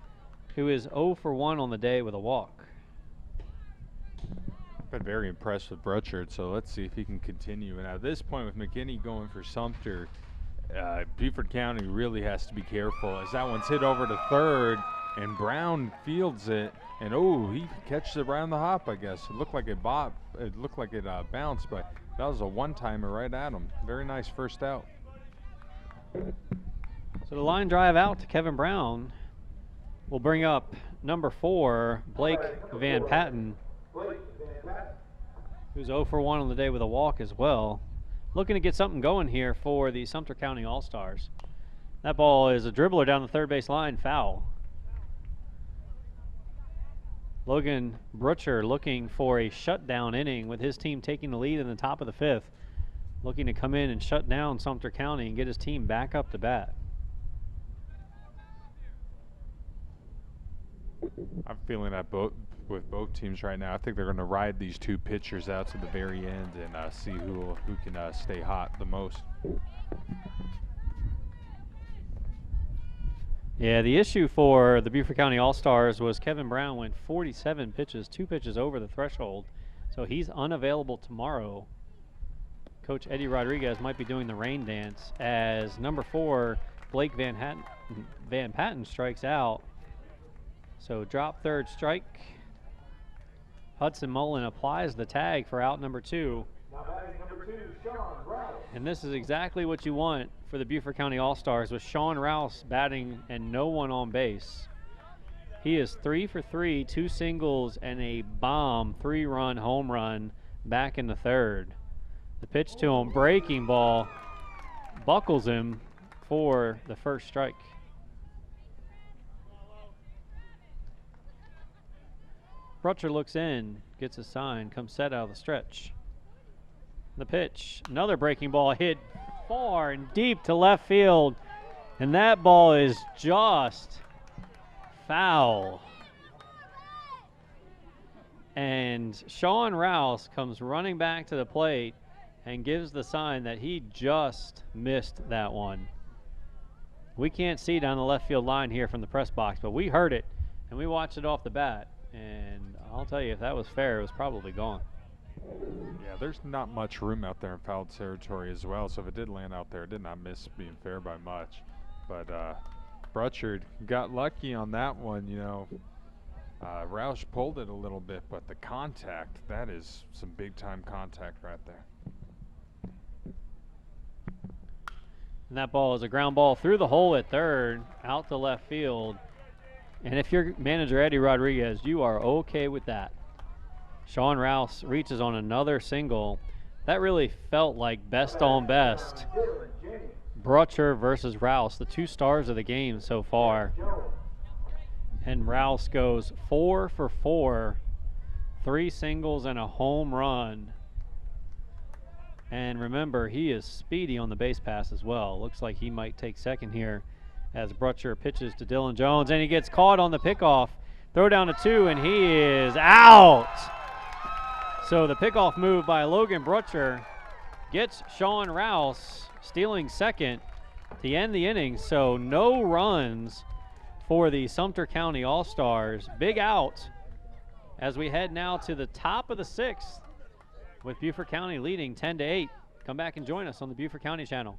who is 0 for 1 on the day with a walk. I've been very impressed with Brutchard, so let's see if he can continue. And at this point, with McKinney going for Sumter, Beaufort County really has to be careful as that one's hit over to third, and Brown fields it, and he catches it around the hop, I guess. It looked like it bounced, but that was a one-timer right at him. Very nice first out. So the line drive out to Kevin Brown will bring up number 4, Blake Van Patten, who's 0 for 1 on the day with a walk as well. Looking to get something going here for the Sumter County All-Stars. That ball is a dribbler down the third base line, foul. Logan Brutcher looking for a shutdown inning with his team taking the lead in the top of the 5th, looking to come in and shut down Sumter County and get his team back up to bat. I'm feeling that with both teams right now. I think they're going to ride these two pitchers out to the very end and see who can stay hot the most. Yeah, the issue for the Beaufort County All-Stars was Kevin Brown went 47 pitches, 2 pitches over the threshold, so he's unavailable tomorrow. Coach Eddie Rodriguez might be doing the rain dance as number 4, Blake Van Patten strikes out. So drop third strike. Hudson Mullen applies the tag for out number 2. Now batting number 2, Sean Rouse. And this is exactly what you want for the Beaufort County All-Stars with Sean Rouse batting and no one on base. He is 3 for 3, 2 singles and a bomb 3-run home run back in the 3rd. The pitch to him, breaking ball, buckles him for the first strike. Brutcher looks in, gets a sign, comes set out of the stretch. The pitch, another breaking ball hit far and deep to left field, and that ball is just foul. And Sean Rouse comes running back to the plate and gives the sign that he just missed that one. We can't see down the left field line here from the press box, but we heard it and we watched it off the bat, and I'll tell you, if that was fair, it was probably gone. Yeah, there's not much room out there in foul territory as well, so if it did land out there, it did not miss being fair by much. But Brutchard got lucky on that one, you know. Roush pulled it a little bit, but the contact, that is some big-time contact right there. And that ball is a ground ball through the hole at third, out to left field. And if you're manager Eddie Rodriguez, you are okay with that. Sean Rouse reaches on another single. That really felt like best on best. Brutcher versus Rouse, the 2 stars of the game so far. And Rouse goes 4 for 4, 3 singles and a home run. And remember, he is speedy on the base pass as well. Looks like he might take second here as Brutcher pitches to Dylan Jones, and he gets caught on the pickoff. Throw down to 2, and he is out. So the pickoff move by Logan Brutcher gets Sean Rouse stealing second to end the inning. So no runs for the Sumter County All-Stars. Big out as we head now to the top of the 6th with Beaufort County leading 10-8. Come back and join us on the Beaufort County channel.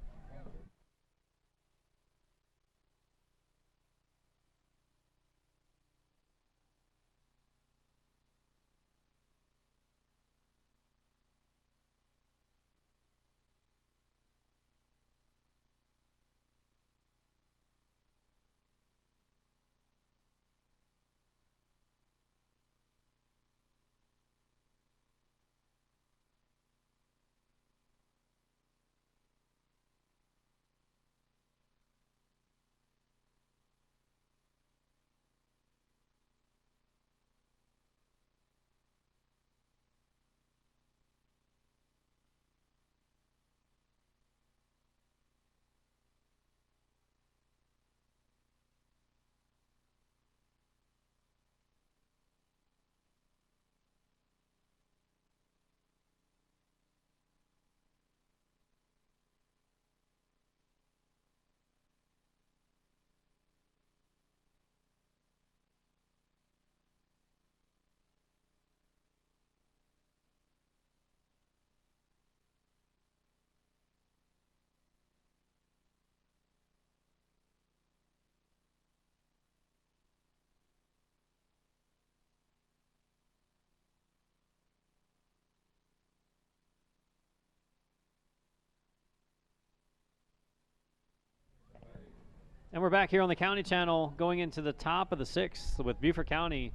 And we're back here on the County Channel going into the top of the 6th with Beaufort County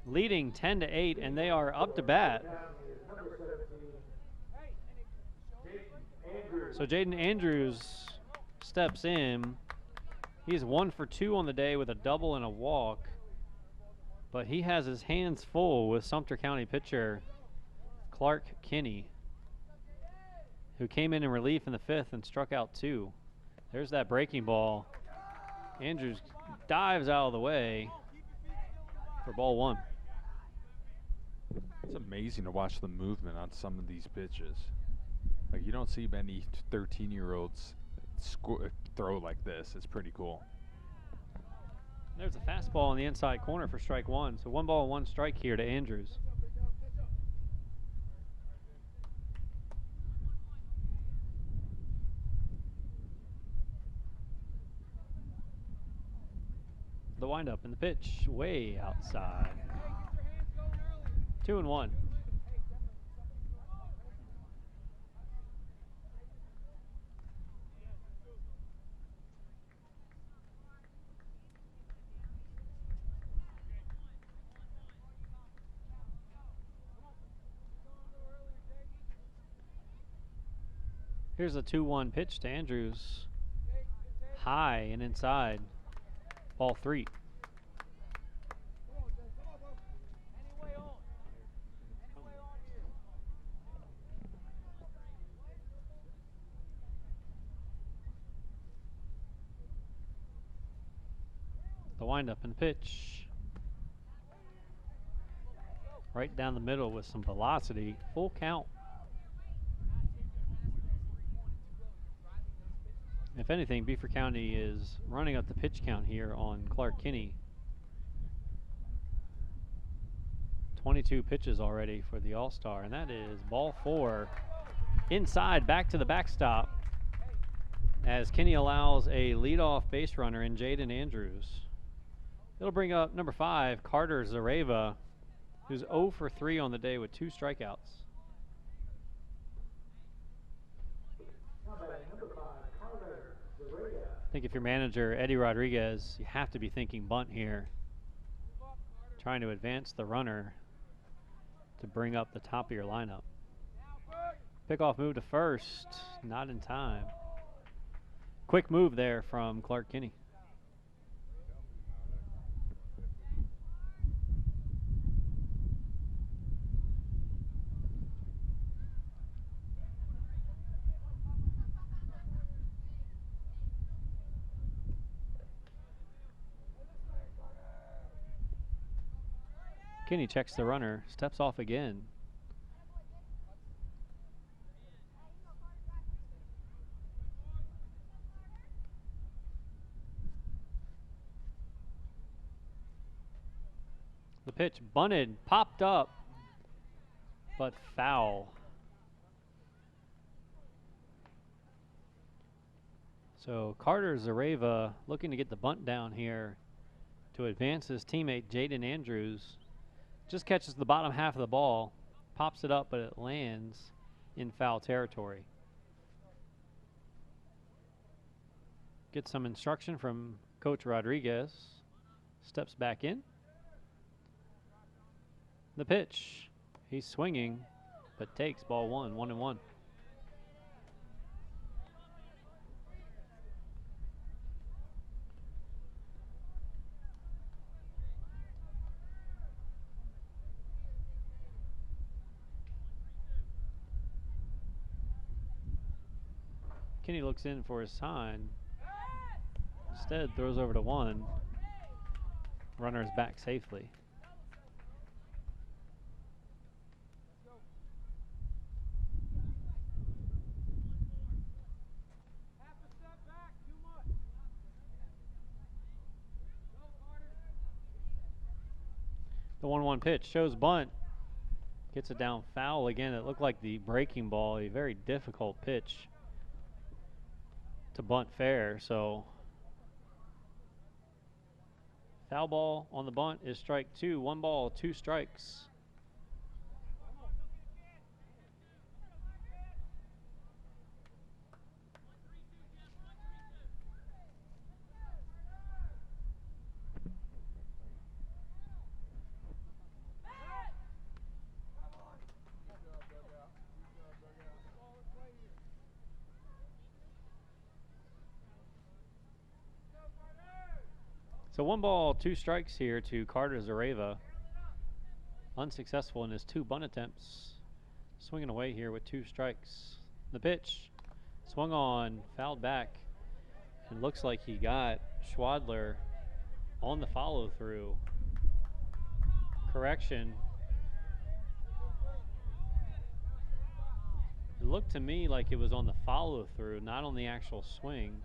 leading 10-8, and they are up to bat. So Jaden Andrews steps in. He's 1 for 2 on the day with a double and a walk. But he has his hands full with Sumter County pitcher Clark Kinney, who came in relief in the 5th and struck out 2. There's that breaking ball. Andrews dives out of the way for ball 1. It's amazing to watch the movement on some of these pitches. Like, you don't see many 13-year-olds throw like this. It's pretty cool. There's a fastball in the inside corner for strike 1. So 1 ball, 1 strike here to Andrews. The windup and the pitch way outside. 2-1. Here's a 2-1 pitch to Andrews. High and inside. Ball 3. The windup and pitch. Right down the middle with some velocity. Full count. If anything, Beaufort County is running up the pitch count here on Clark Kinney. 22 pitches already for the All-Star, and that is ball 4. Inside, back to the backstop, as Kinney allows a leadoff base runner in Jaden Andrews. It'll bring up number 5, Carter Zareva, who's 0 for 3 on the day with 2 strikeouts. I think if you're manager Eddie Rodriguez, you have to be thinking bunt here. Trying to advance the runner to bring up the top of your lineup. Pickoff move to first, not in time. Quick move there from Clark Kinney. Kinney checks the runner, steps off again. The pitch bunted, popped up, but foul. So Carter Zareva looking to get the bunt down here to advance his teammate Jaden Andrews. Just catches the bottom half of the ball, pops it up, but it lands in foul territory. Gets some instruction from Coach Rodriguez. Steps back in. The pitch. He's swinging, but takes ball 1, 1-1. Kinney looks in for his sign. Instead, throws over to 1. Runner is back safely. The 1-1 pitch shows bunt. Gets it down foul again. It looked like the breaking ball, a very difficult pitch to bunt fair. So foul ball on the bunt is strike 2. 1 ball, 2 strikes. So 1 ball, 2 strikes here to Carter Zareva. Unsuccessful in his 2 bunt attempts. Swinging away here with 2 strikes. The pitch swung on, fouled back. And looks like he got Schwadler on the follow through. Correction. It looked to me like it was on the follow through, not on the actual swing.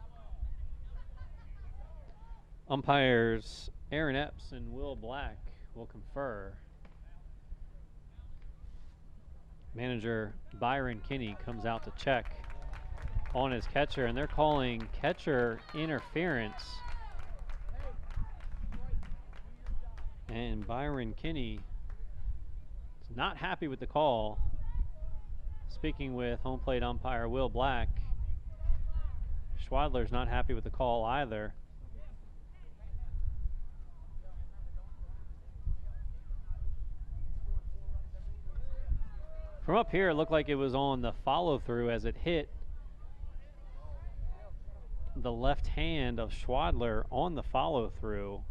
Umpires Aaron Epps and Will Black will confer. Manager Byron Kinney comes out to check on his catcher, and they're calling catcher interference. And Byron Kinney is not happy with the call. Speaking with home plate umpire Will Black, Schwadler's not happy with the call either. From up here, it looked like it was on the follow-through as it hit the left hand of Schwadler on the follow-through.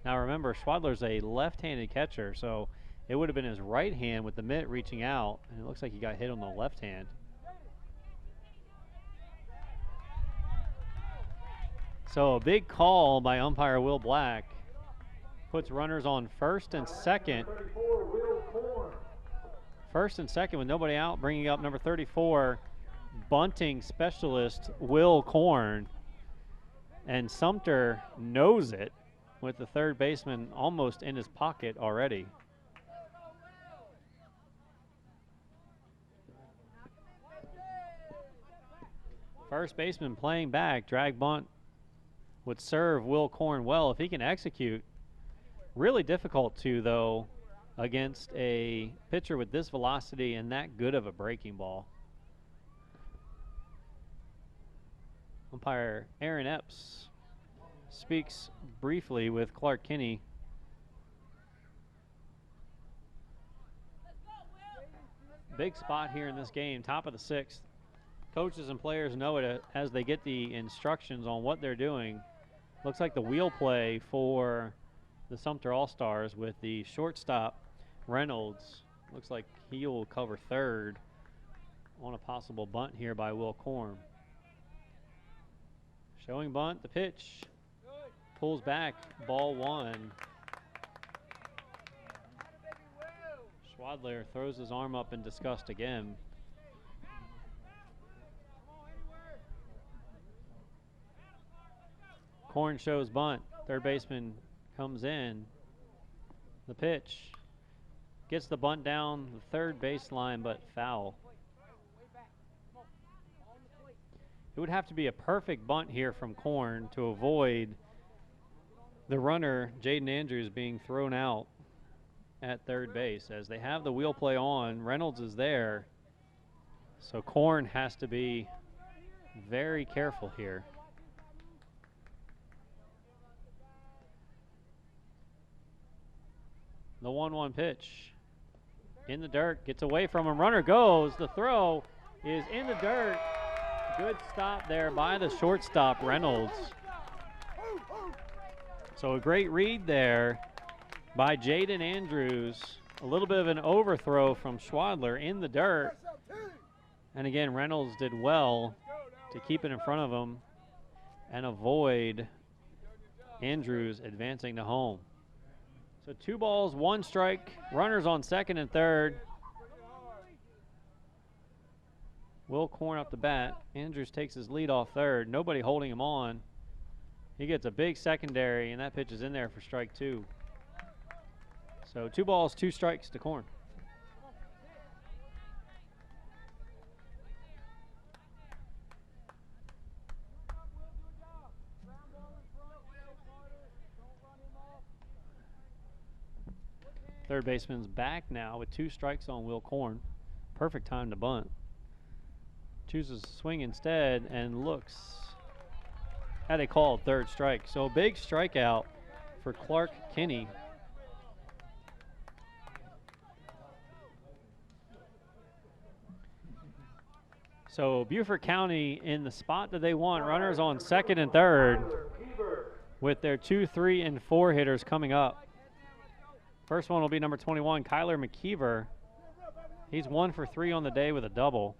Now remember, Schwadler's a left-handed catcher, so it would have been his right hand with the mitt reaching out, and it looks like he got hit on the left hand. So a big call by umpire Will Black puts runners on first and second. First and second with nobody out, bringing up number 34, bunting specialist Will Korn. And Sumter knows it with the third baseman almost in his pocket already. First baseman playing back, drag bunt would serve Will Korn well if he can execute. Really difficult to, though, against a pitcher with this velocity and that good of a breaking ball. Umpire Aaron Epps speaks briefly with Clark Kinney. Big spot here in this game, top of the 6th. Coaches and players know it as they get the instructions on what they're doing. Looks like the wheel play for the Sumter All-Stars with the shortstop Reynolds. Looks like he will cover third on a possible bunt here by Will Korn. Showing bunt, the pitch. Pulls back, ball 1. Schwadler throws his arm up in disgust again. Korn shows bunt. Third baseman comes in. The pitch. Gets the bunt down the third baseline, but foul. It would have to be a perfect bunt here from Korn to avoid the runner, Jaden Andrews, being thrown out at third base. As they have the wheel play on, Reynolds is there. So Korn has to be very careful here. The 1-1 pitch. In the dirt, gets away from him. Runner goes. The throw is in the dirt. Good stop there by the shortstop, Reynolds. So a great read there by Jaden Andrews. A little bit of an overthrow from Schwadler in the dirt. And again, Reynolds did well to keep it in front of him and avoid Andrews advancing to home. So 2 balls, 1 strike, runners on second and third. Will Korn up the bat. Andrews takes his lead off third. Nobody holding him on. He gets a big secondary, and that pitch is in there for strike 2. So 2 balls, 2 strikes to Korn. Third baseman's back now with 2 strikes on Will Korn. Perfect time to bunt. Chooses to swing instead and looks at a called third strike. So a big strikeout for Clark Kinney. So Beaufort County in the spot that they want, runners on second and third with their 2, 3, and 4 hitters coming up. First one will be number 21, Kyler McKeever. He's 1 for 3 on the day with a double.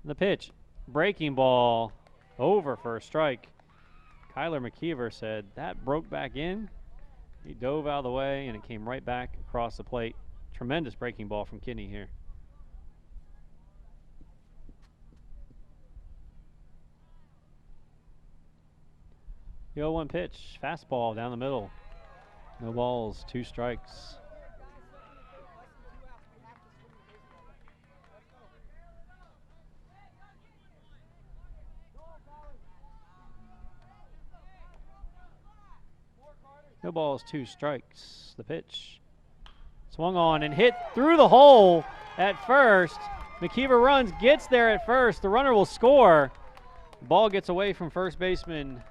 The pitch, breaking ball, over for a strike. Kyler McKeever said that broke back in. He dove out of the way, and it came right back across the plate. Tremendous breaking ball from Kinney here. The 0-1 pitch, fastball down the middle. No balls, 2 strikes. No balls, 2 strikes. The pitch. Swung on and hit through the hole at first. McKeever runs, gets there at first. The runner will score. Ball gets away from first baseman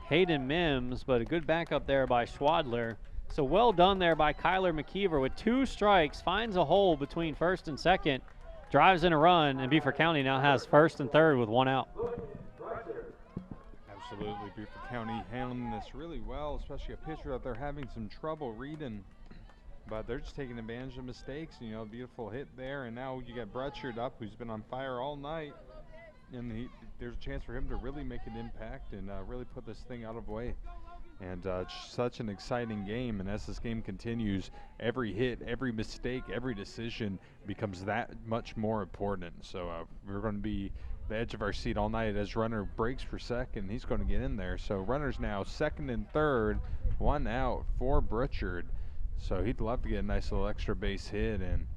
Hayden Mims, but a good backup there by Schwadler. So well done there by Kyler McKeever with 2 strikes. Finds a hole between first and second. Drives in a run, and Beaufort County now has first and third with 1 out. Absolutely, Beaufort County handling this really well, especially a pitcher that they're having some trouble reading. But they're just taking advantage of mistakes. You know, beautiful hit there, and now you got Brutchard up, who's been on fire all night. And there's a chance for him to really make an impact and really put this thing out of way. And such an exciting game. And as this game continues, every hit, every mistake, every decision becomes that much more important. So we're going to be the edge of our seat all night as runner breaks for second. He's going to get in there. So runners now second and third, 1 out for Brutchard. So he'd love to get a nice little extra base hit. And,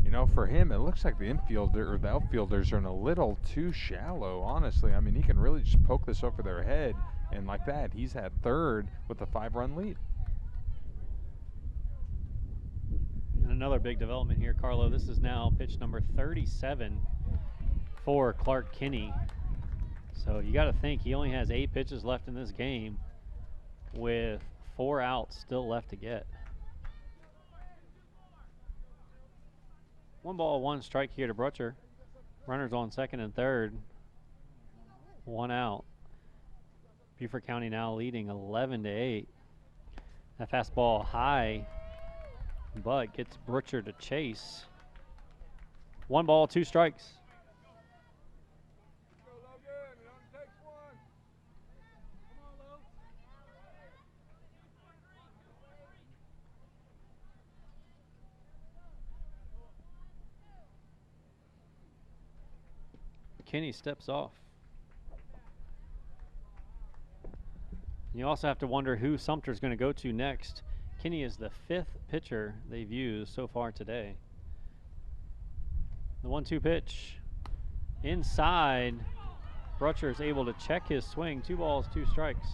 you know, for him, it looks like the infielder or the outfielders are in a little too shallow, honestly. I mean, he can really just poke this over their head. And like that, he's at third with a 5-run lead. And another big development here, Carlo. This is now pitch number 37 for Clark Kinney. So you got to think he only has 8 pitches left in this game with 4 outs still left to get. 1 ball, 1 strike here to Brutcher. Runners on second and third. 1 out. Beaufort County now leading 11-8. That fastball high, but gets Brutcher to chase. 1 ball, 2 strikes. Kinney steps off. You also have to wonder who Sumter's going to go to next. Kinney is the 5th pitcher they've used so far today. The 1-2 pitch. Inside. Brutcher is able to check his swing. 2 balls, 2 strikes.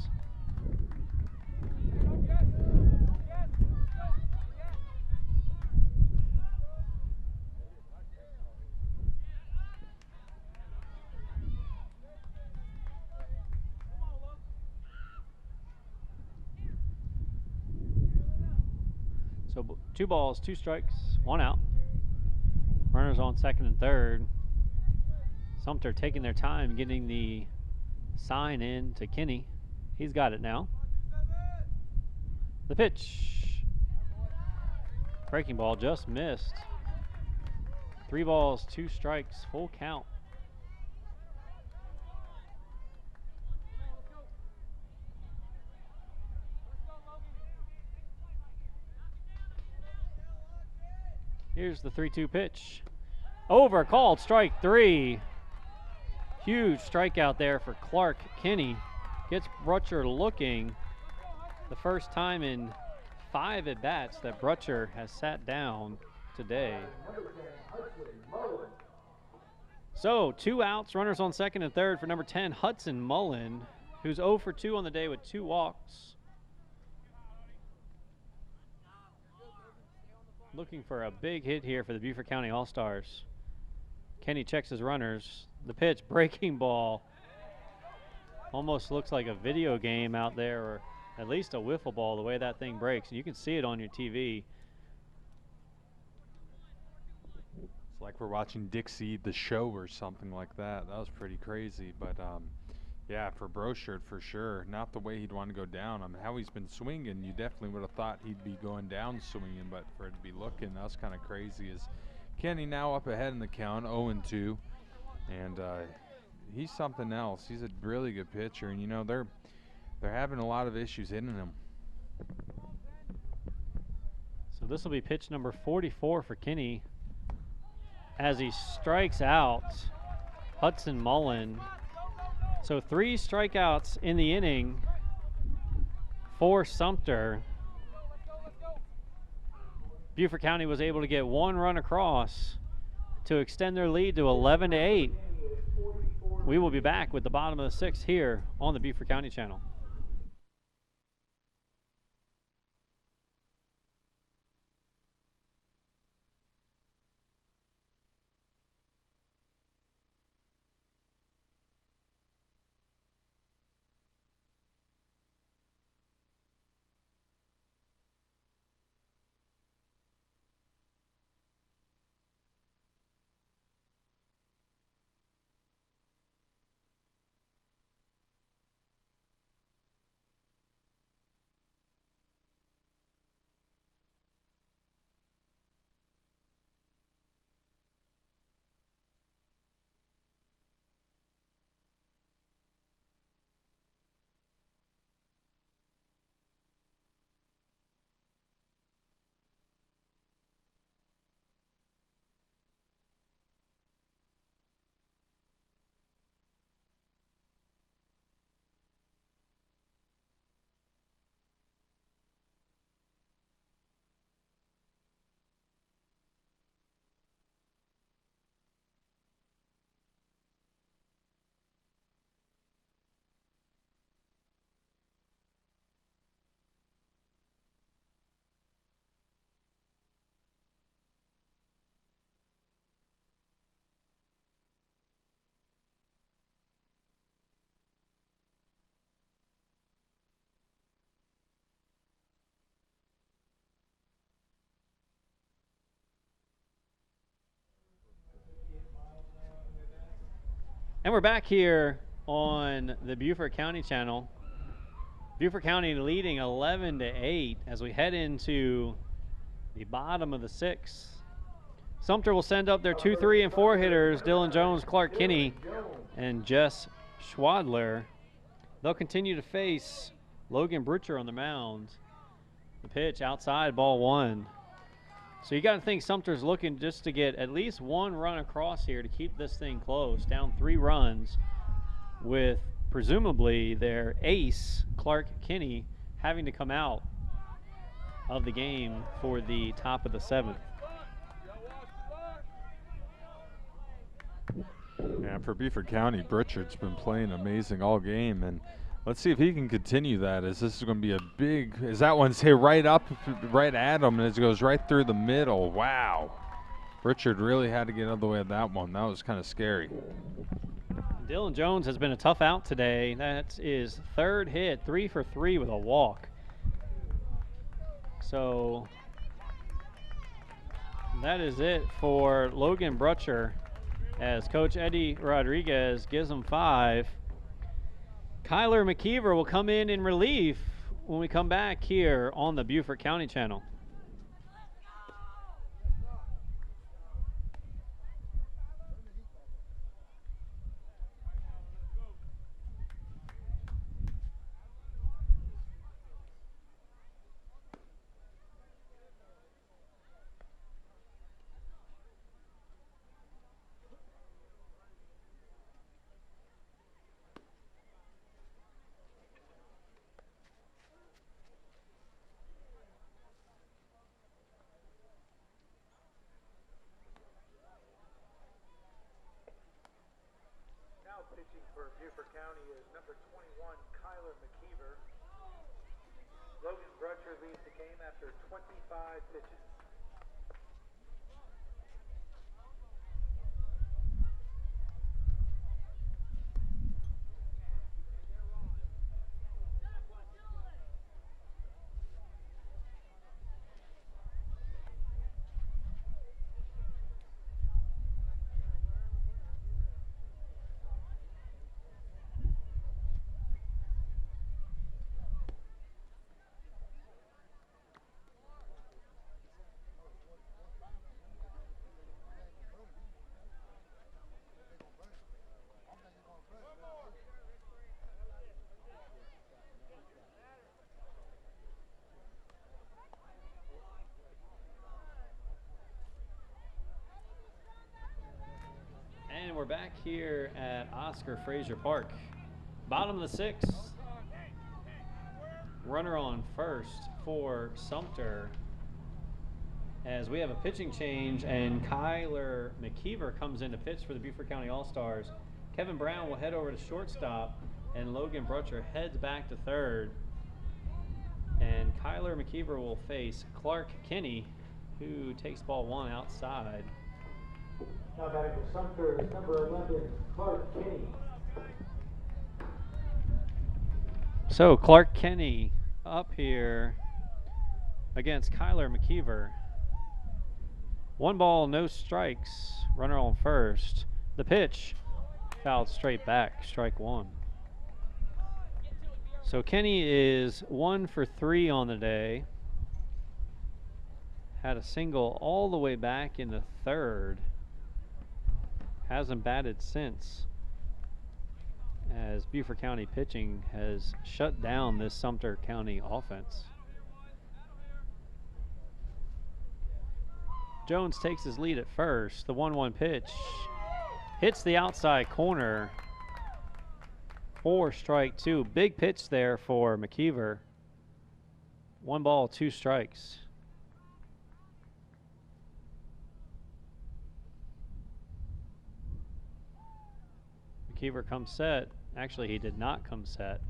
So 2 balls, 2 strikes, 1 out. Runners on second and third. Sumter taking their time getting the sign in to Kinney. He's got it now. The pitch. Breaking ball just missed. 3 balls, 2 strikes, full count. Here's the 3-2 pitch. Over, called, strike 3. Huge strikeout there for Clark Kinney. Gets Brutcher looking. The first time in 5 at-bats that Brutcher has sat down today. So 2 outs, runners on second and third for number 10, Hudson Mullen, who's 0 for 2 on the day with 2 walks. Looking for a big hit here for the Beaufort County All-Stars. Kenny checks his runners. The pitch, breaking ball. Almost looks like a video game out there or at least a wiffle ball the way that thing breaks. And you can see it on your TV. It's like we're watching Dixie the show or something like that. That was pretty crazy. But yeah, for Brochard for sure. Not the way he'd want to go down. I mean, how he's been swinging, you definitely would have thought he'd be going down swinging. But for it to be looking, that was kind of crazy. Is Kenny now up ahead in the count, 0-2, and he's something else. He's a really good pitcher, and you know they're having a lot of issues hitting him. So this will be pitch number 44 for Kenny as he strikes out Hudson Mullen. So 3 strikeouts in the inning for Sumter. Beaufort County was able to get 1 run across to extend their lead to 11-8. We will be back with the bottom of the 6th here on the Beaufort County channel. And we're back here on the Beaufort County channel. Beaufort County leading 11-8 as we head into the bottom of the 6th. Sumter will send up their 2, 3, and 4 hitters, Dylan Jones, Clark Kinney, and Jess Schwadler. They'll continue to face Logan Brutcher on the mound. The pitch outside, ball 1. So you got to think Sumter's looking just to get at least 1 run across here to keep this thing close, down 3 runs, with presumably their ace, Clark Kinney, having to come out of the game for the top of the 7th. Yeah, for Beaufort County, Britchard's been playing amazing all game, and let's see if he can continue that, as this is going to be a big, as that one's hit right up, right at him, and it goes right through the middle. Wow. Britchard really had to get out of the way of that one. That was kind of scary. Dylan Jones has been a tough out today. That is 3rd hit, 3 for 3 with a walk. So that is it for Logan Brutcher, as Coach Eddie Rodriguez gives him 5. Kyler McKeever will come in relief when we come back here on the Beaufort County channel. Pitching for Beaufort County is number 21, Kyler McKeever. Logan Brutcher leads the game after 25 pitches. here at Oscar Frazier Park. Bottom of the 6th. Runner on first for Sumter, as we have a pitching change and Kyler McKeever comes in to pitch for the Beaufort County All-Stars. Kevin Brown will head over to shortstop and Logan Brutcher heads back to third. And Kyler McKeever will face Clark Kinney, who takes ball 1 outside. Now batting for Sumter is number 11, Clark Kinney. So Clark Kinney up here against Kyler McKeever. 1 ball, no strikes. Runner on first. The pitch fouled straight back, strike 1. So Kenny is 1 for 3 on the day. Had a single all the way back in the 3rd. Hasn't batted since, as Beaufort County pitching has shut down this Sumter County offense. Jones takes his lead at first. The 1-1 pitch hits the outside corner for strike 2. Big pitch there for McKeever. 1 ball, 2 strikes. McKeever comes set. Actually, he did not come set.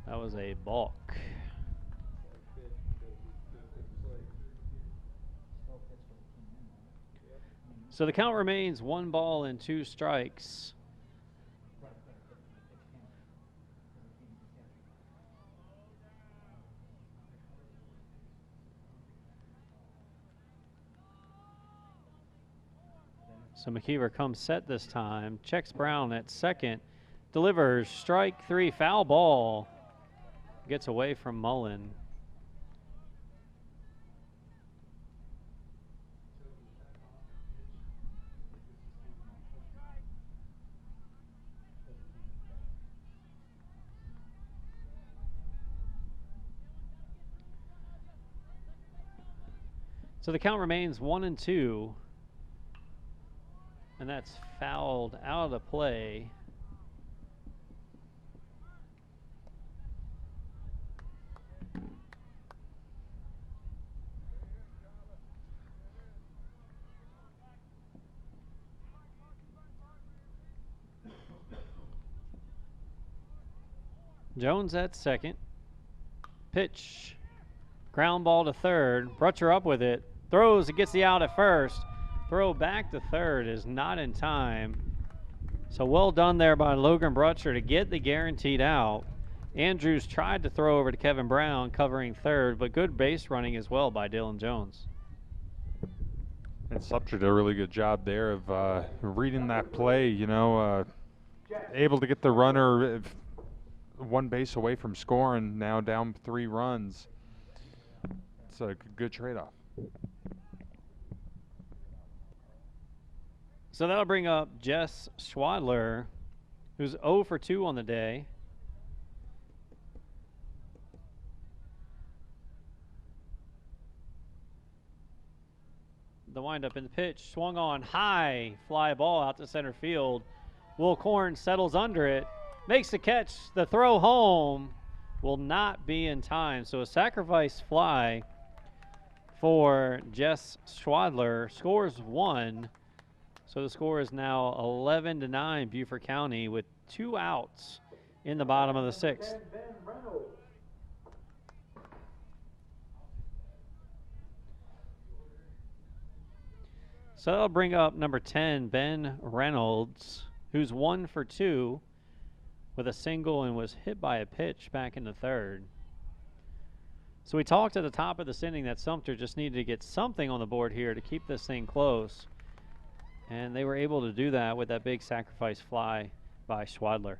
That was a balk. So the count remains 1 ball and 2 strikes. So McKeever comes set this time, checks Brown at second, delivers strike 3, foul ball, gets away from Mullen. So the count remains 1-2. And that's fouled out of the play. Jones at second. Pitch. Ground ball to third. Brutcher up with it. Throws, it gets the out at first. Throw back to third is not in time. So well done there by Logan Brutcher to get the guaranteed out. Andrews tried to throw over to Kevin Brown covering third, but good base running as well by Dylan Jones. And Sumter did a really good job there of reading that play, you know, able to get the runner 1 base away from scoring, now down 3 runs. It's a good trade-off. So that'll bring up Jess Schwadler, who's 0 for 2 on the day. The windup in the pitch, swung on high, fly ball out to center field. Will Korn settles under it, makes the catch, the throw home will not be in time. So a sacrifice fly for Jess Schwadler, scores 1. So the score is now 11-9 Beaufort County with 2 outs in the bottom of the 6th. So that'll bring up number 10, Ben Reynolds, who's 1 for 2 with a single and was hit by a pitch back in the 3rd. So we talked at the top of this inning that Sumter just needed to get something on the board here to keep this thing close. And they were able to do that with that big sacrifice fly by Schwadler.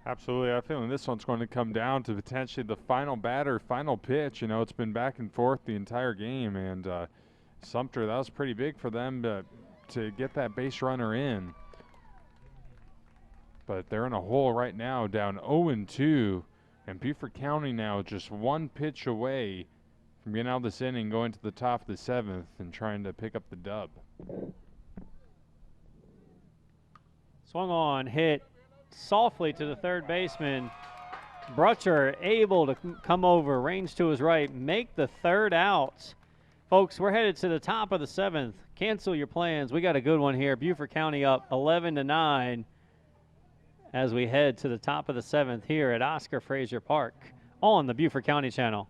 Absolutely. I have a feeling this one's going to come down to potentially the final batter, final pitch. You know, it's been back and forth the entire game. And Sumter, that was pretty big for them to get that base runner in. But they're in a hole right now, down 0-2. And Beaufort County now just 1 pitch away from getting out of this inning, going to the top of the 7th and trying to pick up the dub. Swung on, hit softly to the third baseman. Brutcher able to come over, range to his right, make the third out. Folks, we're headed to the top of the 7th. Cancel your plans. We got a good one here. Beaufort County up 11-9 as we head to the top of the 7th here at Oscar Frazier Park on the Beaufort County Channel.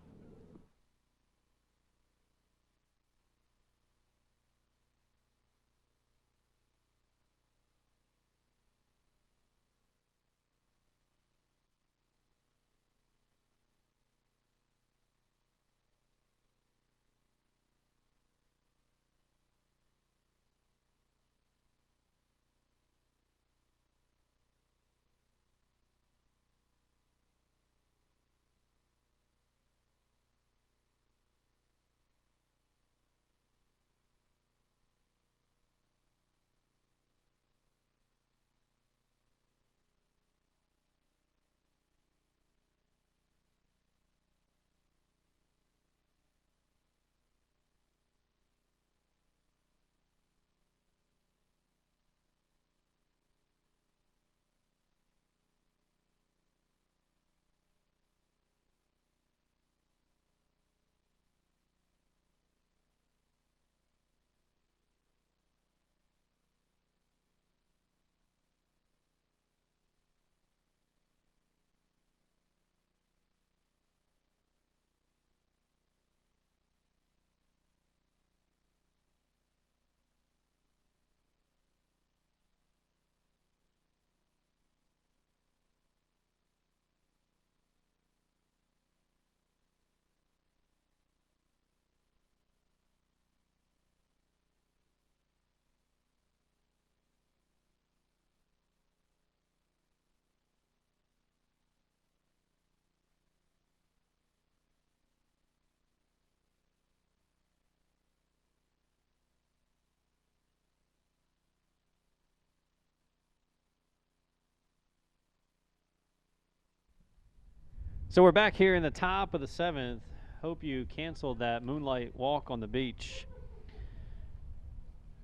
So we're back here in the top of the 7th. Hope you canceled that moonlight walk on the beach.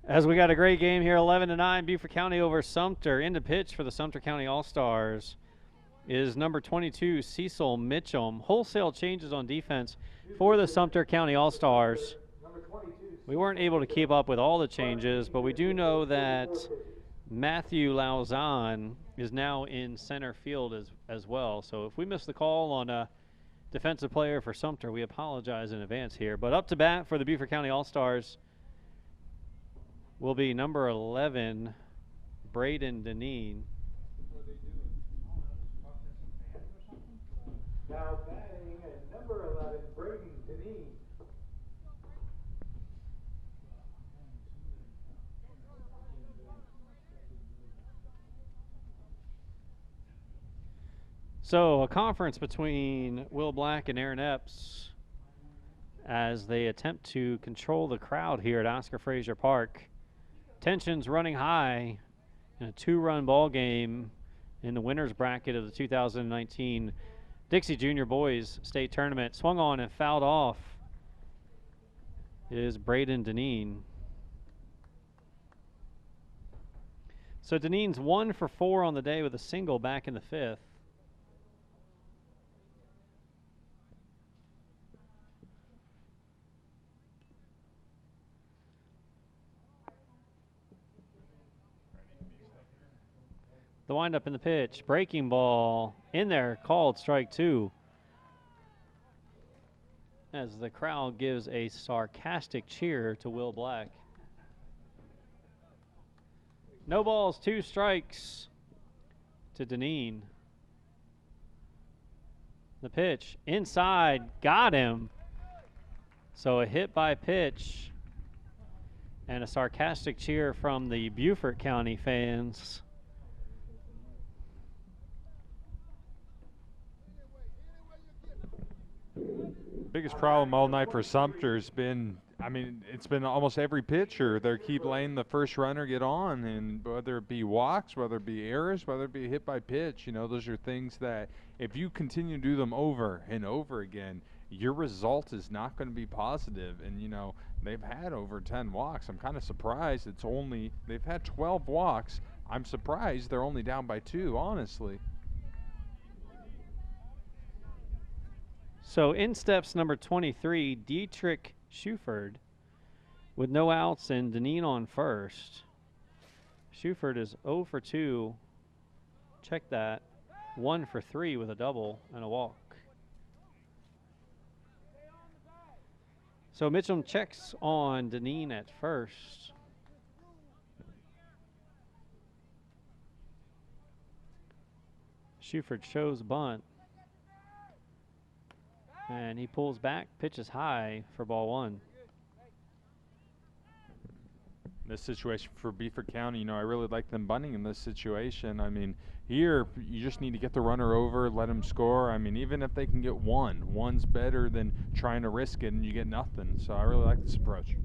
As we got a great game here, 11-9, Beaufort County over Sumter. In the pitch for the Sumter County All-Stars is number 22, Cecil Mitchum. Wholesale changes on defense for the Sumter County All-Stars. We weren't able to keep up with all the changes, but we do know that Matthew Lauzon is now in center field as well. So if we missed the call on a defensive player for Sumter, we apologize in advance here. But up to bat for the Beaufort County All-Stars will be number 11, Braden Deneen. Now batting at number 11, Braden Deneen. So a conference between Will Black and Aaron Epps as they attempt to control the crowd here at Oscar Frazier Park. Tensions running high in a 2-run ball game in the winner's bracket of the 2019 Dixie Junior Boys State Tournament. Swung on and fouled off is Braden Deneen. So Deneen's 1 for 4 on the day with a single back in the 5th. The windup in the pitch, breaking ball in there, called strike 2. As the crowd gives a sarcastic cheer to Will Black. No balls, 2 strikes to Deneen. The pitch inside, got him. So a hit by pitch and a sarcastic cheer from the Beaufort County fans. Biggest problem all night for Sumter's been, it's been almost every pitcher. They keep letting the first runner get on, and whether it be walks, whether it be errors, whether it be hit by pitch, those are things that if you continue to do them over and over again, your result is not going to be positive. And, they've had over 10 walks. I'm kind of surprised they've had 12 walks, I'm surprised they're only down by 2, honestly. So in steps number 23, Dietrich Schuford with no outs and Deneen on first. Schuford is 0 for 2. Check that. 1 for 3 with a double and a walk. So Mitchum checks on Deneen at first. Schuford shows bunt. And he pulls back, pitches high for ball 1. This situation for Beaufort County, you know, I really like them bunting in this situation. I mean, here you just need to get the runner over, let him score. I mean, even if they can get one's better than trying to risk it and you get nothing. So I really like this approach.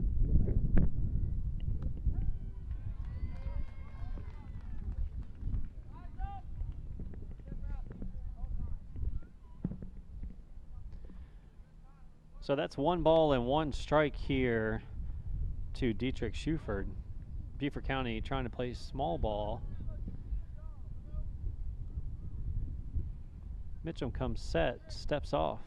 So that's 1 ball and 1 strike here to Dietrich Schuford. Beaufort County trying to play small ball. Mitchum comes set, steps off.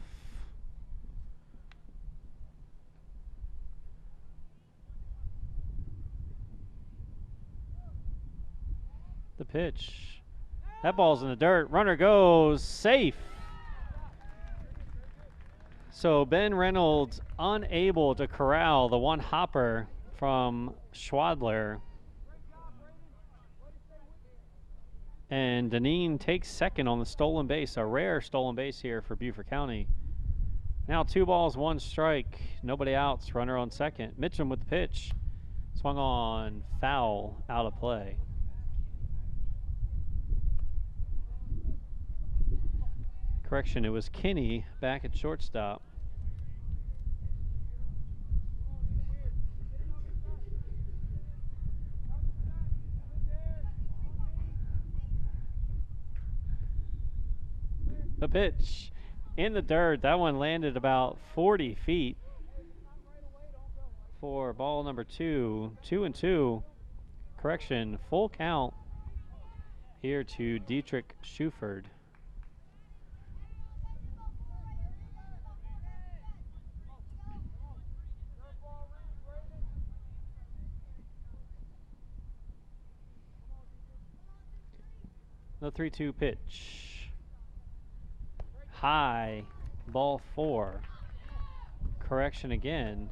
The pitch. That ball's in the dirt. Runner goes safe. So Ben Reynolds unable to corral the one hopper from Schwadler. And Deneen takes second on the stolen base, a rare stolen base here for Beaufort County. Now 2 balls, 1 strike, nobody outs, runner on second. Mitchum with the pitch. Swung on, foul, out of play. Correction, it was Kinney back at shortstop. The pitch in the dirt. That one landed about 40 feet for ball number 2. 2-2. Correction, full count here to Dietrich Schuford. The 3-2 pitch. High, ball 4. Correction again.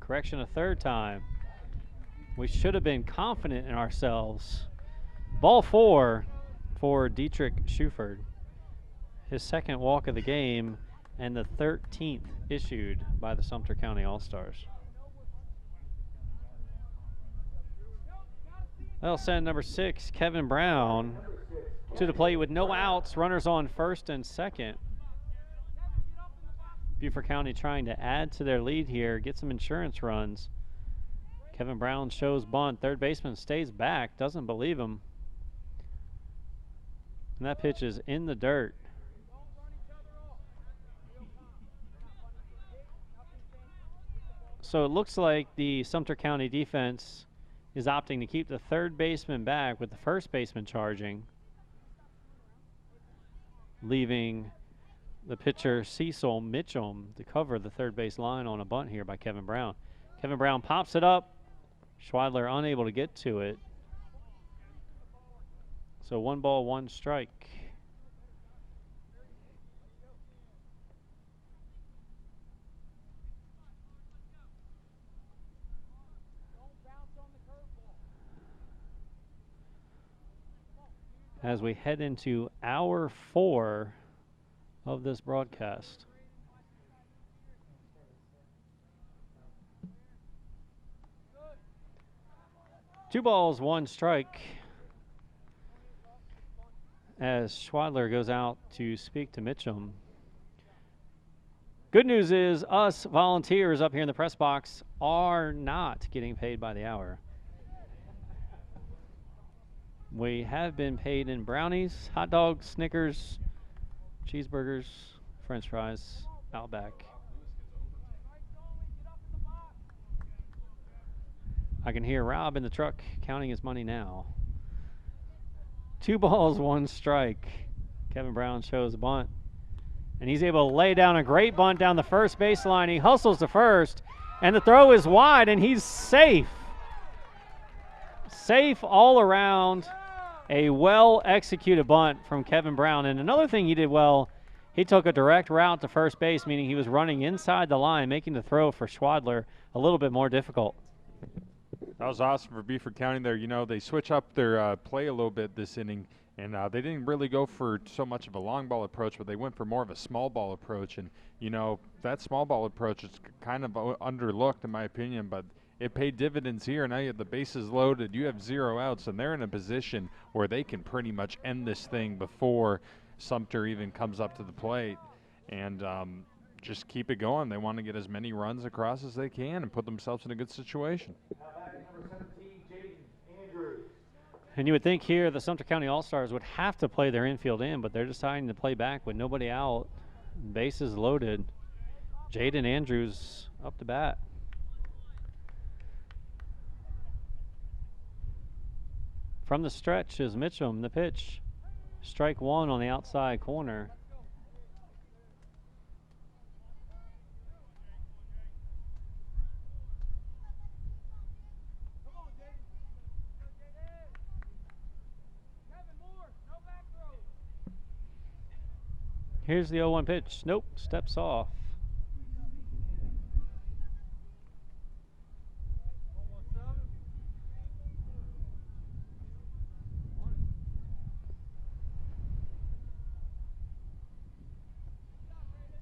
Correction a third time. We should have been confident in ourselves. Ball 4 for Dietrich Schuford. His second walk of the game and the 13th issued by the Sumter County All-Stars. That'll send number 6, Kevin Brown, to the plate with no outs, runners on first and second. Beaufort County trying to add to their lead here, get some insurance runs. Kevin Brown shows bunt. Third baseman stays back, doesn't believe him. And that pitch is in the dirt. So it looks like the Sumter County defense is opting to keep the third baseman back with the first baseman charging, leaving the pitcher Cecil Mitchum to cover the third base line on a bunt here by Kevin Brown. Kevin Brown pops it up. Schwadler unable to get to it. So 1 ball, 1 strike. As we head into hour 4 of this broadcast. Two balls, 1 strike as Schwadler goes out to speak to Mitchum. Good news is us volunteers up here in the press box are not getting paid by the hour. We have been paid in brownies, hot dogs, Snickers, cheeseburgers, French fries, Outback. I can hear Rob in the truck counting his money now. 2 balls, 1 strike. Kevin Brown shows a bunt. And he's able to lay down a great bunt down the first baseline. He hustles to first, and the throw is wide, and he's safe. Safe all around. A well-executed bunt from Kevin Brown. And another thing he did well, he took a direct route to first base, meaning he was running inside the line, making the throw for Schwadler a little bit more difficult. That was awesome for Beaufort County there. You know, they switch up their play a little bit this inning, and they didn't really go for so much of a long ball approach, but they went for more of a small ball approach. And, you know, that small ball approach is kind of underlooked in my opinion, but it paid dividends here. Now you have the bases loaded, you have 0 outs, and they're in a position where they can pretty much end this thing before Sumter even comes up to the plate. And just keep it going. They want to get as many runs across as they can and put themselves in a good situation. And you would think here the Sumter County All-Stars would have to play their infield in, but they're deciding to play back with nobody out. Bases loaded. Jaden Andrews up to bat. From the stretch is Mitchum, the pitch. Strike 1 on the outside corner. Here's the 0-1 pitch. Nope, steps off.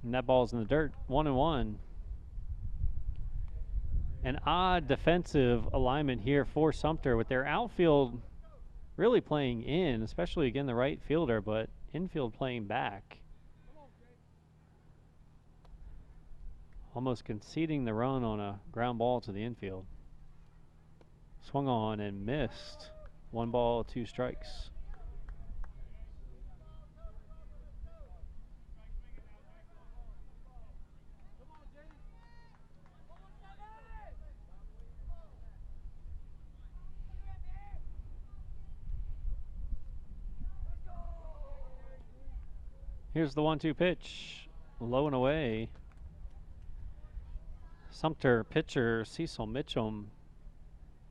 And that ball's in the dirt. 1-1. An odd defensive alignment here for Sumter with their outfield really playing in, especially again the right fielder, but infield playing back. Almost conceding the run on a ground ball to the infield. Swung on and missed. 1 ball, 2 strikes. Here's the 1-2 pitch. Low and away. Sumter pitcher Cecil Mitchum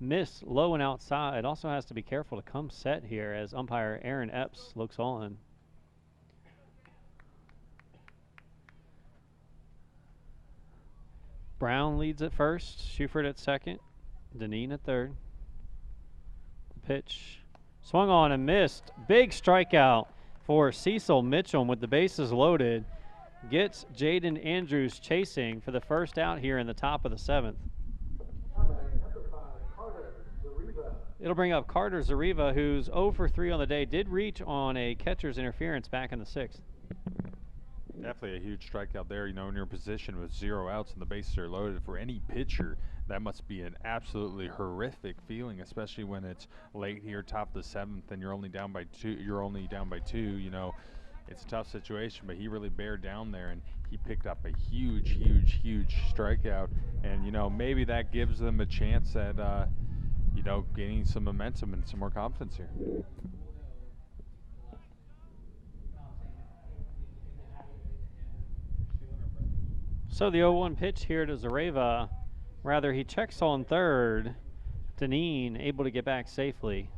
missed low and outside. Also has to be careful to come set here as umpire Aaron Epps looks on. Brown leads at first, Schufert at second, Deneen at third. The pitch swung on and missed. Big strikeout for Cecil Mitchum with the bases loaded. Gets Jaden Andrews chasing for the first out here in the top of the 7th. It'll bring up Carter Zariva, who's 0 for 3 on the day. Did reach on a catcher's interference back in the 6th. Definitely a huge strikeout there. You know, in your position with 0 outs and the bases are loaded, for any pitcher, that must be an absolutely horrific feeling, especially when it's late here, top of the 7th, and you're only down by 2. You know, it's a tough situation, but he really bared down there, and he picked up a huge strikeout. And, you know, maybe that gives them a chance at, you know, gaining some momentum and some more confidence here. So the 0-1 pitch here to Zareva. Rather, he checks on third. Deneen able to get back safely.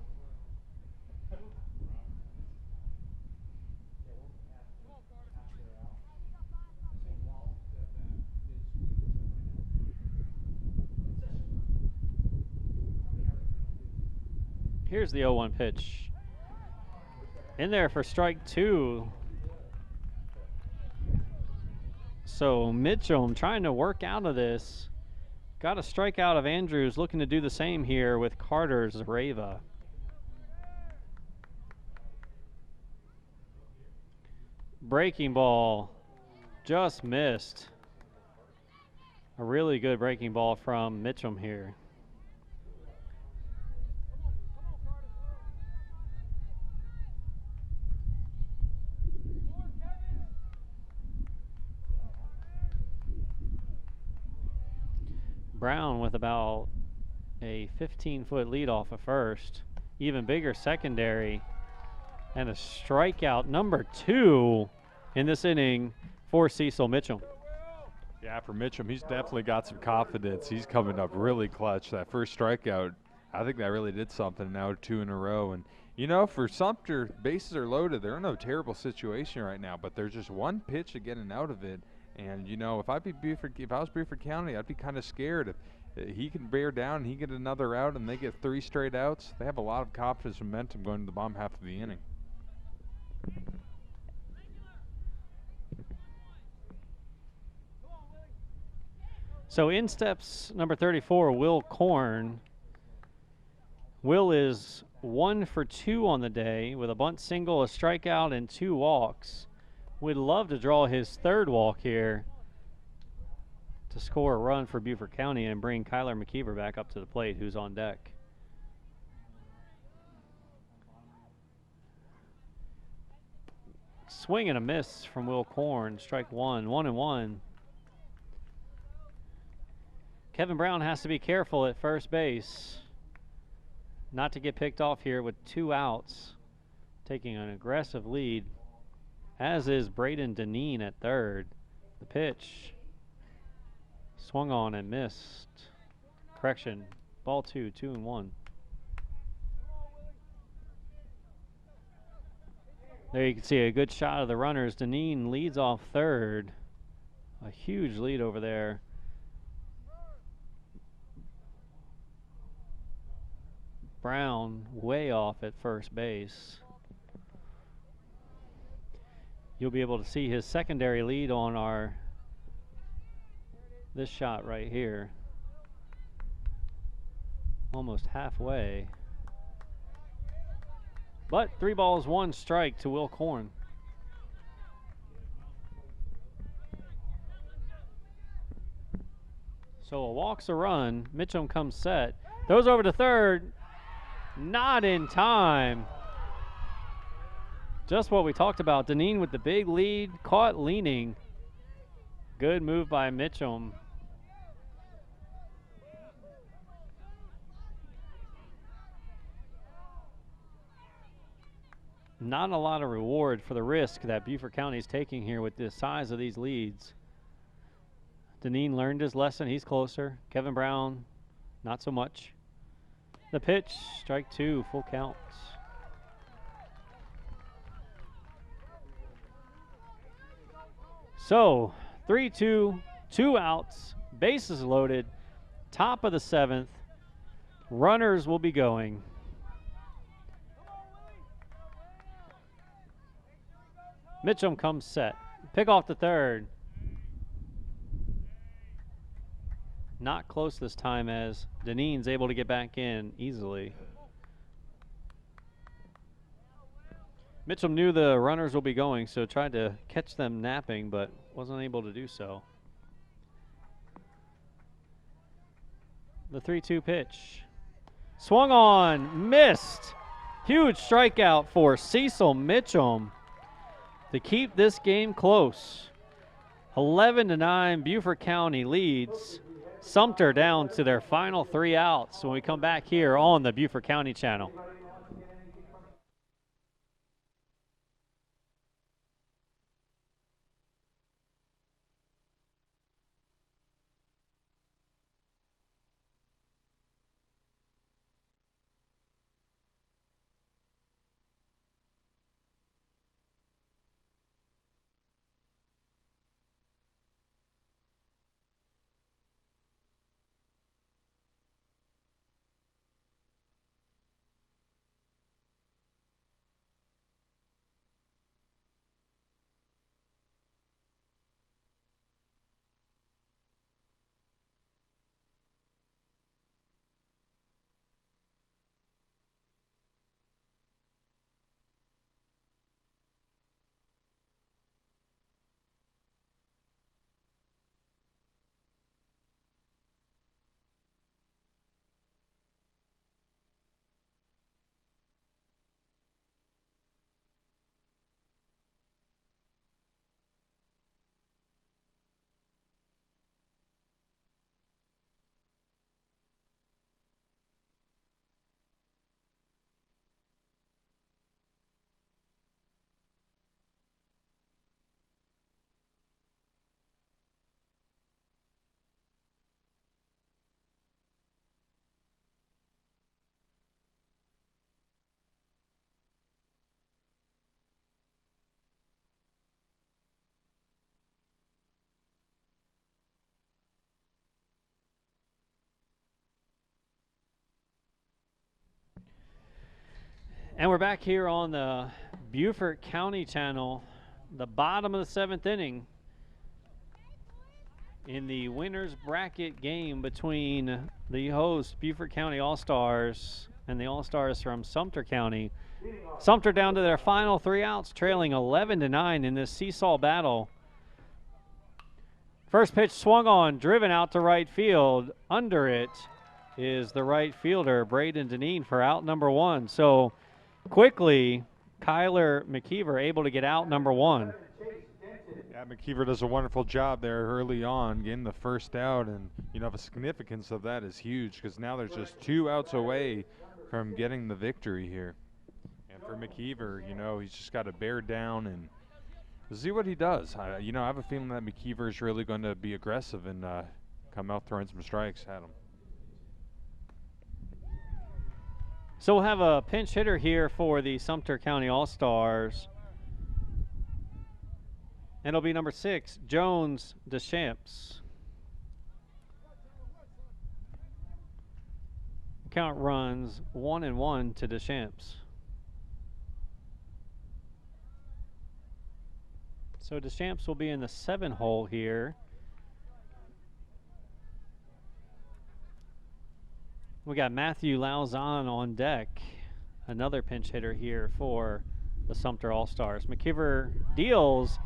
Here's the 0-1 pitch. In there for strike 2. So Mitchum trying to work out of this. Got a strikeout of Andrews, looking to do the same here with Carter Zareva. Breaking ball just missed. A really good breaking ball from Mitchum here. Brown with about a 15-foot lead off of first. Even bigger secondary. And a strikeout, number 2 in this inning for Cecil Mitchum. Yeah, for Mitchum, he's definitely got some confidence. He's coming up really clutch. That first strikeout, I think that really did something. Now 2 in a row. And, you know, for Sumter, bases are loaded. They're in a terrible situation right now, but there's just one pitch of getting out of it. And, you know, if I was Beaufort County, I'd be kind of scared. If he can bear down and he get another out and they get 3 straight outs, they have a lot of confidence and momentum going to the bottom half of the inning. So in steps number 34, Will Korn. Will is 1 for 2 on the day with a bunt single, a strikeout, and 2 walks. Would love to draw his 3rd walk here to score a run for Beaufort County and bring Kyler McKeever back up to the plate, who's on deck. Swing and a miss from Will Korn. Strike 1, 1-1. Kevin Brown has to be careful at first base not to get picked off here with 2 outs, taking an aggressive lead, as is Braden Deneen at 3rd. The pitch swung on and missed. Correction, ball 2, 2-1. There you can see a good shot of the runners. Deneen leads off 3rd. A huge lead over there. Brown way off at first base. You'll be able to see his secondary lead on this shot right here. Almost halfway. But 3 balls, 1 strike to Will Korn. So a walk's a run. Mitchum comes set. Throws over to 3rd. Not in time. Just what we talked about. Deneen with the big lead, caught leaning. Good move by Mitchum. Not a lot of reward for the risk that Beaufort County is taking here with the size of these leads. Deneen learned his lesson. He's closer. Kevin Brown, not so much. The pitch, strike 2, full count. So 3-2, 2 outs, bases loaded, top of the 7th. Runners will be going. Mitchum comes set. Pick off the 3rd. Not close this time as Deneen's able to get back in easily. Mitchum knew the runners will be going, so tried to catch them napping, but wasn't able to do so. The 3-2 pitch. Swung on, missed. Huge strikeout for Cecil Mitchum to keep this game close. 11-9, Beaufort County leads Sumter down to their final 3 outs when we come back here on the Beaufort County channel. And we're back here on the Beaufort County channel, the bottom of the 7th inning in the winner's bracket game between the host Beaufort County All-Stars and the All-Stars from Sumter County. Sumter down to their final 3 outs, trailing 11-9 in this seesaw battle. First pitch swung on, driven out to right field. Under it is the right fielder, Braden Deneen, for out number 1. So quickly, Kyler McKeever able to get out number 1. Yeah, McKeever does a wonderful job there early on, getting the first out, and the significance of that is huge because now there's just 2 outs away from getting the victory here. And for McKeever, he's just got to bear down and see what he does. I have a feeling that McKeever is really going to be aggressive and come out throwing some strikes at him. So we'll have a pinch hitter here for the Sumter County All-Stars. And it'll be number 6, Jones Deschamps. Count runs 1-1 to Deschamps. So Deschamps will be in the 7 hole here. We got Matthew Lauzon on deck, another pinch hitter here for the Sumter All-Stars. McKeever deals,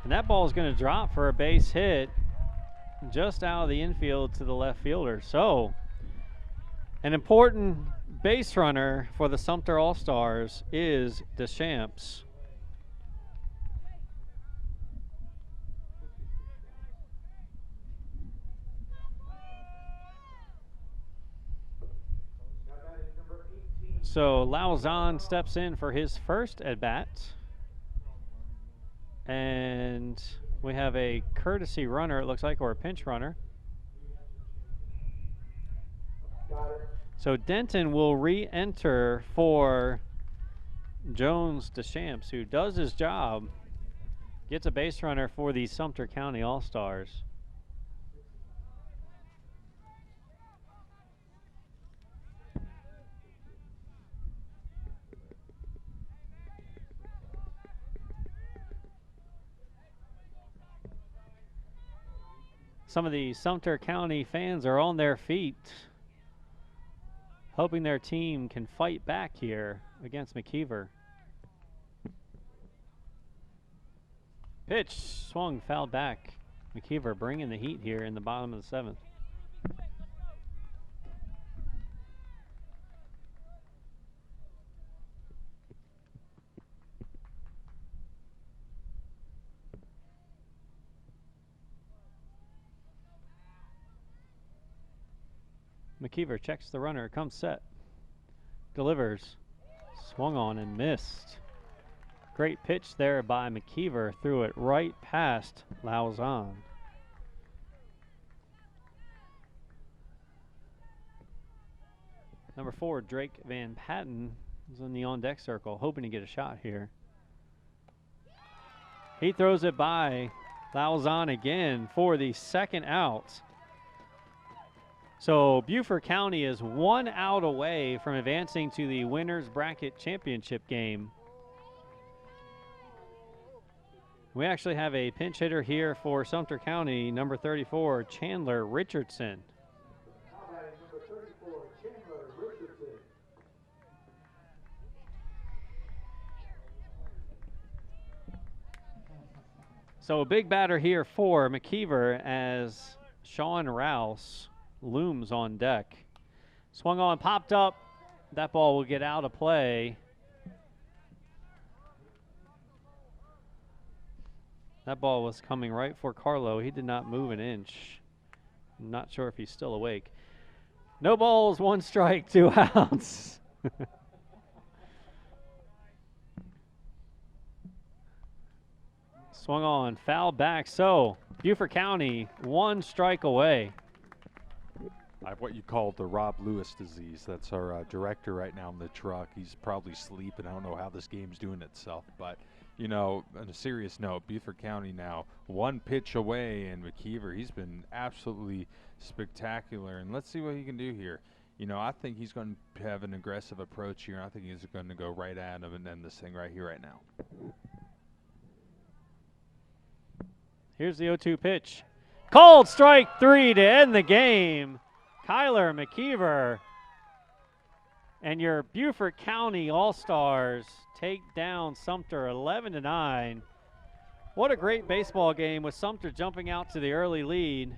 and that ball is going to drop for a base hit just out of the infield to the left fielder. So an important base runner for the Sumter All-Stars is Deschamps. So Lauzon steps in for his first at-bat. And we have a courtesy runner, it looks like, or a pinch runner. So Denton will re-enter for Jones Deschamps, who does his job, gets a base runner for the Sumter County All-Stars. Some of the Sumter County fans are on their feet, hoping their team can fight back here against McKeever. Pitch swung, fouled back. McKeever bringing the heat here in the bottom of the 7th. McKeever checks the runner, comes set, delivers, swung on and missed. Great pitch there by McKeever, threw it right past Lauzon. Number 4, Drake Van Patten, is in the on-deck circle, hoping to get a shot here. He throws it by Lauzon again for the 2nd out. So Beaufort County is 1 out away from advancing to the winner's bracket championship game. We actually have a pinch hitter here for Sumter County, number 34, Chandler Richardson. So a big batter here for McKeever as Sean Rouse looms on deck. Swung on, popped up. That ball will get out of play. That ball was coming right for Carlo. He did not move an inch. I'm not sure if he's still awake. No balls, 1 strike, 2 outs. Swung on, foul back. So Beaufort County 1 strike away. I have what you call the Rob Lewis disease. That's our director right now in the truck. He's probably sleeping. I don't know how this game's doing itself. But, on a serious note, Beaufort County now 1 pitch away, and McKeever, he's been absolutely spectacular. And let's see what he can do here. you know, I think he's going to have an aggressive approach here. I think he's going to go right at him and end this thing right here, right now. Here's the 0-2 pitch. Called strike 3 to end the game. Kyler McKeever and your Beaufort County All-Stars take down Sumter 11-9. What a great baseball game with Sumter jumping out to the early lead.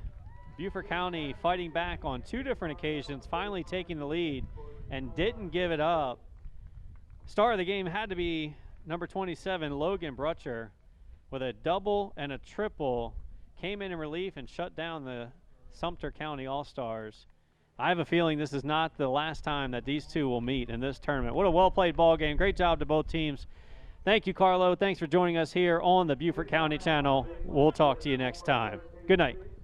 Beaufort County fighting back on 2 different occasions, finally taking the lead and didn't give it up. Star of the game had to be number 27, Logan Brutcher, with a double and a triple. Came in relief and shut down the Sumter County All-Stars. I have a feeling this is not the last time that these two will meet in this tournament. What a well-played ball game. Great job to both teams. Thank you, Carlo. Thanks for joining us here on the Beaufort County channel. We'll talk to you next time. Good night.